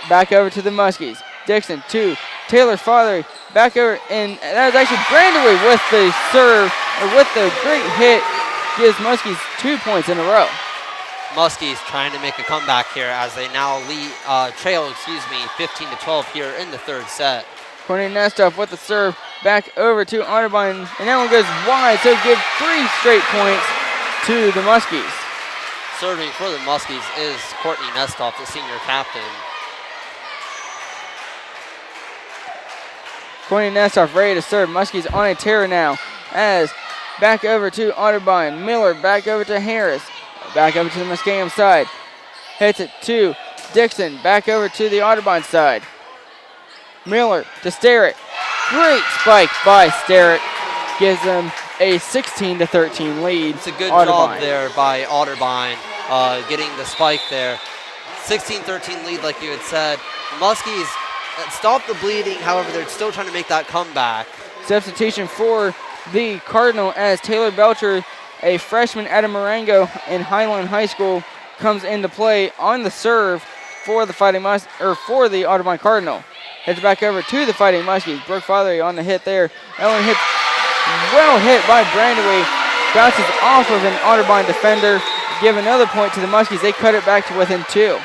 Back over to the Muskies. Dixon to Taylor Fothery. Back over, and that was actually Brandewey with the serve, or with the great hit. Gives Muskies 2 points in a row. Muskies trying to make a comeback here as they now trail 15-12 here in the third set. Courtney Nestoff with the serve. Back over to Otterbein, and that one goes wide, so give 3 straight points to the Muskies. Serving for the Muskies is Courtney Nestoff, the senior captain. Courtney Nestoff ready to serve. Muskies on a tear now as back over to Otterbein. Miller back over to Harris. Back over to the Muskingum side. Hits it to Dixon. Back over to the Otterbein side. Miller to Sterrett. Great spike by Sterrett. Gives them a 16-13 lead. It's a good job there by Otterbein getting the spike there. 16-13 lead like you had said. Muskies stopped the bleeding, however, they're still trying to make that comeback. Substitution for the Cardinal as Taylor Belcher, a freshman at Marengo in Highland High School, comes into play on the serve for the for the Otterbein Cardinal. Hits back over to the Fighting Muskies. Brooke Fothery on the hit there. That one hits well hit by Brandewey. Bounces off of an Otterbein defender. Give another point to the Muskies. They cut it back to within 2.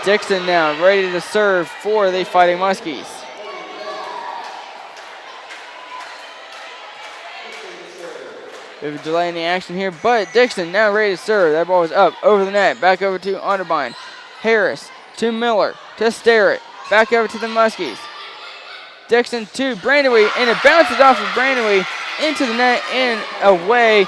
Dixon now ready to serve for the Fighting Muskies. Bit of a delay in the action here, but Dixon now ready to serve. That ball is up over the net. Back over to Otterbein. Harris to Miller to Sterrett. Back over to the Muskies. Dixon to Brandewey, and it bounces off of Brandewey into the net and away.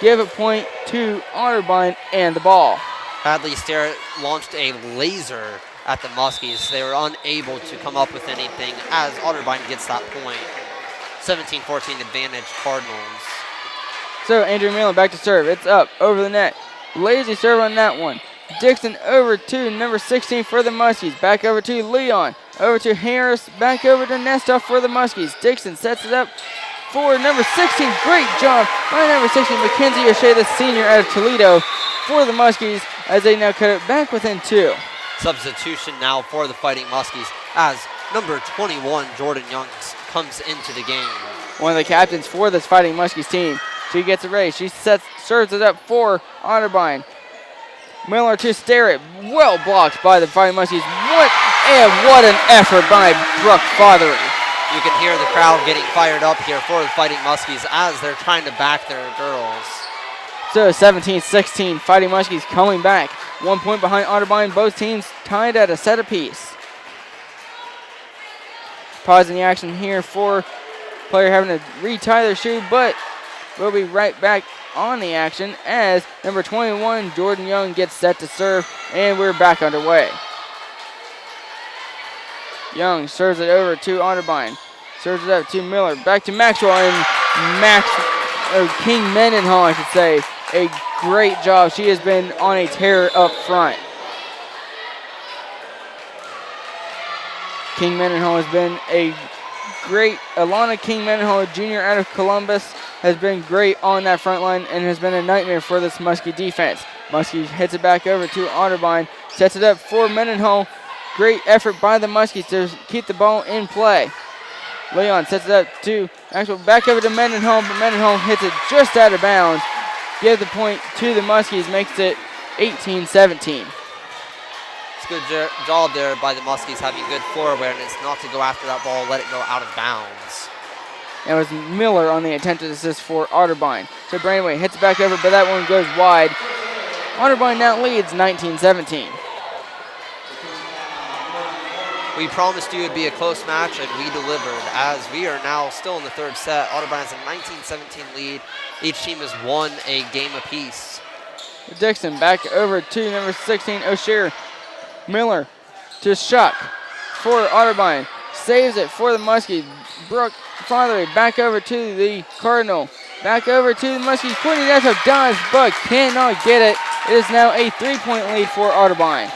Give a point to Otterbein and the ball. Hadley Sterrett launched a laser at the Muskies. They were unable to come up with anything as Otterbein gets that point. 17-14 advantage Cardinals. So Andrew Miller back to serve. It's up over the net. Lazy serve on that one. Dixon over to number 16 for the Muskies. Back over to Leon. Over to Harris. Back over to Nestoff for the Muskies. Dixon sets it up for number 16. Great job by number 16, Mackenzie O'Shea, the senior out of Toledo, for the Muskies as they now cut it back within 2. Substitution now for the Fighting Muskies as number 21, Jordan Youngs, comes into the game. One of the captains for this Fighting Muskies team. She gets it ready. She serves it up for Otterbein. Miller to Sterrett. Well blocked by the Fighting Muskies. What an effort by Brooke Fothery. You can hear the crowd getting fired up here for the Fighting Muskies as they're trying to back their girls. So 17-16, Fighting Muskies coming back. 1 point behind Otterbein. Both teams tied at a set apiece. Pausing the action here for player having to retie their shoe, but we'll be right back on the action as number 21, Jordan Young, gets set to serve, and we're back underway. Young serves it over to Otterbein. Serves it up to Miller. Back to Maxwell, and King Mendenhall, I should say. A great job. She has been on a tear up front. King Mendenhall has been a great. Alana King Mendenhall, Jr. out of Columbus, has been great on that front line and has been a nightmare for this Muskie defense. Muskie hits it back over to Otterbein. Sets it up for Mendenhall. Great effort by the Muskies to keep the ball in play. Leon sets it up to Maxwell. Back over to Mendenhall, but Mendenhall hits it just out of bounds. Give the point to the Muskies, makes it 18-17. It's a good job there by the Muskies, having good floor awareness, not to go after that ball, let it go out of bounds. It was Miller on the attempted assist for Otterbein. So Brainway hits it back over, but that one goes wide. Otterbein now leads 19-17. We promised you it would be a close match, and we delivered, as we are now still in the third set. Otterbein has a 19-17 lead. Each team has won a game apiece. Dixon back over to number 16, O'Shea. Miller to Shuck for Otterbein. Saves it for the Muskies. Brooke Fothery back over to the Cardinal. Back over to the Muskies. Quinny Neto dives, but cannot get it. It is now a 3-point lead for Otterbein.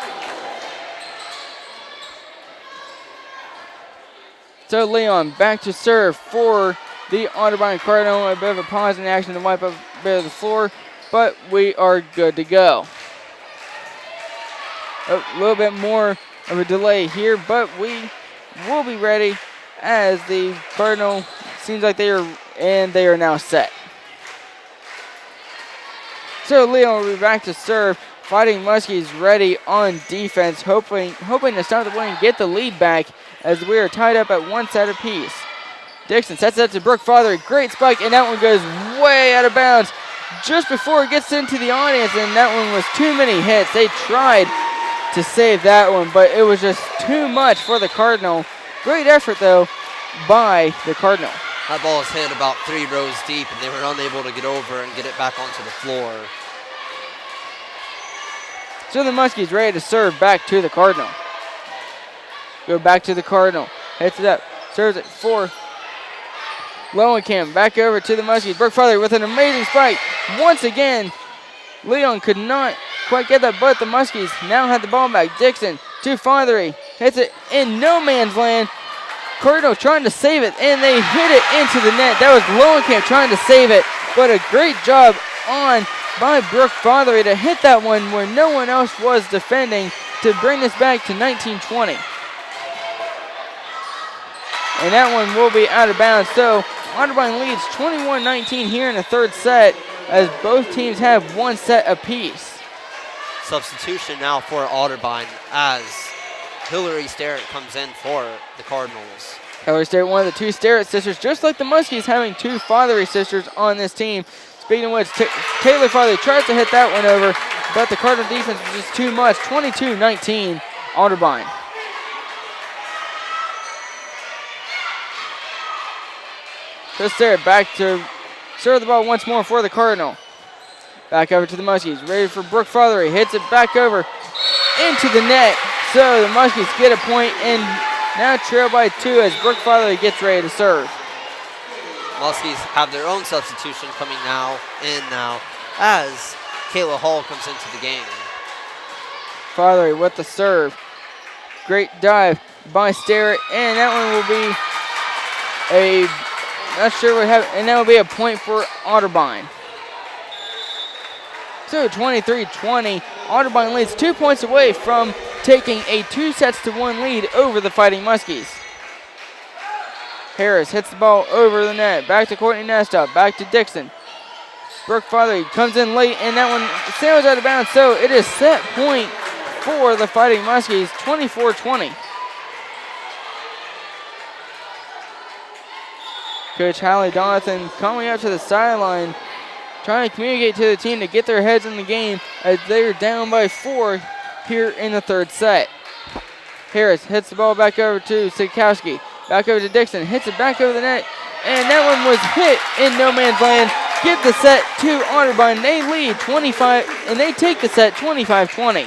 So Leon back to serve for the Otterbein Cardinal. A bit of a pause in the action to wipe up a bit of the floor, but we are good to go. A little bit more of a delay here, but we will be ready as the Cardinal seems like they are now set. So Leon will be back to serve. Fighting Muskies ready on defense, hoping to start the win and get the lead back as we are tied up at 1 set apiece. Dixon sets it up to Brooke Fothery. Great spike, and that one goes way out of bounds just before it gets into the audience, and that one was too many hits. They tried to save that one, but it was just too much for the Cardinal. Great effort, though, by the Cardinal. That ball was hit about 3 rows deep, and they were unable to get over and get it back onto the floor. So the Muskies ready to serve back to the Cardinal. Go back to the Cardinal. Hits it up. Serves it for Lowenkamp. Back over to the Muskies. Brooke Fothery with an amazing spike. Once again, Leon could not quite get that, but the Muskies now have the ball back. Dixon to Fothery. Hits it in no man's land. Cardinal trying to save it, and they hit it into the net. That was Lowenkamp trying to save it, but a great job by Brooke Fothery to hit that one where no one else was defending to bring this back to 19-20. And that one will be out of bounds. So Otterbein leads 21-19 here in the third set as both teams have 1 set apiece. Substitution now for Otterbein as Hillary Sterrett comes in for the Cardinals. Hillary Sterrett, one of the 2 Sterrett sisters, just like the Muskies having 2 Fothery sisters on this team. Speaking of which, Taylor Fothery tries to hit that one over, but the Cardinal defense is just too much. 22-19, Otterbein. So Sterrett back to serve the ball once more for the Cardinal. Back over to the Muskies, ready for Brooke Fothery. Hits it back over into the net. So the Muskies get a point and now trail by 2 as Brooke Fothery gets ready to serve. Muskies have their own substitution coming now as Kayla Hall comes into the game. Fothery with the serve. Great dive by Sterrett, and that one will be and that will be a point for Otterbein. So 23-20, Otterbein leads 2 points away from taking a 2-1 lead over the Fighting Muskies. Harris hits the ball over the net. Back to Courtney Nestoff. Back to Dixon. Brooke Farley comes in late, and that one sails out of bounds. So it is set point for the Fighting Muskies, 24-20. Coach Hallie Donathan coming up to the sideline, trying to communicate to the team to get their heads in the game as they're down by 4 here in the third set. Harris hits the ball back over to Sikowski. Back over to Dixon, hits it back over the net, and that one was hit in no man's land. Give the set to Otterbein. They lead 25, and they take the set 25-20.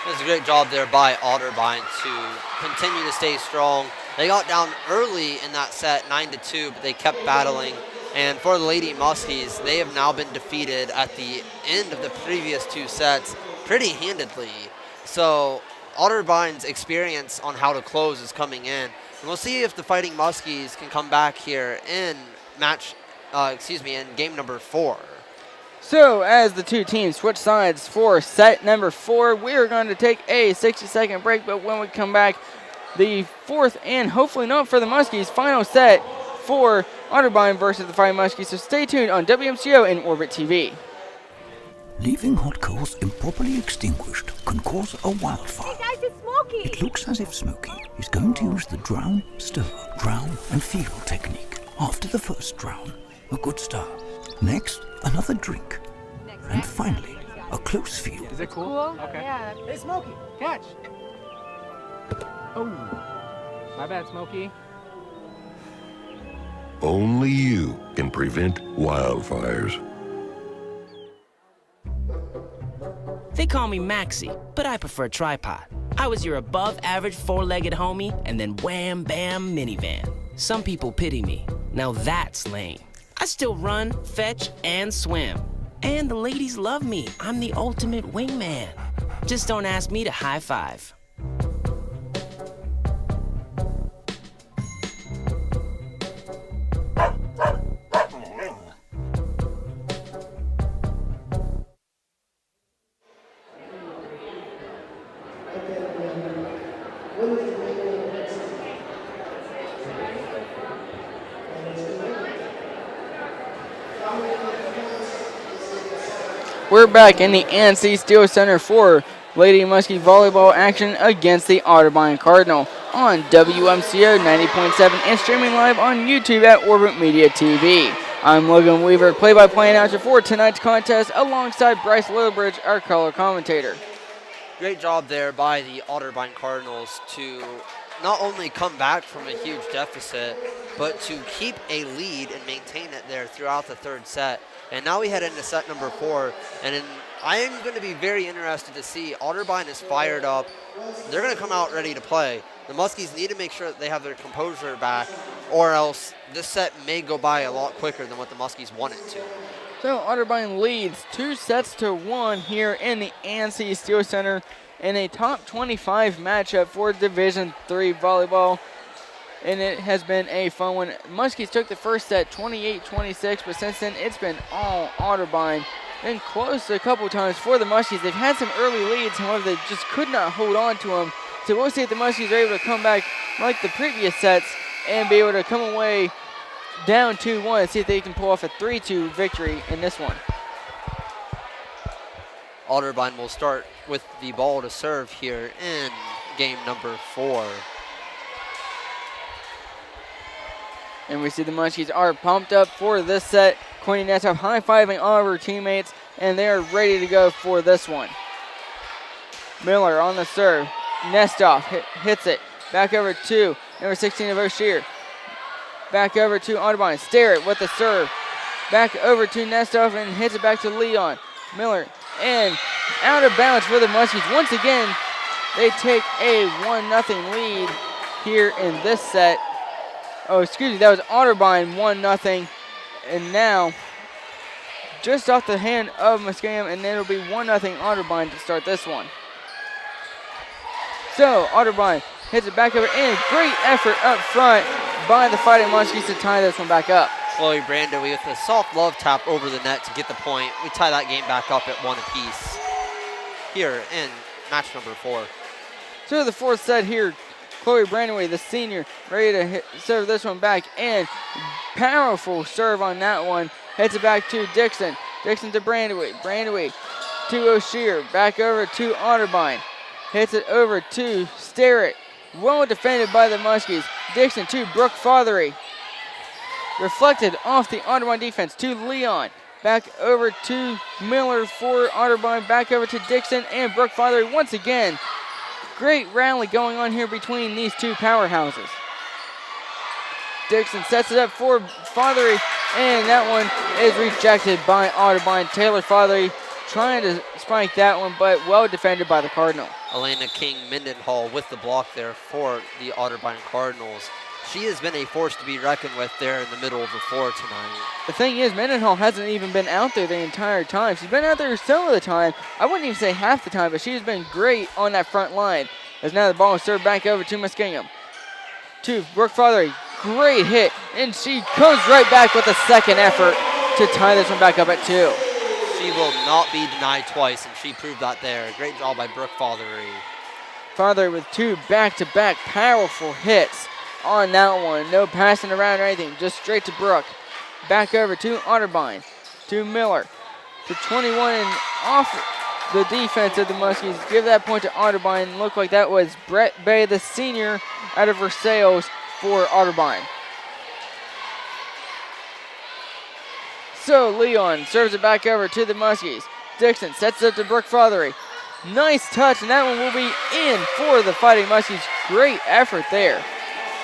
It's a great job there by Otterbein to continue to stay strong. They got down early in that set, 9-2, but they kept battling. And for the Lady Muskies, they have now been defeated at the end of the previous 2 sets pretty handedly. So Otterbein's experience on how to close is coming in. And we'll see if the Fighting Muskies can come back here in in game number 4. So as the two teams switch sides for set number 4, we are going to take a 60-second break, but when we come back, the fourth and hopefully not for the Muskies final set for Otterbein versus the Fighting Muskies. So stay tuned on WMCO and Orbit TV. Leaving hot coals improperly extinguished can cause a wildfire. Hey guys, it's Smokey! It looks as if Smokey is going to use the drown, stir, drown, and feel technique. After the first drown, a good start. Next, another drink. And finally, a close feel. Is it cool? Okay. Yeah. Hey, Smokey, catch! Oh, my bad, Smokey. Only you can prevent wildfires. They call me Maxie, but I prefer tripod. I was your above-average 4-legged homie, and then wham, bam, minivan. Some people pity me. Now that's lame. I still run, fetch, and swim. And the ladies love me. I'm the ultimate wingman. Just don't ask me to high five. We're back in the ANC Steel Center for Lady Muskie Volleyball action against the Otterbein Cardinal on WMCO 90.7 and streaming live on YouTube at Orbit Media TV. I'm Logan Weaver, play-by-play announcer for tonight's contest alongside Bryce Littlebridge, our color commentator. Great job there by the Otterbein Cardinals to not only come back from a huge deficit, but to keep a lead and maintain it there throughout the third set. And now we head into set number 4, and I am going to be very interested to see. Otterbein is fired up. They're going to come out ready to play. The Muskies need to make sure that they have their composure back, or else this set may go by a lot quicker than what the Muskies want it to. So Otterbein leads 2-1 here in the ANC Steel Center in a top 25 matchup for Division III volleyball. And it has been a fun one. Muskies took the first set 28-26, but since then it's been all Otterbein. Been close a couple times for the Muskies. They've had some early leads, however they just could not hold on to them. So we'll see if the Muskies are able to come back like the previous sets and be able to come away down 2-1 and see if they can pull off a 3-2 victory in this one. Otterbein will start with the ball to serve here in game number 4. And we see the Muskies are pumped up for this set. Courtney Nestoff high-fiving all of her teammates, and they are ready to go for this one. Miller on the serve. Nestoff hits it. Back over to number 16 of O'Shear. Back over to Otterbein. Starrett with the serve. Back over to Nestoff and hits it back to Leon. Miller and out of bounds for the Muskies. Once again, they take a 1-0 lead here in this set. Oh, excuse me, that was Otterbein 1-0. And now, just off the hand of Muskingum, and then it'll be 1-0 Otterbein to start this one. So, Otterbein hits it back over, and great effort up front by the Fighting Muskies to tie this one back up. Chloe Brando with a soft love tap over the net to get the point. We tie that game back up at 1 apiece here in match number 4. So the fourth set here, Chloe Brandaway, the senior, ready to serve this one back, and powerful serve on that one hits it back to Dixon. Dixon to Brandywee. Brandywee to O'Shear. Back over to Otterbein. Hits it over to Sterrett. Well defended by the Muskies. Dixon to Brooke Fothery. Reflected off the Otterbein defense to Leon. Back over to Miller for Otterbein. Back over to Dixon and Brooke Fothery once again. Great rally going on here between these two powerhouses. Dixon sets it up for Fothery, and that one is rejected by Otterbein. Taylor Fothery trying to spike that one, but well defended by the Cardinal. Elena King Mendenhall with the block there for the Otterbein Cardinals. She has been a force to be reckoned with there in the middle of the floor tonight. The thing is, Mendenhall hasn't even been out there the entire time. She's been out there some of the time. I wouldn't even say half the time, but she's been great on that front line. As now the ball is served back over to Muskingum. To Brooke Fothery. Great hit, and she comes right back with a second effort to tie this one back up at 2. She will not be denied twice, and she proved that there. Great job by Brooke Fothery. Fothery with 2 back-to-back powerful hits on that one. No passing around or anything, just straight to Brooke. Back over to Otterbein, to Miller, to 21 and off the defense of the Muskies. Give that point to Otterbein. Looked like that was Brett Bay, the senior, out of Versailles for Otterbein. So Leon serves it back over to the Muskies. Dixon sets it up to Brooke Fothery. Nice touch, and that one will be in for the Fighting Muskies. Great effort there.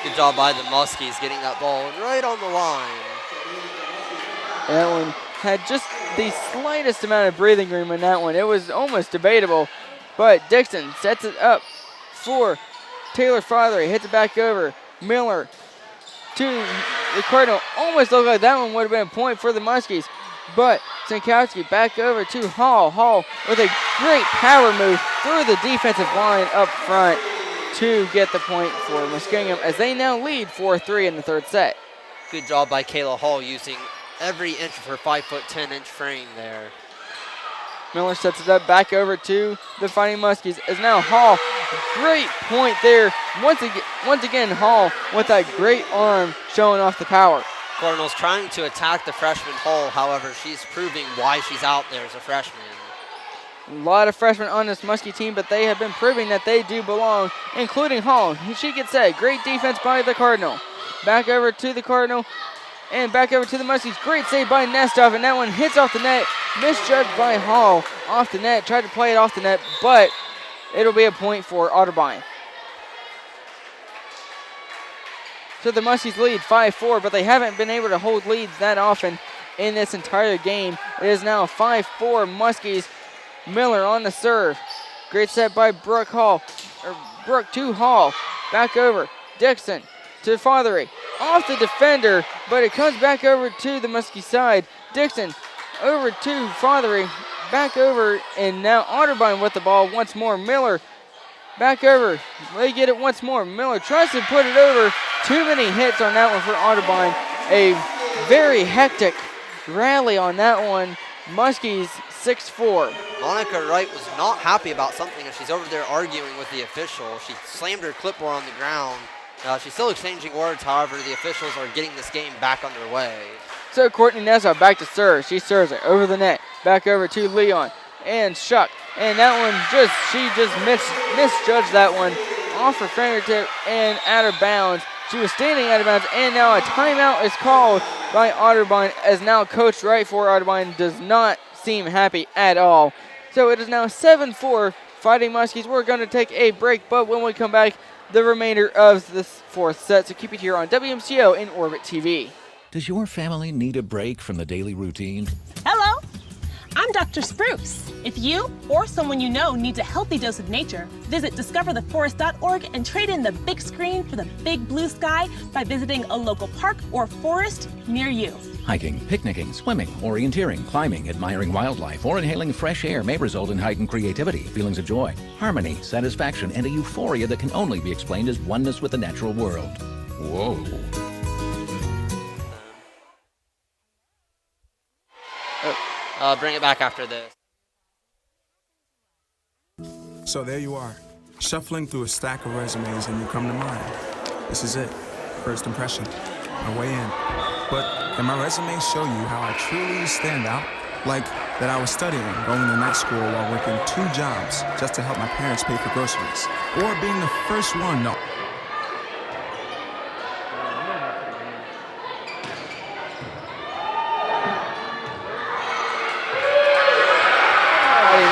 Good job by the Muskies getting that ball right on the line. That one had just the slightest amount of breathing room in that one. It was almost debatable, but Dixon sets it up for Taylor Fothery. Hits it back over. Miller to the Cardinal. Almost looked like that one would have been a point for the Muskies, but Sankowski back over to Hall. Hall with a great power move through the defensive line up front to get the point for Muskingum as they now lead 4-3 in the third set. Good job by Kayla Hall using every inch of her 5'10" frame there. Miller sets it up back over to the Fighting Muskies as now Hall. Great point there. Once again, Hall with that great arm showing off the power. Cardinals trying to attack the freshman Hall. However, she's proving why she's out there as a freshman. A lot of freshmen on this Muskie team, but they have been proving that they do belong, including Hall. She gets that. Great defense by the Cardinal. Back over to the Cardinal. And back over to the Muskies. Great save by Nestoff, and that one hits off the net. Misjudged by Hall off the net. Tried to play it off the net, but it'll be a point for Otterbein. So the Muskies lead 5-4, but they haven't been able to hold leads that often in this entire game. It is now 5-4 Muskies. Miller on the serve. Great set by Brooke to Hall. Back over. Dixon to Fothery. Off the defender, but it comes back over to the Muskie side. Dixon over to Fothery. Back over, and now Otterbein with the ball once more. Miller back over. They get it once more. Miller tries to put it over. Too many hits on that one for Otterbein. A very hectic rally on that one. Muskies 6-4. Monica Wright was not happy about something as she's over there arguing with the official. She slammed her clipboard on the ground. She's still exchanging words, however, the officials are getting this game back underway. So Courtney Nestoff back to serve. She serves it over the net. Back over to Leon and Shuck. And that one she just misjudged that one off her fingertip and out of bounds. She was standing out of bounds, and now a timeout is called by Otterbein, as now Coach Wright for Otterbein does not seem happy at all. So it is now 7-4 Fighting Muskies. We're going to take a break, but when we come back, the remainder of this fourth set. So keep it here on WMCO in Orbit TV. Does your family need a break from the daily routine? Hello, I'm Dr. Spruce. If you or someone you know needs a healthy dose of nature, visit discovertheforest.org and trade in the big screen for the big blue sky by visiting a local park or forest near you. Hiking, picnicking, swimming, orienteering, climbing, admiring wildlife, or inhaling fresh air may result in heightened creativity, feelings of joy, harmony, satisfaction, and a euphoria that can only be explained as oneness with the natural world. Whoa. Bring it back after this. So there you are, shuffling through a stack of resumes and you come to mind. This is it, first impression, my way in. But can my resume show you how I truly stand out? Like that I was studying, going to night school while working 2 jobs just to help my parents pay for groceries. Or being the first one to...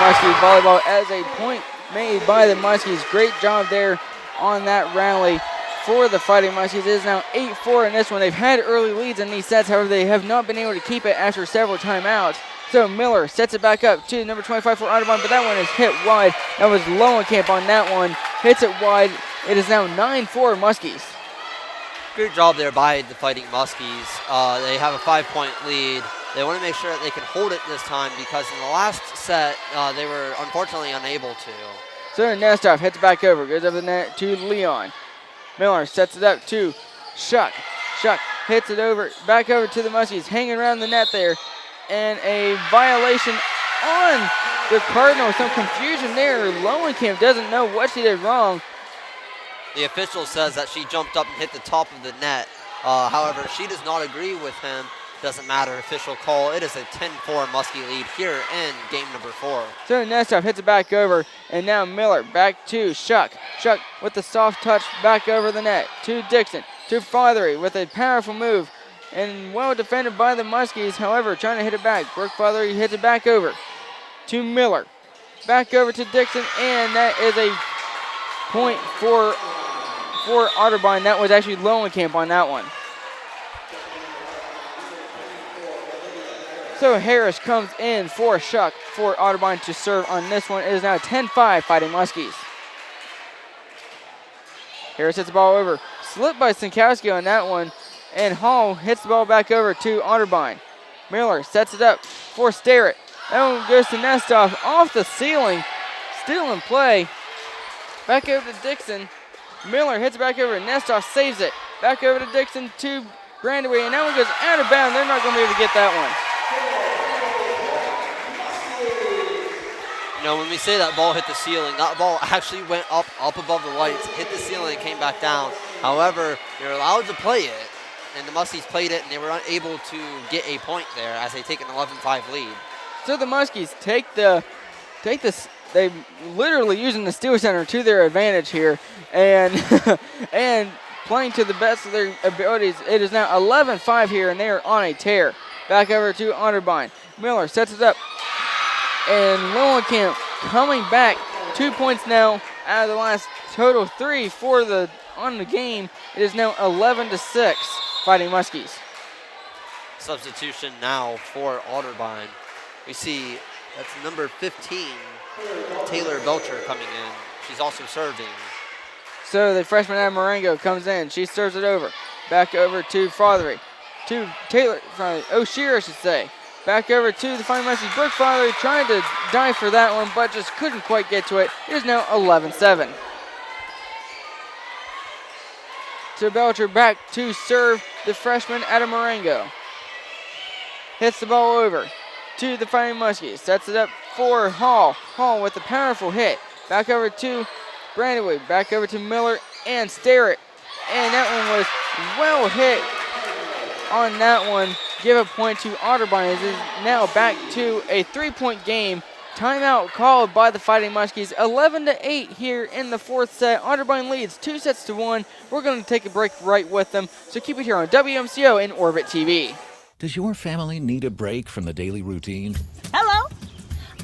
Muskies volleyball as a point made by the Muskies. Great job there on that rally for the Fighting Muskies. It is now 8-4 in this one. They've had early leads in these sets, however, they have not been able to keep it after several timeouts. So Miller sets it back up to number 25 for Otterbein, but that one is hit wide. That was Lowenkamp on that one. Hits it wide. It is now 9-4 Muskies. Great job there by the Fighting Muskies. They have a 5-point lead. They want to make sure that they can hold it this time because in the last set, they were unfortunately unable to. So Nestov hits it back over, goes over the net to Leon. Miller sets it up to Shuck. Shuck hits it over, back over to the Muskies, hanging around the net there. And a violation on the Cardinals. Some confusion there. Lowenkamp doesn't know what she did wrong. The official says that she jumped up and hit the top of the net. However, she does not agree with him. Doesn't matter, official call. It is a 10-4 Muskie lead here in game number 4. So Nestov hits it back over, and now Miller back to Shuck. Shuck with the soft touch back over the net to Dixon, to Fothery with a powerful move, and well defended by the Muskies. However, trying to hit it back. Brooke Fothery hits it back over to Miller. Back over to Dixon, and that is a point for Otterbein. That was actually Lowenkamp on that one. So Harris comes in for Shuck for Otterbein to serve on this one. It is now 10-5 Fighting Muskies. Harris hits the ball over. Slipped by Sinkowski on that one. And Hall hits the ball back over to Otterbein. Miller sets it up for Starrett. That one goes to Nestov off the ceiling. Still in play. Back over to Dixon. Miller hits it back over. Nestov saves it. Back over to Dixon to Brandaway. And that one goes out of bounds. They're not going to be able to get that one. You know, when we say that ball hit the ceiling, that ball actually went up above the lights, hit the ceiling, and came back down. However, you're allowed to play it, and the Muskies played it, and they were unable to get a point there as they take an 11-5 lead. So the Muskies take this. They literally using the Steel Center to their advantage here, and and playing to the best of their abilities. It is now 11-5 here, and they are on a tear. Back over to Otterbein. Miller sets it up. And Lowenkamp coming back. 2 points now out of the last total 3 on the game. It is now 11-6 Fighting Muskies. Substitution now for Otterbein. We see that's number 15, Taylor Belcher coming in. She's also serving. So the freshman Adam Marengo comes in. She serves it over. Back over to Fothery. To Taylor, O'Shear, I should say. Back over to the Fighting Muskies. Brooke Fothery trying to dive for that one, but just couldn't quite get to it. It is now 11-7. So Belcher back to serve the freshman Adam Marengo. Hits the ball over to the Fighting Muskies. Sets it up for Hall. Hall with a powerful hit. Back over to Brandaway. Back over to Miller and Starrett. And that one was well hit on that one. Give a point to Otterbein. It is now back to a 3-point game. Timeout called by the Fighting Muskies. 11-8 here in the fourth set. Otterbein leads 2-1. We're going to take a break right with them. So keep it here on WMCO and Orbit TV. Does your family need a break from the daily routine? Hello,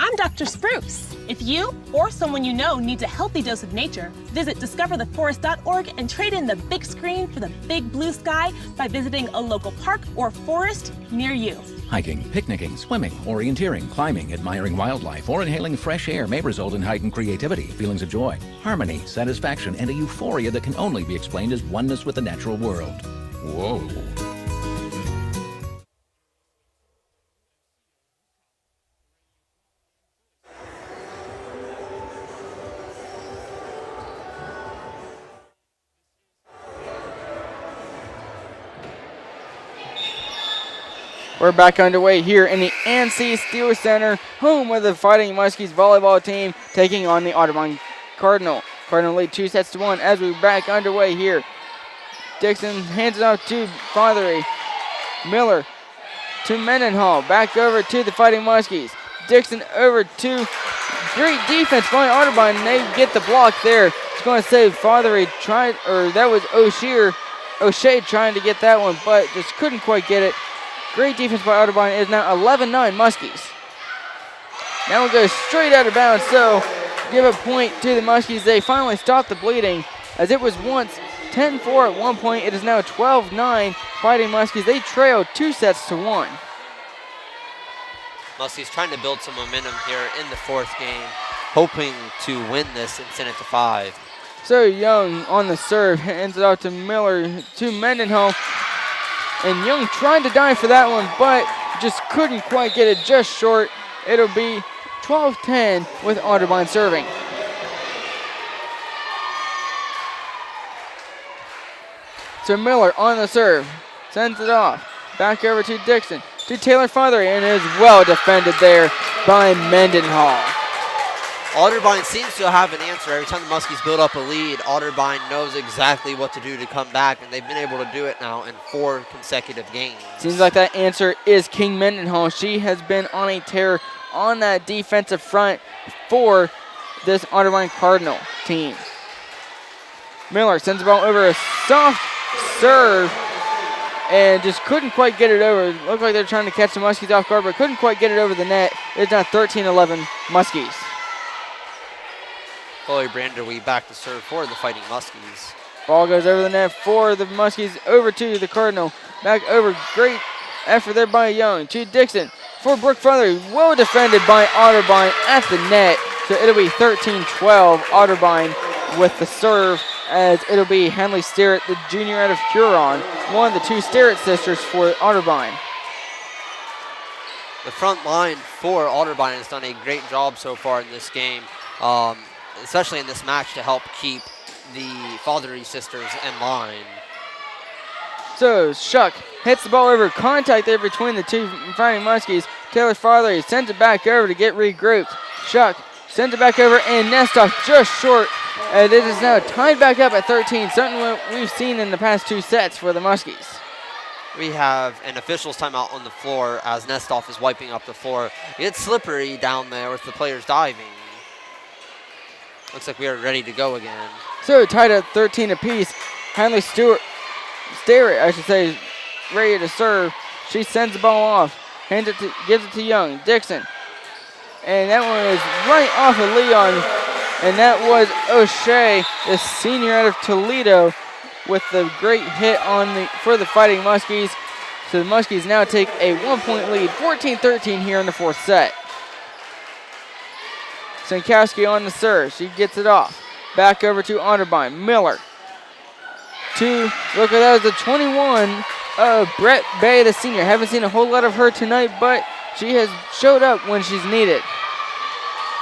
I'm Dr. Spruce. If you or someone you know needs a healthy dose of nature, visit discovertheforest.org and trade in the big screen for the big blue sky by visiting a local park or forest near you. Hiking, picnicking, swimming, orienteering, climbing, admiring wildlife, or inhaling fresh air may result in heightened creativity, feelings of joy, harmony, satisfaction, and a euphoria that can only be explained as oneness with the natural world. Whoa. We're back underway here in the ANSI Steel Center, home of the Fighting Muskies volleyball team, taking on the Otterbein Cardinal. Cardinal lead 2-1 as we're back underway here. Dixon hands it off to Fothery. Miller to Mendenhall. Back over to the Fighting Muskies. Dixon over to great defense by Otterbein, and they get the block there. It's going to save Fothery. That was O'Shea trying to get that one, but just couldn't quite get it. Great defense by Otterbein. It is now 11-9 Muskies. Now we'll go straight out of bounds, so give a point to the Muskies. They finally stopped the bleeding, as it was once 10-4 at one point. It is now 12-9 Fighting Muskies. They trail 2-1. Muskies trying to build some momentum here in the fourth game, hoping to win this and send it to 5. So Young on the serve, hands it off to Miller, to Mendenhall. And Young tried to dive for that one, but just couldn't quite get it, just short. It'll be 12-10 with Otterbein serving. So Miller on the serve, sends it off. Back over to Dixon, to Taylor Fothery, and it is well defended there by Mendenhall. Otterbein seems to have an answer. Every time the Muskies build up a lead, Otterbein knows exactly what to do to come back, and they've been able to do it now in 4 consecutive games. Seems like that answer is King Mendenhall. She has been on a tear on that defensive front for this Otterbein Cardinal team. Miller sends the ball over, a soft serve, and just couldn't quite get it over. Looked like they're trying to catch the Muskies off guard, but couldn't quite get it over the net. It's now 13-11 Muskies. Chloe Branderwee back to serve for the Fighting Muskies. Ball goes over the net for the Muskies, over to the Cardinal. Back over, great effort there by Young. To Dixon for Brooke Fothery. Well defended by Otterbein at the net. So it'll be 13-12 Otterbein with the serve, as it'll be Henley Sterrett, the junior out of Huron, one of the 2 Sterrett sisters for Otterbein. The front line for Otterbein has done a great job so far in this game, especially in this match, to help keep the Fothery sisters in line. So Shuck hits the ball over, contact there between the 2 Fighting Muskies. Taylor Fothery sends it back over to get regrouped. Shuck sends it back over, and Nestoff just short. And it is now tied back up at 13, something we've seen in the past 2 sets for the Muskies. We have an official's timeout on the floor as Nestoff is wiping up the floor. It's slippery down there with the players diving. Looks like we are ready to go again. So tied at 13 apiece. Hanley Sterrett, I should say, ready to serve. She sends the ball off, gives it to Young. Dixon. And that one is right off of Leon. And that was O'Shea, the senior out of Toledo, with the great hit for the Fighting Muskies. So the Muskies now take a 1-point lead, 14-13 here in the 4th set. Sankowski on the serve. She gets it off. Back over to Otterbein. Miller. Look at that, was the 21 of Brett Bay, the senior. Haven't seen a whole lot of her tonight, but she has showed up when she's needed.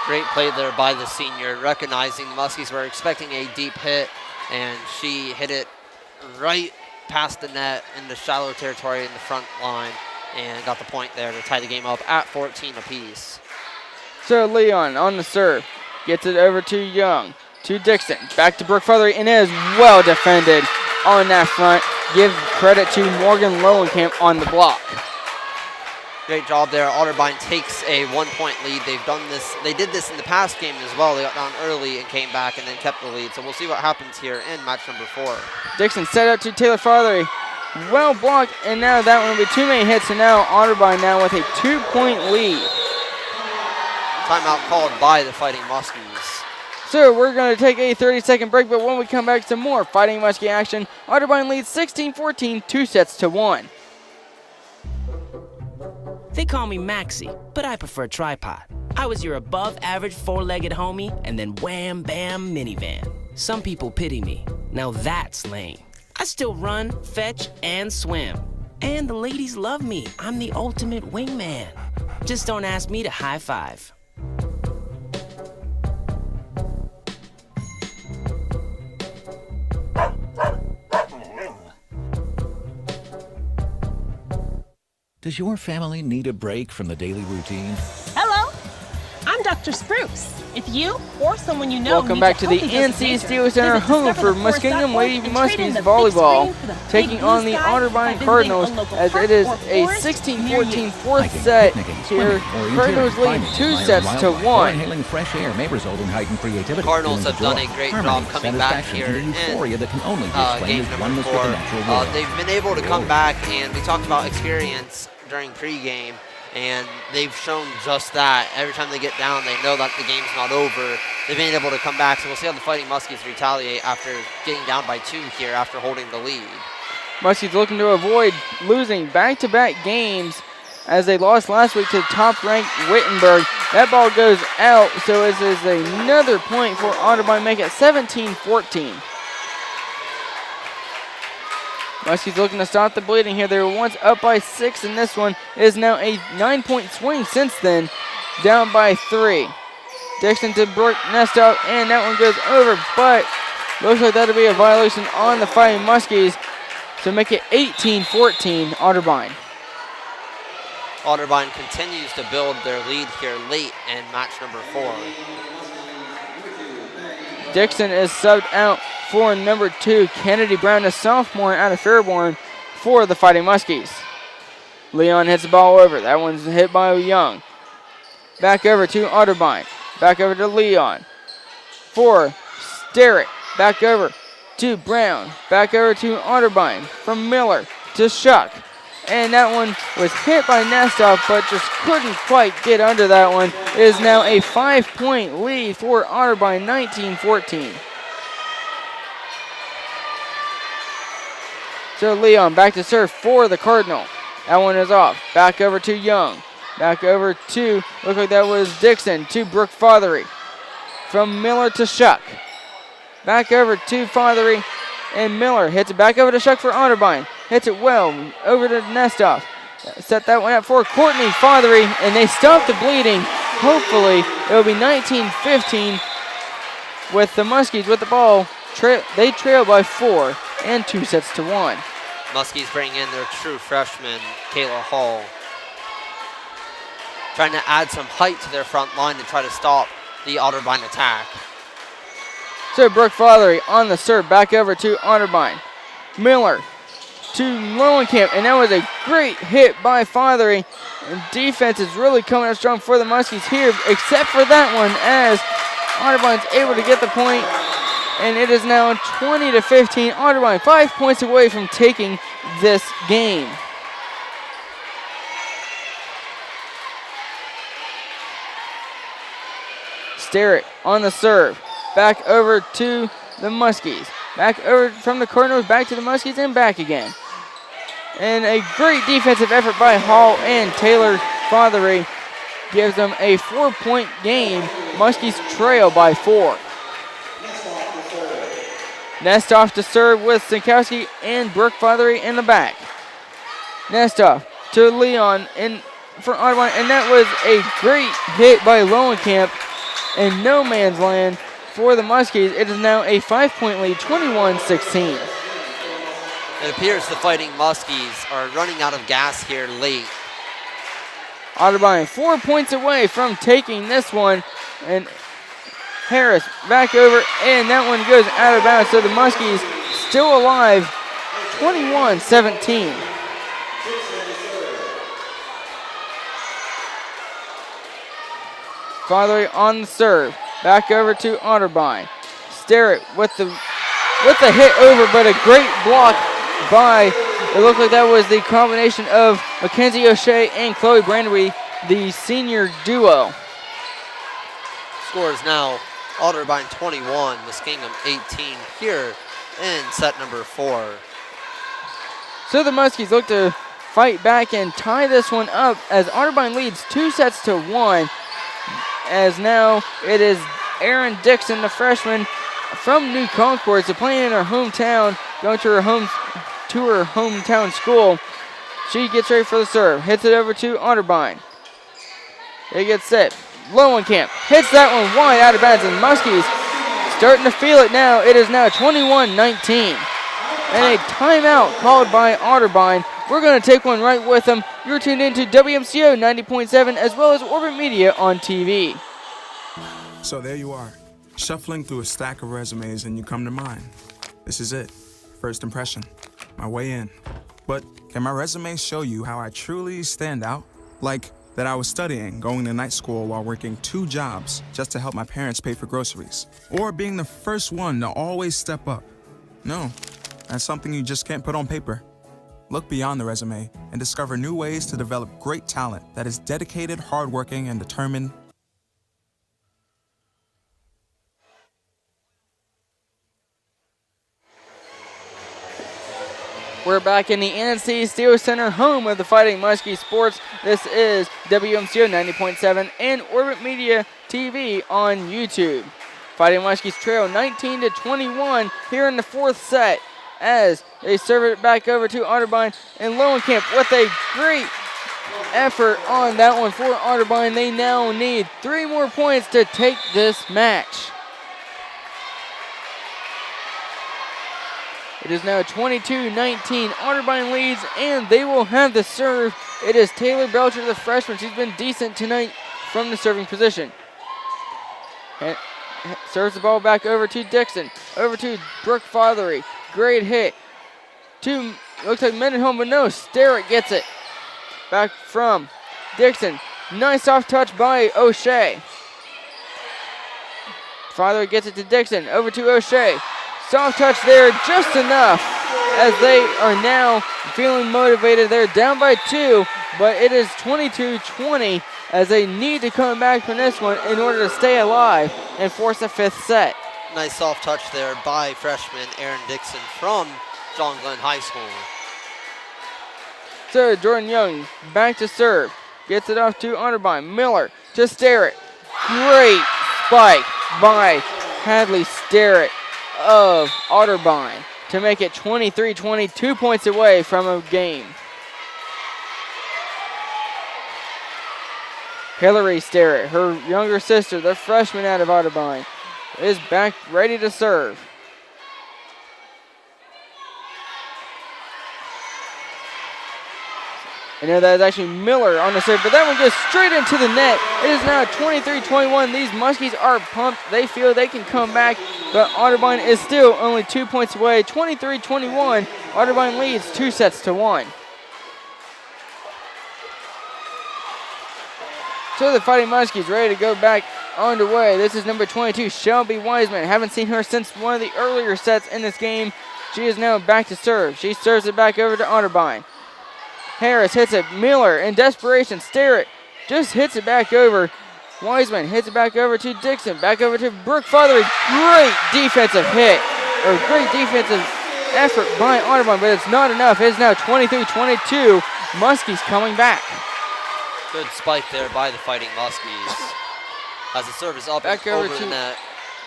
Great play there by the senior, recognizing the Muskies were expecting a deep hit, and she hit it right past the net into shallow territory in the front line and got the point there to tie the game up at 14 apiece. So Leon on the serve, gets it over to Young, to Dixon, back to Brooke Fothery, and it is well defended on that front. Give credit to Morgan Lowenkamp on the block. Great job there. Otterbein takes a 1-point lead. They did this in the past game as well. They got down early and came back and then kept the lead. So we'll see what happens here in match number 4. Dixon set up to Taylor Fothery. Well blocked, and now that one will be too many hits, and now Otterbein now with a 2-point lead. Timeout called by the Fighting Muskies. So we're going to take a 30-second break, but when we come back, some more Fighting Muskie action. Otterbein leads 16-14, 2-1. They call me Maxie, but I prefer tripod. I was your above-average 4-legged homie, and then wham, bam, minivan. Some people pity me. Now that's lame. I still run, fetch, and swim. And the ladies love me. I'm the ultimate wingman. Just don't ask me to high five. Does your family need a break from the daily routine? Hello, I'm Dr. Dr. Spruce. If you or someone you know Welcome needs back a to the healthy dose of NC nature, Steel Center visit home for discovertheforest.org Muskingum Lady and trade in Muskies the big Volleyball, screen for the taking big blue on the sky by Otterbein visiting Cardinals, a local as park it is or a forest 16-14 near you. fourth Hiking, set picnicking, here. swimming, Cardinals lead orienteering, 2 climbing, sets to admiring wildlife, or 1. inhaling fresh air may result in heightened creativity. Cardinals feelings have of done joy, a great harmony, job coming back satisfaction, here and a euphoria that can only be explained game as number oneness with 4. the natural world. They've been able to come back, and we talked about experience during pregame, and they've shown just that. Every time they get down, they know that the game's not over. They've been able to come back, so we'll see how the Fighting Muskies retaliate after getting down by 2 here after holding the lead. Muskies looking to avoid losing back-to-back games as they lost last week to top-ranked Wittenberg. That ball goes out, so this is another point for Otterbein, make it 17-14. Muskies looking to stop the bleeding here. They were once up by 6 in this one. It is now a 9-point swing since then, down by 3. Dixon to Brooke Nestoff, and that one goes over, but looks like that'll be a violation on the Fighting Muskies to make it 18-14 Otterbein. Otterbein continues to build their lead here late in match number 4. Dixon is subbed out for number 2, Kennedy Brown, a sophomore out of Fairborn for the Fighting Muskies. Leon hits the ball over. That one's hit by Young. Back over to Otterbein. Back over to Leon. For Sterrett. Back over to Brown. Back over to Otterbein. From Miller to Shuck. And that one was hit by Nestoff, but just couldn't quite get under that one. It is now a 5-point lead for Otterbein, 19-14. So Leon back to serve for the Cardinal. That one is off. Back over to Young. Back over to, looked like that was Dixon, to Brooke Fothery. From Miller to Shuck. Back over to Fothery, and Miller hits it back over to Shuck for Otterbein. Hits it well, over to Nestoff. Set that one up for Courtney Fothery, and they stop the bleeding. Hopefully, it will be 19-15 with the Muskies with the ball. They trail by 4 and 2 sets to 1. Muskies bring in their true freshman, Kayla Hall. Trying to add some height to their front line to try to stop the Otterbein attack. So Brooke Fothery on the serve, back over to Otterbein. Miller to Lowenkamp, and that was a great hit by Fothery. And defense is really coming up strong for the Muskies here, except for that one, as Otterbein's able to get the point, and it is now 20-15. Otterbein 5 points away from taking this game. Sterrett on the serve. Back over to the Muskies. Back over from the Cardinals, back to the Muskies, and back again. And a great defensive effort by Hall and Taylor Fothery gives them a 4-point game. Muskies trail by 4. Nestoff to serve with Sinkowski and Brooke Fothery in the back. Nestoff to Leon in for Otterbein, and that was a great hit by Lowenkamp in no man's land for the Muskies. It is now a 5-point lead, 21-16. It appears the Fighting Muskies are running out of gas here late. Otterbein 4 points away from taking this one, and Harris back over, and that one goes out of bounds. So the Muskies still alive, 21-17. Fothery on the serve. Back over to Otterbein. Sterrett with the hit over, but a great block by, it looked like that was the combination of Mackenzie O'Shea and Chloe Brandery, the senior duo. Scores now Otterbein 21, Muskingum 18 here in set number 4. So the Muskies look to fight back and tie this one up as Otterbein leads 2 sets to 1. As now it is Erin Dixon, the freshman from New Concord, so playing in her hometown, going to her hometown school. She gets ready for the serve, hits it over to Otterbein. They get set. Lowenkamp hits that one wide out of bounds, and Muskies starting to feel it now. It is now 21-19. And a timeout called by Otterbein. We're going to take one right with them. You're tuned in to WMCO 90.7 as well as Orbit Media on TV. So there you are, shuffling through a stack of resumes and you come to mine. This is it, first impression, my way in. But can my resume show you how I truly stand out? Like that I was studying, going to night school while working 2 jobs just to help my parents pay for groceries. Or being the first one to always step up. No, that's something you just can't put on paper. Look beyond the resume and discover new ways to develop great talent that is dedicated, hardworking, and determined. We're back in the NC Steel Center, home of the Fighting Muskie Sports. This is WMCO 90.7 and Orbit Media TV on YouTube. Fighting Muskies trail 19-21 here in the 4th set as they serve it back over to Otterbein and Lowenkamp with a great effort on that one for Otterbein. They now need 3 more points to take this match. It is now 22-19. Otterbein leads, and they will have the serve. It is Taylor Belcher, the freshman. She's been decent tonight from the serving position. And serves the ball back over to Dixon. Over to Brooke Fothery. Great hit. Looks like Mendenholm, but no. Sterrett gets it. Back from Dixon. Nice soft touch by O'Shea. Fothery gets it to Dixon. Over to O'Shea. Soft touch there, just enough, as they are now feeling motivated. They're down by 2, but it is 22-20 as they need to come back from this one in order to stay alive and force a 5th set. Nice soft touch there by freshman Aaron Dixon from John Glenn High School. So Jordan Young back to serve. Gets it off to Otterbein. Miller to Sterrett. Great spike by Hadley Sterrett of Otterbein to make it 23-20, 2 points away from a game. Hillary Sterrett, her younger sister, the freshman out of Otterbein, is back ready to serve. I know that is actually Miller on the serve, but that one goes straight into the net. It is now 23-21. These Muskies are pumped. They feel they can come back, but Otterbein is still only 2 points away. 23-21. Otterbein leads 2-1. So the Fighting Muskies ready to go back underway. This is number 22, Shelby Wiseman. Haven't seen her since one of the earlier sets in this game. She is now back to serve. She serves it back over to Otterbein. Harris hits it. Miller in desperation. Sterrett just hits it back over. Wiseman hits it back over to Dixon. Back over to Brooke Fothery. Great defensive hit. Or great defensive effort by Otterbein, but it's not enough. It is now 23-22. Muskies coming back. Good spike there by the Fighting Muskies. As the serve is up back and over over to the net.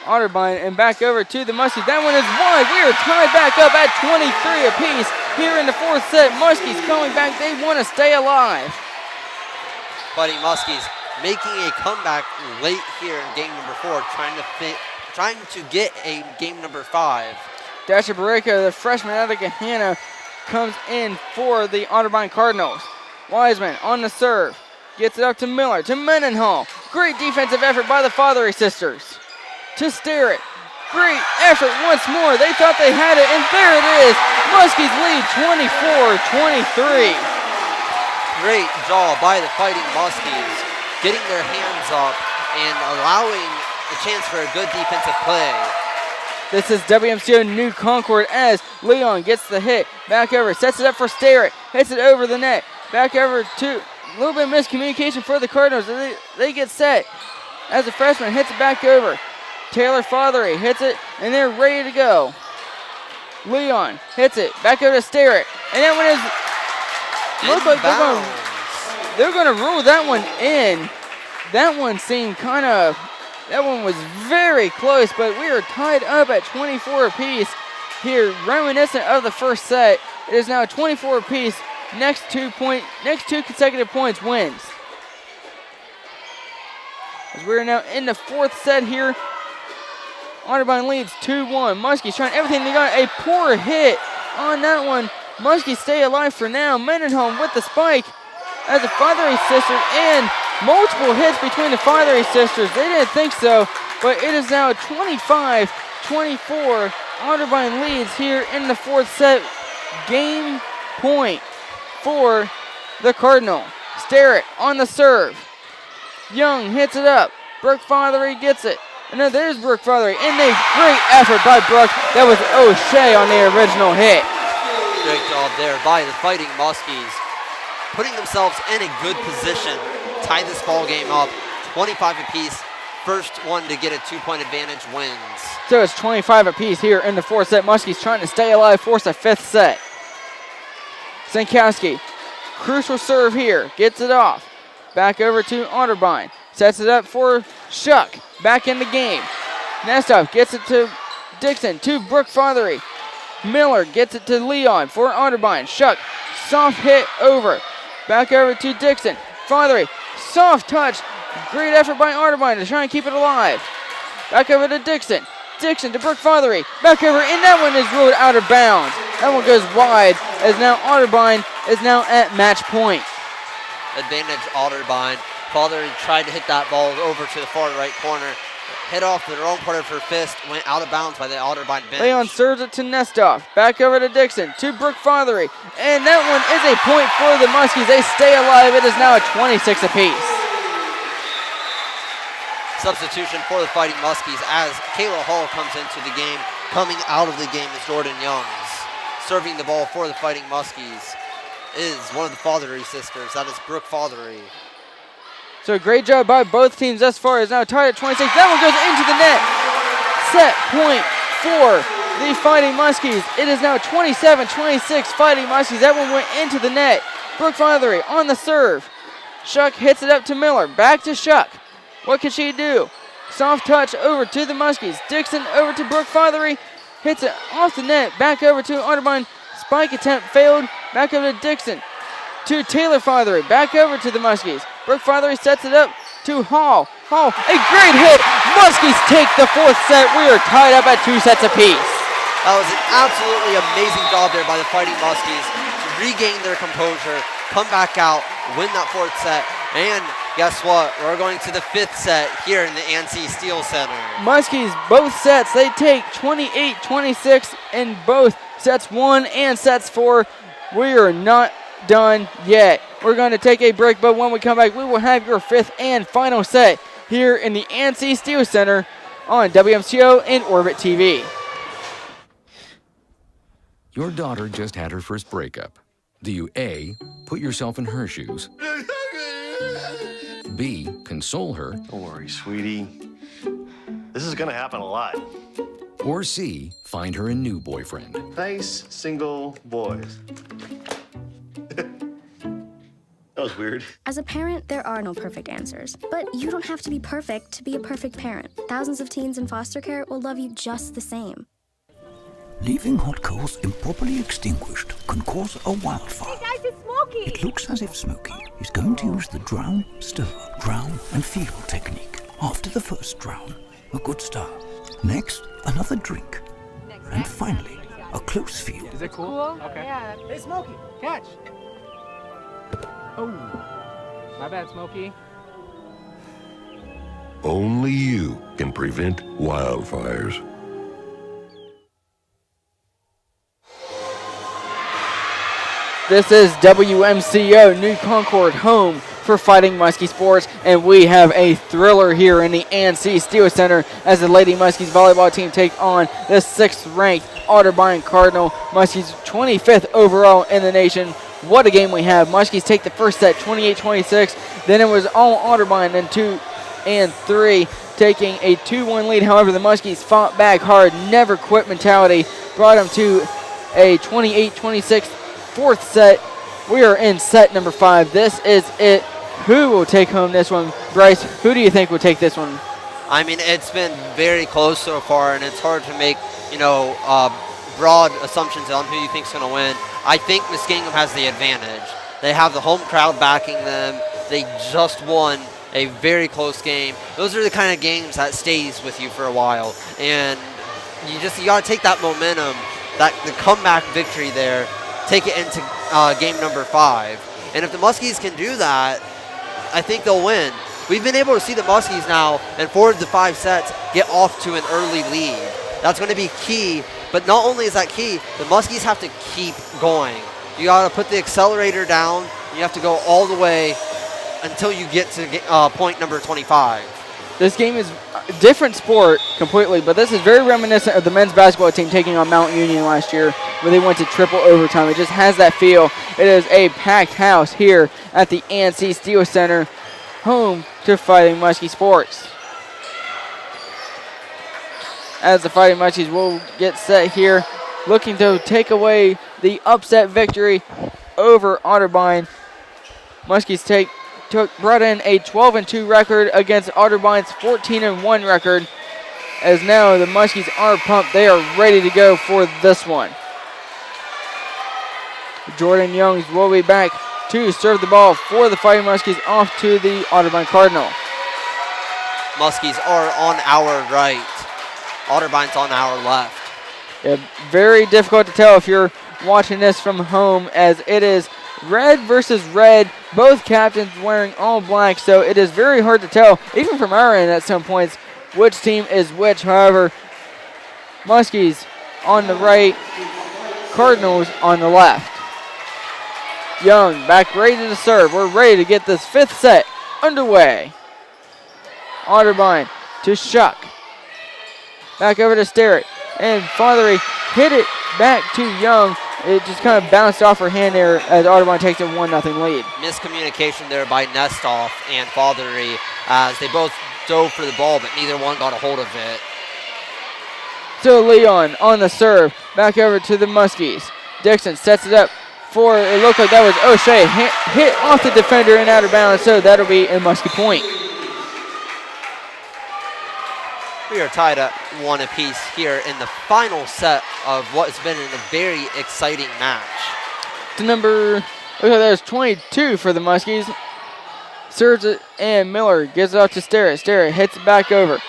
Otterbein and back over to the Muskies. That one is wide. We are tied back up at 23 apiece here in the 4th set. Muskies coming back. They want to stay alive. Fighting Muskies making a comeback late here in game number 4, trying to get a game number 5. Dasha Barreca, the freshman out of Gahanna, comes in for the Otterbein Cardinals. Wiseman on the serve. Gets it up to Miller, to Mendenhall. Great defensive effort by the Fothery sisters. To Sterrett. Great effort once more. They thought they had it, and there it is. Muskies lead 24-23. Great job by the Fighting Muskies, getting their hands up and allowing a chance for a good defensive play. This is WMCO New Concord as Leon gets the hit. Back over, sets it up for Sterrett. Hits it over the net. Back over to a little bit of miscommunication for the Cardinals. They get set as a freshman hits it back over. Taylor Fothery hits it, and they're ready to go. Leon hits it back over to Sterrett, and that one is looks like they're going to rule that one in. That one seemed that one was very close, but we are tied up at 24 apiece here, reminiscent of the first set. It is now 24 apiece. Next two consecutive points wins. As we're now in the 4th set here. Otterbein leads 2-1. Muskies trying everything they got. A poor hit on that one. Muskies stay alive for now. Mendenholm with the spike as the Fothery sisters, and multiple hits between the Fothery sisters. They didn't think so. but it is now 25-24. Otterbein leads here in the fourth set. Game point for the Cardinal. Starrett on the serve. Young hits it up. Brooke Fothery gets it. And then there's Brooke Fothery. And a great effort by Brooke. That was O'Shea on the original hit. Great job there by the Fighting Muskies, putting themselves in a good position. Tie this ball game up, 25 apiece. First one to get a 2-point advantage wins. So it's 25 apiece here in the fourth set. Muskies trying to stay alive, force a fifth set. Sankowski, crucial serve here, gets it off. Back over to Otterbein, sets it up for Shuck, back in the game. Nestov gets it to Dixon, to Brooke Fothery. Miller gets it to Leon for Otterbein. Shuck, soft hit over. Back over to Dixon. Fothery, soft touch. Great effort by Otterbein to try and keep it alive. Back over to Dixon. Dixon to Brooke Fothery. Back over, and that one is ruled out of bounds. That one goes wide, as now Otterbein is now at match point. Advantage Otterbein. Fothery tried to hit that ball over to the far right corner. Hit off the wrong part of her fist, went out of bounds by the Otterbein bench. Leon serves it to Nestov. Back over to Dixon, to Brooke Fothery. And that one is a point for the Muskies. They stay alive. It is now a 26 apiece. Substitution for the Fighting Muskies as Kayla Hall comes into the game. Coming out of the game is Jordan Youngs. Serving the ball for the Fighting Muskies is one of the Fothery sisters. That is Brooke Fothery. So great job by both teams thus far. Is now tied at 26. That one goes into the net. Set point for the Fighting Muskies. It is now 27-26 Fighting Muskies. That one went into the net. Brooke Fothery on the serve. Shuck hits it up to Miller. Back to Shuck. What can she do? Soft touch over to the Muskies. Dixon over to Brooke Fothery. Hits it off the net. Back over to Otterbein. Spike attempt failed. Back over to Dixon. To Taylor Fothery. Back over to the Muskies. Brooke Fothery sets it up to Hall. Hall, a great hit. Muskies take the fourth set. We are tied up at 2 sets apiece. That was an absolutely amazing job there by the Fighting Muskies to regain their composure, come back out, win that fourth set, and guess what? We're going to the fifth set here in the ANC Steel Center. Muskies, both sets, they take 28-26 in both sets 1 and sets 4. We are not done yet. We're going to take a break, but when we come back, we will have your fifth and final set here in the ANC Steel Center on WMCO and Orbit TV. Your daughter just had her first breakup. Do you A, put yourself in her shoes? B, console her? Don't worry, sweetie. This is gonna happen a lot. Or C, find her a new boyfriend? Nice single boys. That was weird. As a parent, there are no perfect answers. But you don't have to be perfect to be a perfect parent. Thousands of teens in foster care will love you just the same. Leaving hot coals improperly extinguished can cause a wildfire. Hey guys, it's Smokey! It looks as if Smokey is going to use the drown, stir, drown, and feel technique. After the first drown, a good start. Next, another drink. And finally, a close feel. Is it cool? Okay. Yeah. Hey Smokey, catch! Oh, my bad, Smokey. Only you can prevent wildfires. This is WMCO New Concord, home for Fighting Muskie Sports, and we have a thriller here in the ANC Steel Center as the Lady Muskies volleyball team take on the 6th-ranked Otterbein Cardinal. Muskies 25th overall in the nation. What a game we have. Muskies take the first set 28-26. Then it was all Otterbein in 2 and 3, taking a 2-1 lead. However, the Muskies fought back hard, never quit mentality, brought them to a 28-26 fourth set. We are in set number 5. This is it. Who will take home this one? Bryce, who do you think will take this one? I mean, it's been very close so far, and it's hard to make, broad assumptions on who you think's going to win. I think Muskingum has the advantage. They have the home crowd backing them. They just won a very close game. Those are the kind of games that stays with you for a while, and you got to take that momentum, the comeback victory there, take it into game number 5. And if the Muskies can do that, I think they'll win. we've been able to see the Muskies now in 4 of the 5 sets get off to an early lead. That's going to be key, but not only is that key, the Muskies have to keep going. You got to put the accelerator down. You have to go all the way until you get to point number 25. This game is a different sport completely, but this is very reminiscent of the men's basketball team taking on Mount Union last year where they went to triple overtime. It just has that feel. It is a packed house here at the ANC Steel Center, home to Fighting Muskie Sports. As the Fighting Muskies will get set here, looking to take away the upset victory over Otterbein. Muskies brought in a 12-2 record against Otterbein's 14-1 record. As now the Muskies are pumped. They are ready to go for this one. Jordan Youngs will be back to serve the ball for the Fighting Muskies off to the Otterbein Cardinal. Muskies are on our right. Otterbein's on our left. Yeah, very difficult to tell if you're watching this from home, as it is red versus red, both captains wearing all black, so it is very hard to tell, even from our end at some points, which team is which. However, Muskies on the right, Cardinals on the left. Young back ready to serve. We're ready to get this 5th set underway. Otterbein to Shuck. Back over to Sterrett. And Fothery hit it back to Young. It just kind of bounced off her hand there as Otterbein takes a 1-0 lead. Miscommunication there by Nestoff and Fothery as they both dove for the ball, but neither one got a hold of it. So Leon on the serve. Back over to the Muskies. Dixon sets it up for, it looked like that was O'Shea. Hit off the defender and out of bounds, so that'll be a Muskie point. We are tied at 1 apiece here in the final set of what's been a very exciting match. To number, looks like there's 22 for the Muskies. Serves it, and Miller gives it out to Sterrett. Sterrett hits it back over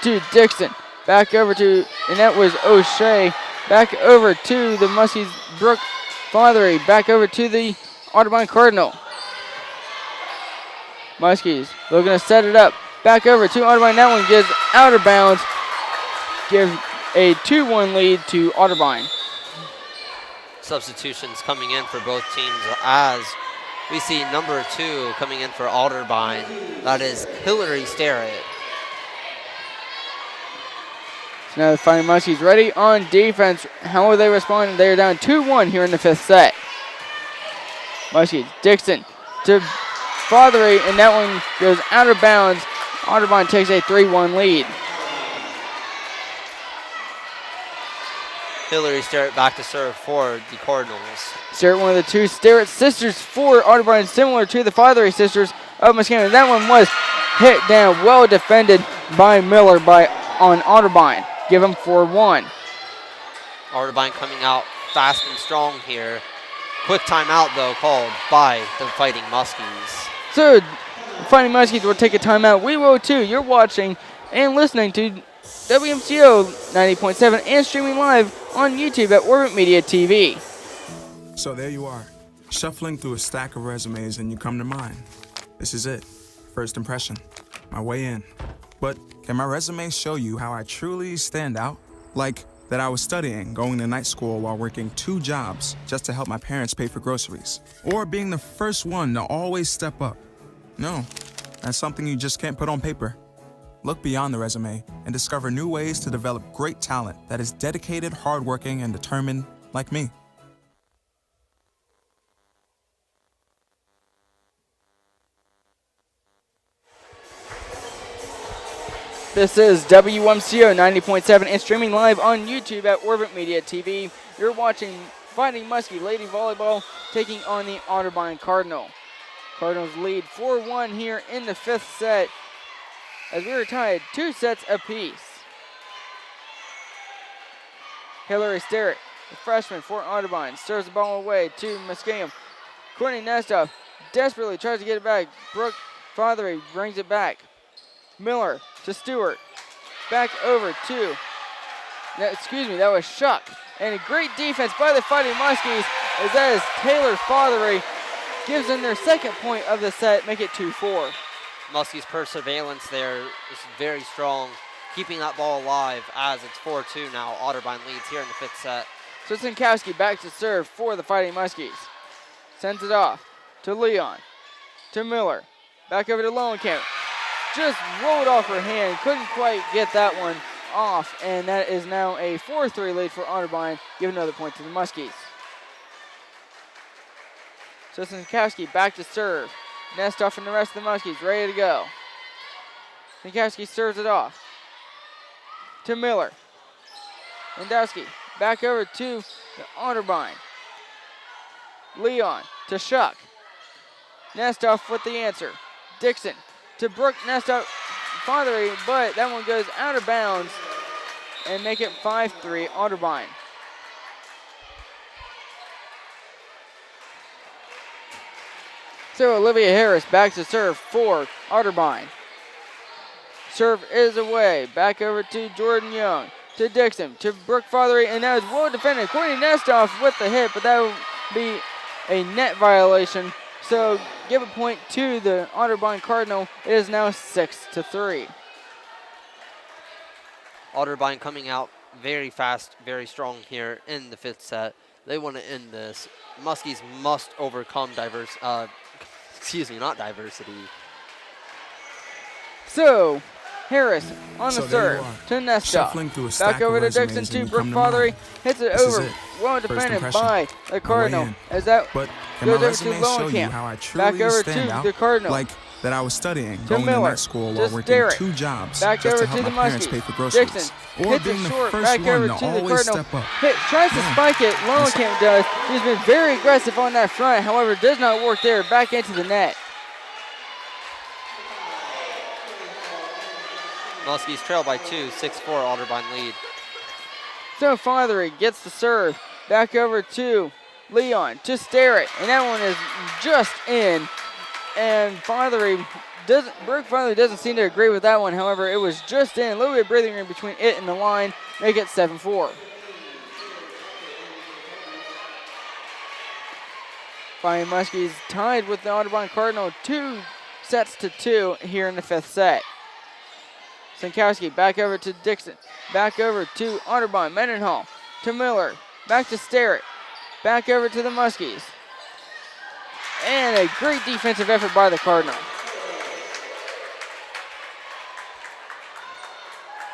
to Dixon. Back over to, and that was O'Shea. Back over to the Muskies, Brooke Fothery. Back over to the Otterbein Cardinal. Muskies looking to set it up. Back over to Otterbein. That one gets out of bounds. Give a 2-1 lead to Otterbein. Substitutions coming in for both teams as we see number 2 coming in for Otterbein. That is Hillary Sterrett. So now the Fighting Muskies ready on defense. How will they respond? They're down 2-1 here in the 5th set. Muskies, Dixon to Fothery, and that one goes out of bounds. Otterbein takes a 3-1 lead. Hillary Sterrett back to serve for the Cardinals. Sterrett, one of the 2 Sterrett sisters for Otterbein, similar to the Fothery sisters of Muskingum. That one was hit down, well defended by Miller on Otterbein. Give him 4-1. Otterbein coming out fast and strong here. Quick timeout, though, called by the Fighting Muskies. So, the Fighting Muskies will take a timeout. We will too. You're watching and listening to WMCO 90.7 and streaming live on YouTube at Orbit Media TV. So there you are, shuffling through a stack of resumes and you come to mine. This is it, first impression, my way in. But can my resume show you how I truly stand out? Like that I was studying, going to night school while working 2 jobs just to help my parents pay for groceries. Or being the first one to always step up. No, that's something you just can't put on paper. Look beyond the resume and discover new ways to develop great talent that is dedicated, hardworking, and determined like me. This is WMCO 90.7 and streaming live on YouTube at Orbit Media TV. You're watching Fighting Muskie Lady Volleyball taking on the Otterbein Cardinal. Cardinals lead 4-1 here in the 5th set as we are tied 2 sets apiece. Hillary Sterrett, the freshman for Otterbein, serves the ball away to Muskingum. Courtney Nestoff desperately tries to get it back. Brooke Fothery brings it back. Miller to Stewart. Back over to, that was Shuck. And a great defense by the Fighting Muskies as that is Taylor Fothery. Gives them their second point of the set, make it 2-4. Muskie's perseverance there is very strong, keeping that ball alive as it's 4-2 now. Otterbein leads here in the 5th set. So Sinkowski back to serve for the Fighting Muskies. Sends it off to Leon, to Miller. Back over to Lowenkamp. Just rolled off her hand. Couldn't quite get that one off. And that is now a 4-3 lead for Otterbein. Give another point to the Muskies. So Sinkowski back to serve. Nestoff and the rest of the Muskies ready to go. Sinkowski serves it off to Miller. Lindowski back over to the Otterbein. Leon to Shuck. Nestoff with the answer. Dixon to Brooke Nestoff Fothery, but that one goes out of bounds and make it 5-3 Otterbein. So Olivia Harris back to serve for Otterbein. Serve is away. Back over to Jordan Young. To Dixon. To Brooke Fothery. And that is well defended. Courtney Nestoff with the hit, but that will be a net violation. So give a point to the Otterbein Cardinal. It is now 6-3. Otterbein coming out very fast, very strong here in the 5th set. They want to end this. Muskies must overcome not diversity. So Harris on the So there you serve are, to Nestoff. shuffling through a stack Back over of to Dixon resumes to and you Brooke come to Fothery. mind. Hits it This is over. it. Well First defended impression. by the My way Cardinal. in. As that But can goes my over to resume show you Lowenkamp. how I Back truly over stand to out? the Cardinal. Like that I was studying, to going to Miller. night school while Just working Derek. 2 jobs Back just over to help to my the parents Muskies. pay for groceries. Dixon Or hits being it the short. first Back one over to to the always Cardinal. step up. Tries to spike it. Lowenkamp does. He's been very aggressive on that front. However, does not work there. Back into the net. Muskies trail by 2, 6-4 Otterbein lead. So Fothery gets the serve. Back over to Leon to Starrett. And that one is just in. And Brooke Fothery doesn't seem to agree with that one. However, it was just in. A little bit of breathing room between it and the line. Make it 7-4. Fighting Muskies tied with the Otterbein Cardinal 2-2 here in the 5th set. Sinkowski back over to Dixon. Back over to Otterbein. Mendenhall to Miller. Back to Starrett. Back over to the Muskies. And a great defensive effort by the Cardinal.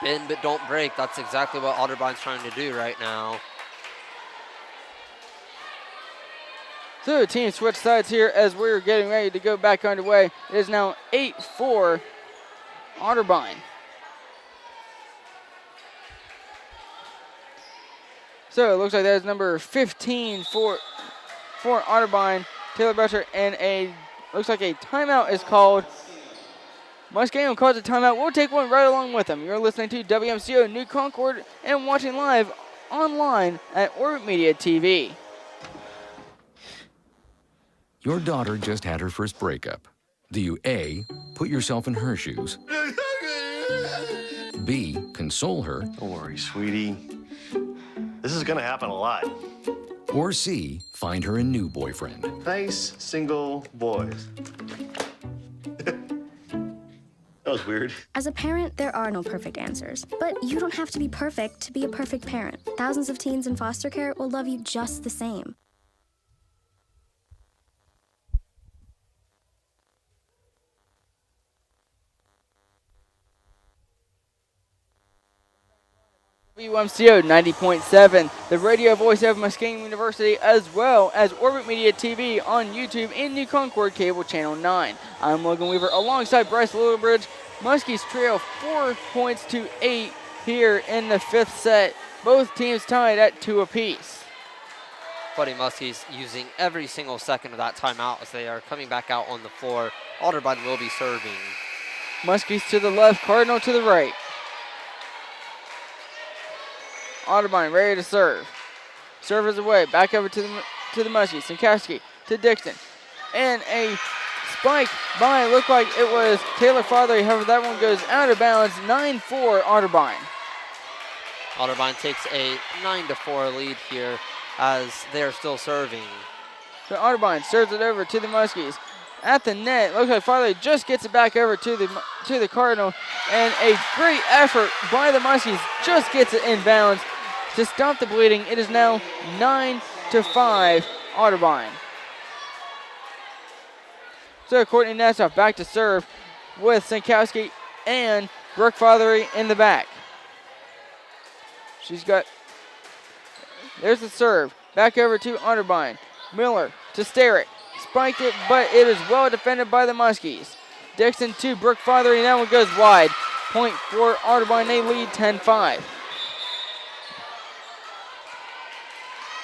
Bend but don't break. That's exactly what Otterbein's trying to do right now. So the team switch sides here as we're getting ready to go back underway. It is now 8-4 Otterbein. So it looks like that is number 15 for Otterbein, Taylor Butcher, and looks like a timeout is called. Muskingum calls a timeout. We'll take one right along with them. You're listening to WMCO New Concord and watching live online at Orbit Media TV. Your daughter just had her first breakup. Do you A, put yourself in her shoes? B, console her? Don't worry, sweetie. This is gonna happen a lot. Or C, find her a new boyfriend? Nice single boys. That was weird. As a parent, there are no perfect answers. But you don't have to be perfect to be a perfect parent. Thousands of teens in foster care will love you just the same. WMCO 90.7, the radio voice of Muskingum University, as well as Orbit Media TV on YouTube and New Concord Cable Channel 9. I'm Logan Weaver alongside Bryce Littlebridge. Muskies trail 4 points to 8 here in the 5th set. Both teams tied at 2 apiece. Fighting Muskies using every single second of that timeout as they are coming back out on the floor. Otterbein will be serving. Muskies to the left, Cardinal to the right. Otterbein ready to serve. Serve is away. Back over to the Muskies. Sinkowski to Dixon. And a spike by, looked like it was Taylor Fothery. However, that one goes out of bounds. 9-4 Otterbein. Otterbein takes a 9-4 lead here as they're still serving. So Otterbein serves it over to the Muskies. at the net. Looks like Farley just gets it back over to the Cardinal, and a great effort by the Muskies just gets it inbounds to stop the bleeding. It is now 9-5 Otterbein. So Courtney Nessoff back to serve with Sankowski and Brooke Fothery in the back. There's the serve. Back over to Otterbein. Miller to Sterrett. Spiked it, but it is well defended by the Muskies. Dixon to Brooke Fothery, and that one goes wide. Point for Otterbein, they lead 10-5.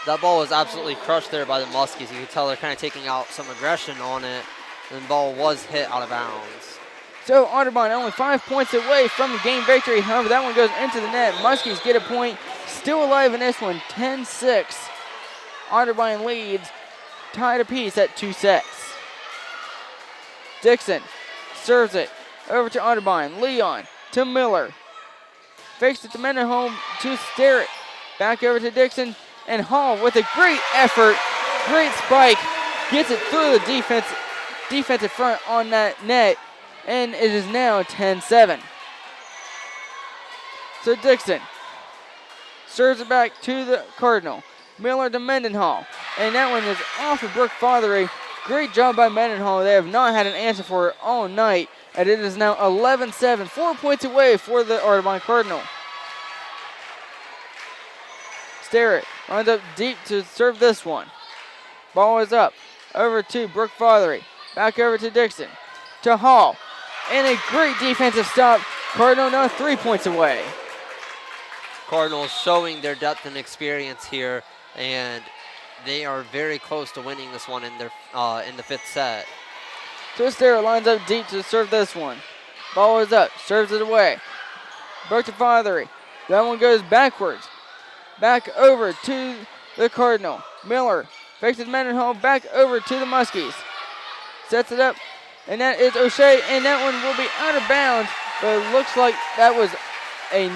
That ball was absolutely crushed there by the Muskies. You could tell they're kind of taking out some aggression on it, and the ball was hit out of bounds. So Otterbein only 5 points away from the game victory. However, that one goes into the net. Muskies get a point. Still alive in this one, 10-6. Otterbein leads, tied apiece at 2 sets. Dixon serves it over to Otterbein. Leon to Miller. Fakes it to Mendenholm to Sterrett. Back over to Dixon. And Hall with a great effort, great spike, gets it through the defensive front on that net, and it is now 10-7. So Dixon serves it back to the Cardinal. Miller to Mendenhall, and that one is off of Brooke Fothery. Great job by Mendenhall. They have not had an answer for it all night, and it is now 11-7, 4 points away for the Otterbein Cardinal. Sterrett runs up deep to serve this one. Ball is up. Over to Brooke Fothery. Back over to Dixon. To Hall. And a great defensive stop. Cardinal now 3 points away. Cardinals showing their depth and experience here, and they are very close to winning this one in the fifth set. So Sterrett lines up deep to serve this one. Ball is up. Serves it away. Brooke to Fothery. That one goes backwards. Back over to the Cardinal. Miller fakes it Mendenhall back over to the Muskies. Sets it up, and that is O'Shea, and that one will be out of bounds, but it looks like that was a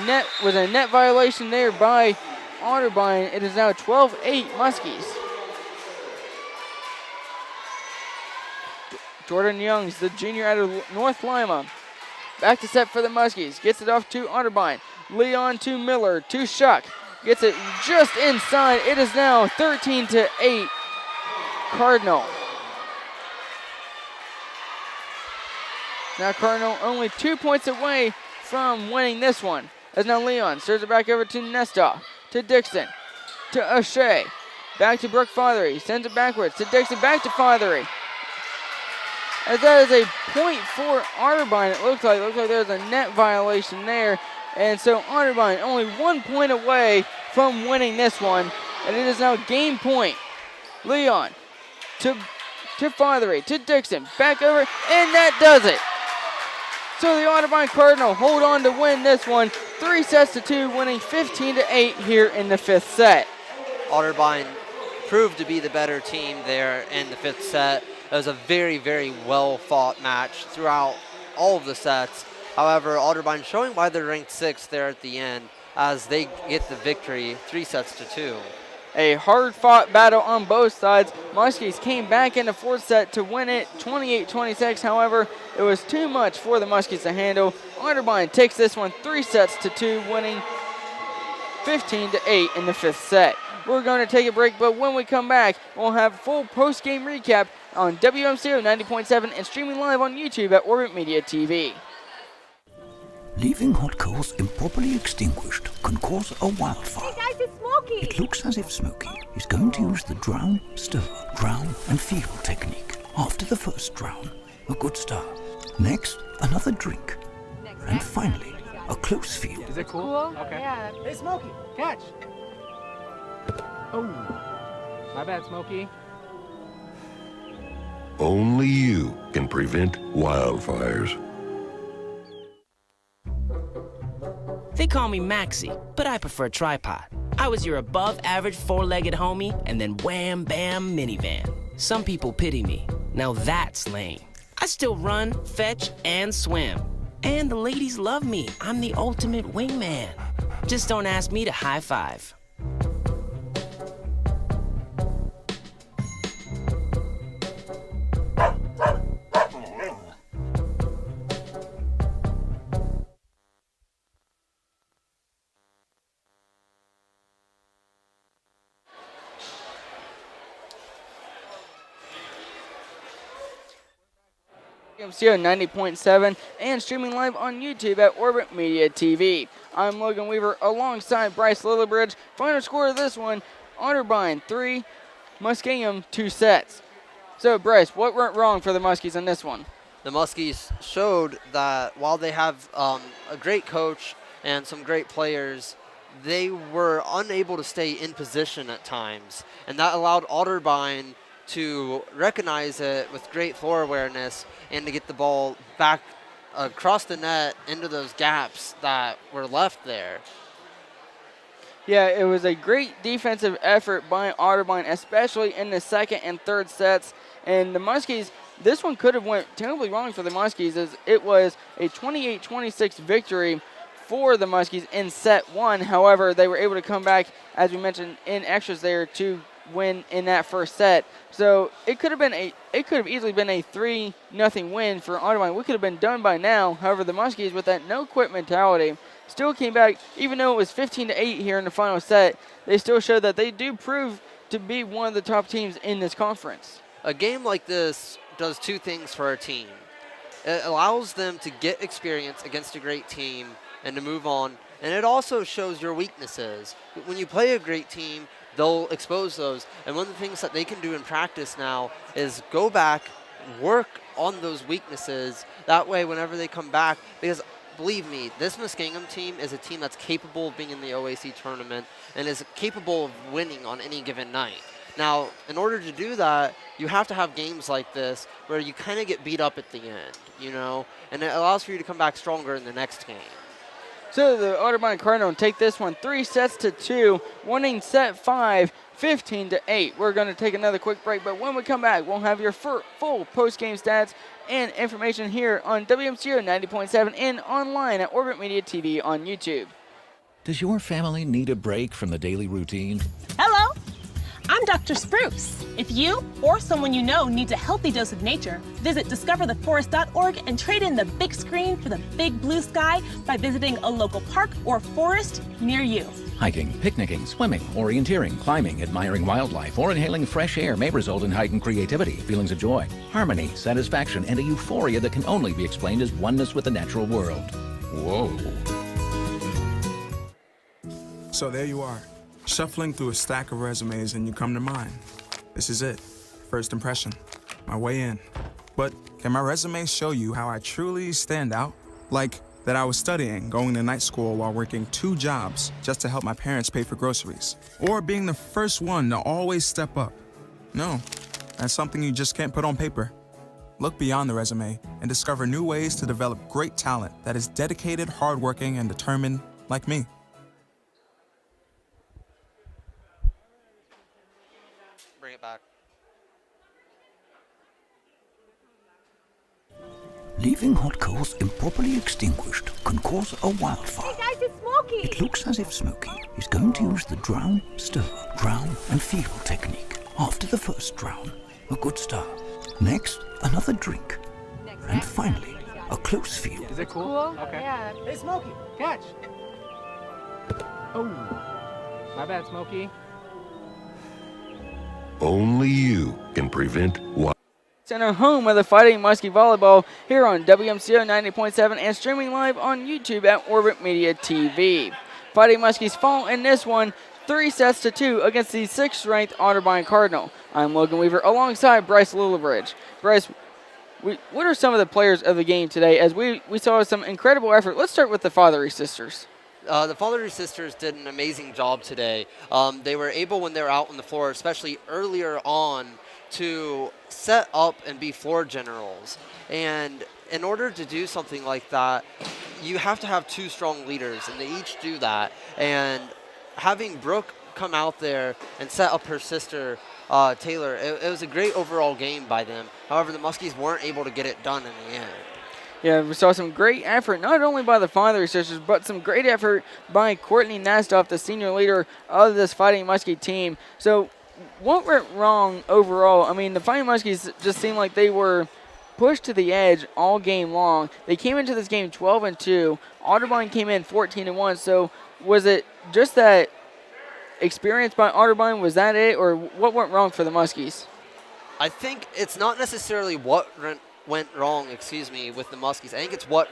net violation there by Otterbein. It is now 12-8 Muskies. Jordan Youngs, the junior out of North Lima. Back to set for the Muskies. Gets it off to Otterbein. Leon to Miller to Shuck. Gets it just inside. It is now 13-8 Cardinal. Now Cardinal only 2 points away from winning this one. As now Leon serves it back over to Nestoff. To Dixon. To O'Shea. Back to Brooke Fothery. Sends it backwards to Dixon. Back to Fothery. As that is a point for Otterbein, it looks like. There's a net violation there. And so Otterbein only 1 point away from winning this one. And it is now game point. Leon to Fothery, to Dixon, back over, and that does it. So the Otterbein Cardinal hold on to win this one. 3-2, winning 15-8 here in the fifth set. Otterbein proved to be the better team there in the fifth set. It was a very, very well-fought match throughout all of the sets. However, Otterbein showing why they're ranked 6th there at the end as they get the victory 3-2. A hard-fought battle on both sides. Muskies came back in the fourth set to win it 28-26. However, it was too much for the Muskies to handle. Otterbein takes this one 3-2, winning 15-8 in the fifth set. We're going to take a break, but when we come back, we'll have full post-game recap on WMCO 90.7 and streaming live on YouTube at Orbit Media TV. Leaving hot coals improperly extinguished can cause a wildfire. Hey guys, it's Smokey! It looks as if Smokey is going to use the drown, stir, drown, and feel technique. After the first drown, a good start. Next, another drink. And finally, a close feel. Is it cool? Okay. Yeah. Hey Smokey, catch! Oh, my bad, Smokey. Only you can prevent wildfires. They call me Maxie, but I prefer tripod. I was your above-average four-legged homie, and then wham, bam, minivan. Some people pity me. Now that's lame. I still run, fetch, and swim. And the ladies love me. I'm the ultimate wingman. Just don't ask me to high five. WMCO 90.7 and streaming live on YouTube at Orbit Media TV. I'm Logan Weaver alongside Bryce Lillibridge. Final score of this one, Otterbein 3, Muskingum 2 sets. So Bryce, what went wrong for the Muskies in this one? The Muskies showed that while they have a great coach and some great players, they were unable to stay in position at times. And that allowed Otterbein to recognize it with great floor awareness and to get the ball back across the net into those gaps that were left there. Yeah, it was a great defensive effort by Otterbein, especially in the second and third sets. And the Muskies, this one could have went terribly wrong for the Muskies, as it was a 28-26 victory for the Muskies in set one. However, they were able to come back, as we mentioned, in extras there to win in that first set. So it could have easily been a 3-0 win for Otterbein. We could have been done by now. However, the Muskies, with that no quit mentality, still came back. Even though it was 15-8 here in the final set, they still showed that they do prove to be one of the top teams in this conference. A game like this does two things for our team. It allows them to get experience against a great team and to move on, and it also shows your weaknesses. When you play a great team, they'll expose those, and one of the things that they can do in practice now is go back, work on those weaknesses. That way, whenever they come back, because believe me, this Muskingum team is a team that's capable of being in the OAC tournament and is capable of winning on any given night. Now, in order to do that, you have to have games like this where you kind of get beat up at the end, you know, and it allows for you to come back stronger in the next game. So the Otterbein Cardinal take this one 3-2, winning set 5, 15-8. We're going to take another quick break, but when we come back, we'll have your full post-game stats and information here on WMCO 90.7 and online at Orbit Media TV on YouTube. Does your family need a break from the daily routine? Hello, I'm Dr. Spruce. If you or someone you know needs a healthy dose of nature, visit discovertheforest.org and trade in the big screen for the big blue sky by visiting a local park or forest near you. Hiking, picnicking, swimming, orienteering, climbing, admiring wildlife, or inhaling fresh air may result in heightened creativity, feelings of joy, harmony, satisfaction, and a euphoria that can only be explained as oneness with the natural world. Whoa. So there you are, shuffling through a stack of resumes and you come to mine. This is it, first impression, my way in. But can my resume show you how I truly stand out? Like that I was studying, going to night school while working 2 jobs just to help my parents pay for groceries. Or being the first one to always step up. No, that's something you just can't put on paper. Look beyond the resume and discover new ways to develop great talent that is dedicated, hardworking, and determined like me. Bring it back. Leaving hot coals improperly extinguished can cause a wildfire. Hey guys, it's Smokey! It looks as if Smokey is going to use the drown, stir, drown, and feel technique. After the first drown, a good start. Next, another drink. And finally, a close feel. Is it cool? Okay. Yeah. Hey, Smokey, catch! Oh, my bad, Smokey. Only you can prevent Center, home of the Fighting Muskie Volleyball, here on WMCO 90.7 and streaming live on YouTube at Orbit Media TV. Fighting Muskies fall in this one 3-2 against the 6th-ranked Otterbein Cardinal. I'm Logan Weaver alongside Bryce Lillibridge. Bryce, what are some of the players of the game today, as we saw some incredible effort? Let's start with the Fothery sisters. The Fothery sisters did an amazing job today. They were able, when they were out on the floor, especially earlier on, to set up and be floor generals. And in order to do something like that, you have to have 2 strong leaders, and they each do that. And having Brooke come out there and set up her sister, Taylor, it was a great overall game by them. However, the Muskies weren't able to get it done in the end. Yeah, we saw some great effort, not only by the Fothery sisters, but some great effort by Courtney Nastoff, the senior leader of this Fighting Muskie team. So what went wrong overall? I mean, the Fighting Muskies just seemed like they were pushed to the edge all game long. They came into this game 12-2. Otterbein came in 14-1. So was it just that experience by Otterbein? Was that it, or what went wrong for the Muskies? I think it's not necessarily what went wrong, with the Muskies. I think it's what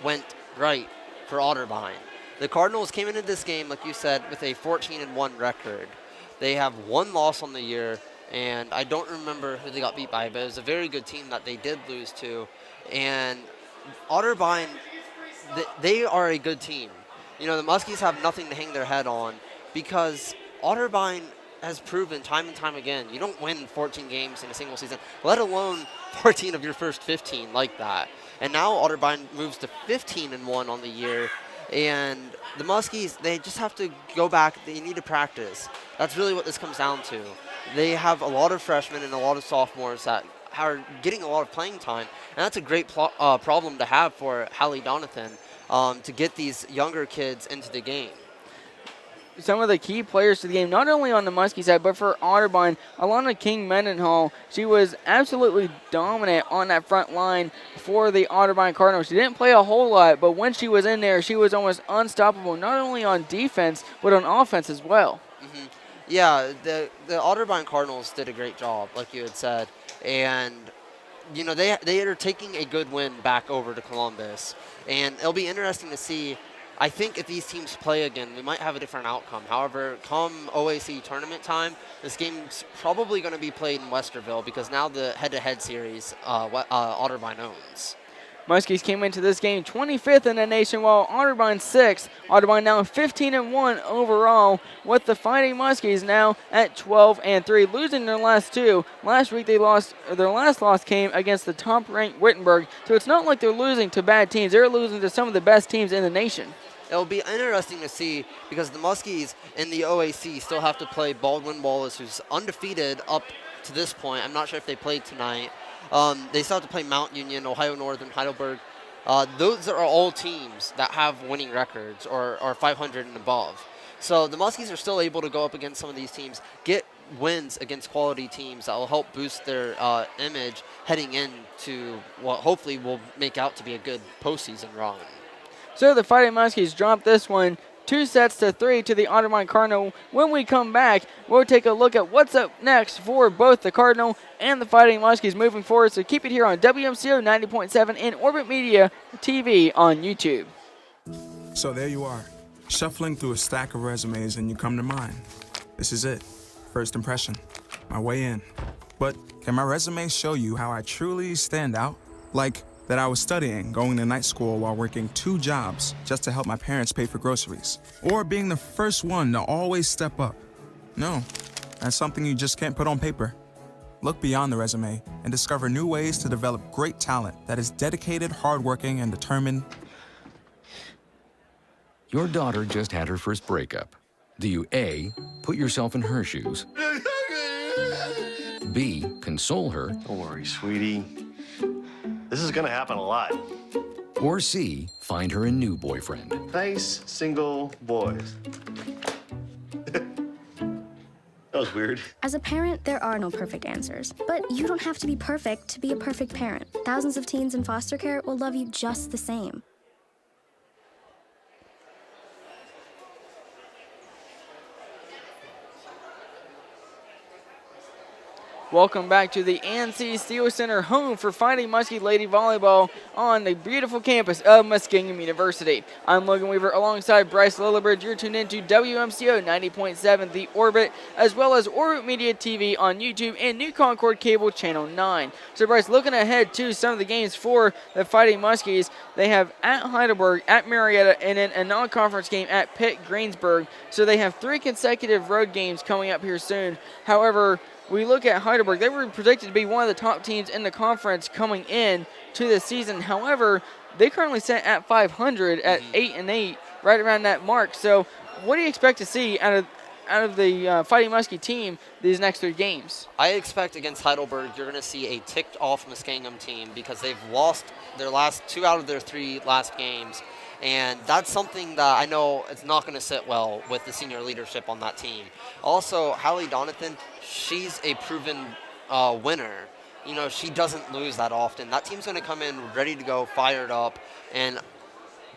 went right for Otterbein. The Cardinals came into this game, like you said, with a 14-1 record. They have one loss on the year, and I don't remember who they got beat by, but it was a very good team that they did lose to. And Otterbein, they are a good team. The Muskies have nothing to hang their head on because Otterbein has proven time and time again, you don't win 14 games in a single season, let alone 14 of your first 15 like that. And now Otterbein moves to 15-1 on the year. And the Muskies, they just have to go back. They need to practice. That's really what this comes down to. They have a lot of freshmen and a lot of sophomores that are getting a lot of playing time. And that's a great problem to have for Hallie Donathan to get these younger kids into the game. Some of the key players to the game, not only on the Muskie side, but for Otterbein, Alana King-Mendenhall, she was absolutely dominant on that front line for the Otterbein Cardinals. She didn't play a whole lot, but when she was in there, she was almost unstoppable, not only on defense, but on offense as well. Mm-hmm. Yeah, the Otterbein Cardinals did a great job, like you had said, and they are taking a good win back over to Columbus, and it'll be interesting to see. I think if these teams play again, we might have a different outcome. However, come OAC tournament time, this game's probably going to be played in Westerville because now the head-to-head series Otterbein owns. Muskies came into this game 25th in the nation, while Otterbein 6th. Otterbein now 15-1 overall, with the Fighting Muskies now at 12-3, losing their last two. Last week their last loss came against the top-ranked Wittenberg, so it's not like they're losing to bad teams. They're losing to some of the best teams in the nation. It'll be interesting to see because the Muskies in the OAC still have to play Baldwin Wallace, who's undefeated up to this point. I'm not sure if they played tonight. They still have to play Mount Union, Ohio Northern, Heidelberg. Those are all teams that have winning records or are 500 and above. So the Muskies are still able to go up against some of these teams, get wins against quality teams that will help boost their image heading into what hopefully will make out to be a good postseason run. So the Fighting Muskies dropped this one 2-3 to the Otterbein Cardinal. When we come back, we'll take a look at what's up next for both the Cardinal and the Fighting Muskies moving forward. So keep it here on WMCO 90.7 and Orbit Media TV on YouTube. So there you are, shuffling through a stack of resumes and you come to mine. This is it, first impression, my way in. But can my resume show you how I truly stand out? Like that I was studying, going to night school while working 2 jobs just to help my parents pay for groceries. Or being the first one to always step up. No, that's something you just can't put on paper. Look beyond the resume and discover new ways to develop great talent that is dedicated, hardworking, and determined. Your daughter just had her first breakup. Do you A, put yourself in her shoes? B, console her? Don't worry, sweetie. This is gonna happen a lot. Or C, find her a new boyfriend? Nice, single boys. That was weird. As a parent, there are no perfect answers. But you don't have to be perfect to be a perfect parent. Thousands of teens in foster care will love you just the same. Welcome back to the ANC Steel Center, home for Fighting Muskie Lady Volleyball on the beautiful campus of Muskingum University. I'm Logan Weaver alongside Bryce Lillibridge. You're tuned into WMCO 90.7 The Orbit, as well as Orbit Media TV on YouTube and New Concord Cable Channel 9. So Bryce, looking ahead to some of the games for the Fighting Muskies, they have at Heidelberg, at Marietta, and then a non-conference game at Pitt Greensburg. So they have 3 consecutive road games coming up here soon. However, we look at Heidelberg, they were predicted to be one of the top teams in the conference coming in to the season. However, they currently sit at 500 at 8-8, right around that mark. So what do you expect to see out of the Fighting Muskie team these next 3 games? I expect against Heidelberg, you're going to see a ticked-off Muskingum team because they've lost their last 2 out of their 3 last games. And that's something that I know it's not going to sit well with the senior leadership on that team. Also, Hallie Donathan, she's a proven winner. You know, she doesn't lose that often. That team's going to come in ready to go, fired up. And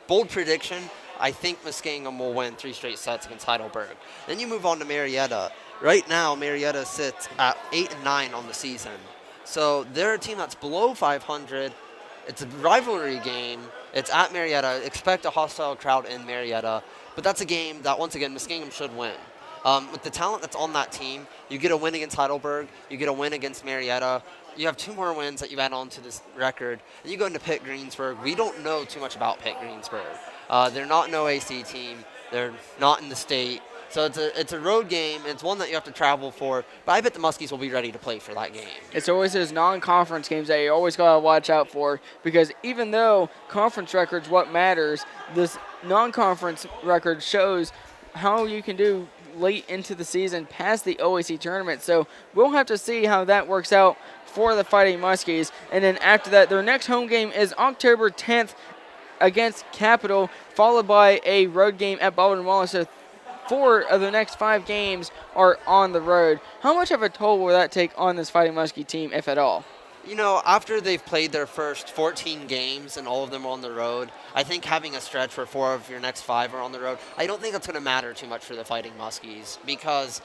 bold prediction, I think Muskingum will win 3 straight sets against Heidelberg. Then you move on to Marietta. Right now, Marietta sits at 8-9 on the season. So they're a team that's below 500. It's a rivalry game. It's at Marietta. Expect a hostile crowd in Marietta. But that's a game that, once again, Muskingum should win. With the talent that's on that team, you get a win against Heidelberg, you get a win against Marietta, you have 2 more wins that you add on to this record, and you go into Pitt Greensburg. We don't know too much about Pitt Greensburg. They're not an OAC team. They're not in the state. So it's a road game, and it's one that you have to travel for. But I bet the Muskies will be ready to play for that game. It's always those non-conference games that you always got to watch out for, because even though conference record's what matters, this non-conference record shows how you can do late into the season past the OAC tournament. So we'll have to see how that works out for the Fighting Muskies. And then after that, their next home game is October 10th against Capital, followed by a road game at Baldwin Wallace. So 4 of the next 5 games are on the road. How much of a toll will that take on this Fighting Muskie team, if at all? You know, after they've played their first 14 games and all of them are on the road, I think having a stretch where 4 of your next 5 are on the road, I don't think that's going to matter too much for the Fighting Muskies, because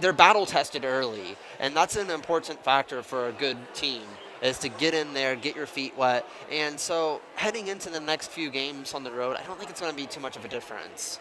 they're battle-tested early, and that's an important factor for a good team, is to get in there, get your feet wet. And so heading into the next few games on the road, I don't think it's going to be too much of a difference.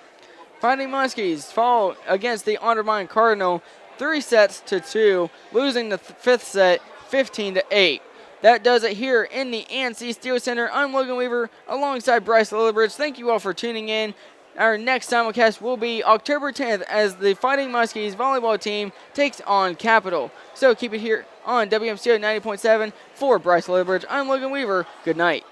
Fighting Muskies fall against the Otterbein Cardinal 3-2, losing the 5th set 15-8. That does it here in the ANC Steel Center. I'm Logan Weaver alongside Bryce Lillibridge. Thank you all for tuning in. Our next simulcast will be October 10th as the Fighting Muskies volleyball team takes on Capital. So keep it here on WMCO 90.7. For Bryce Lillibridge, I'm Logan Weaver. Good night.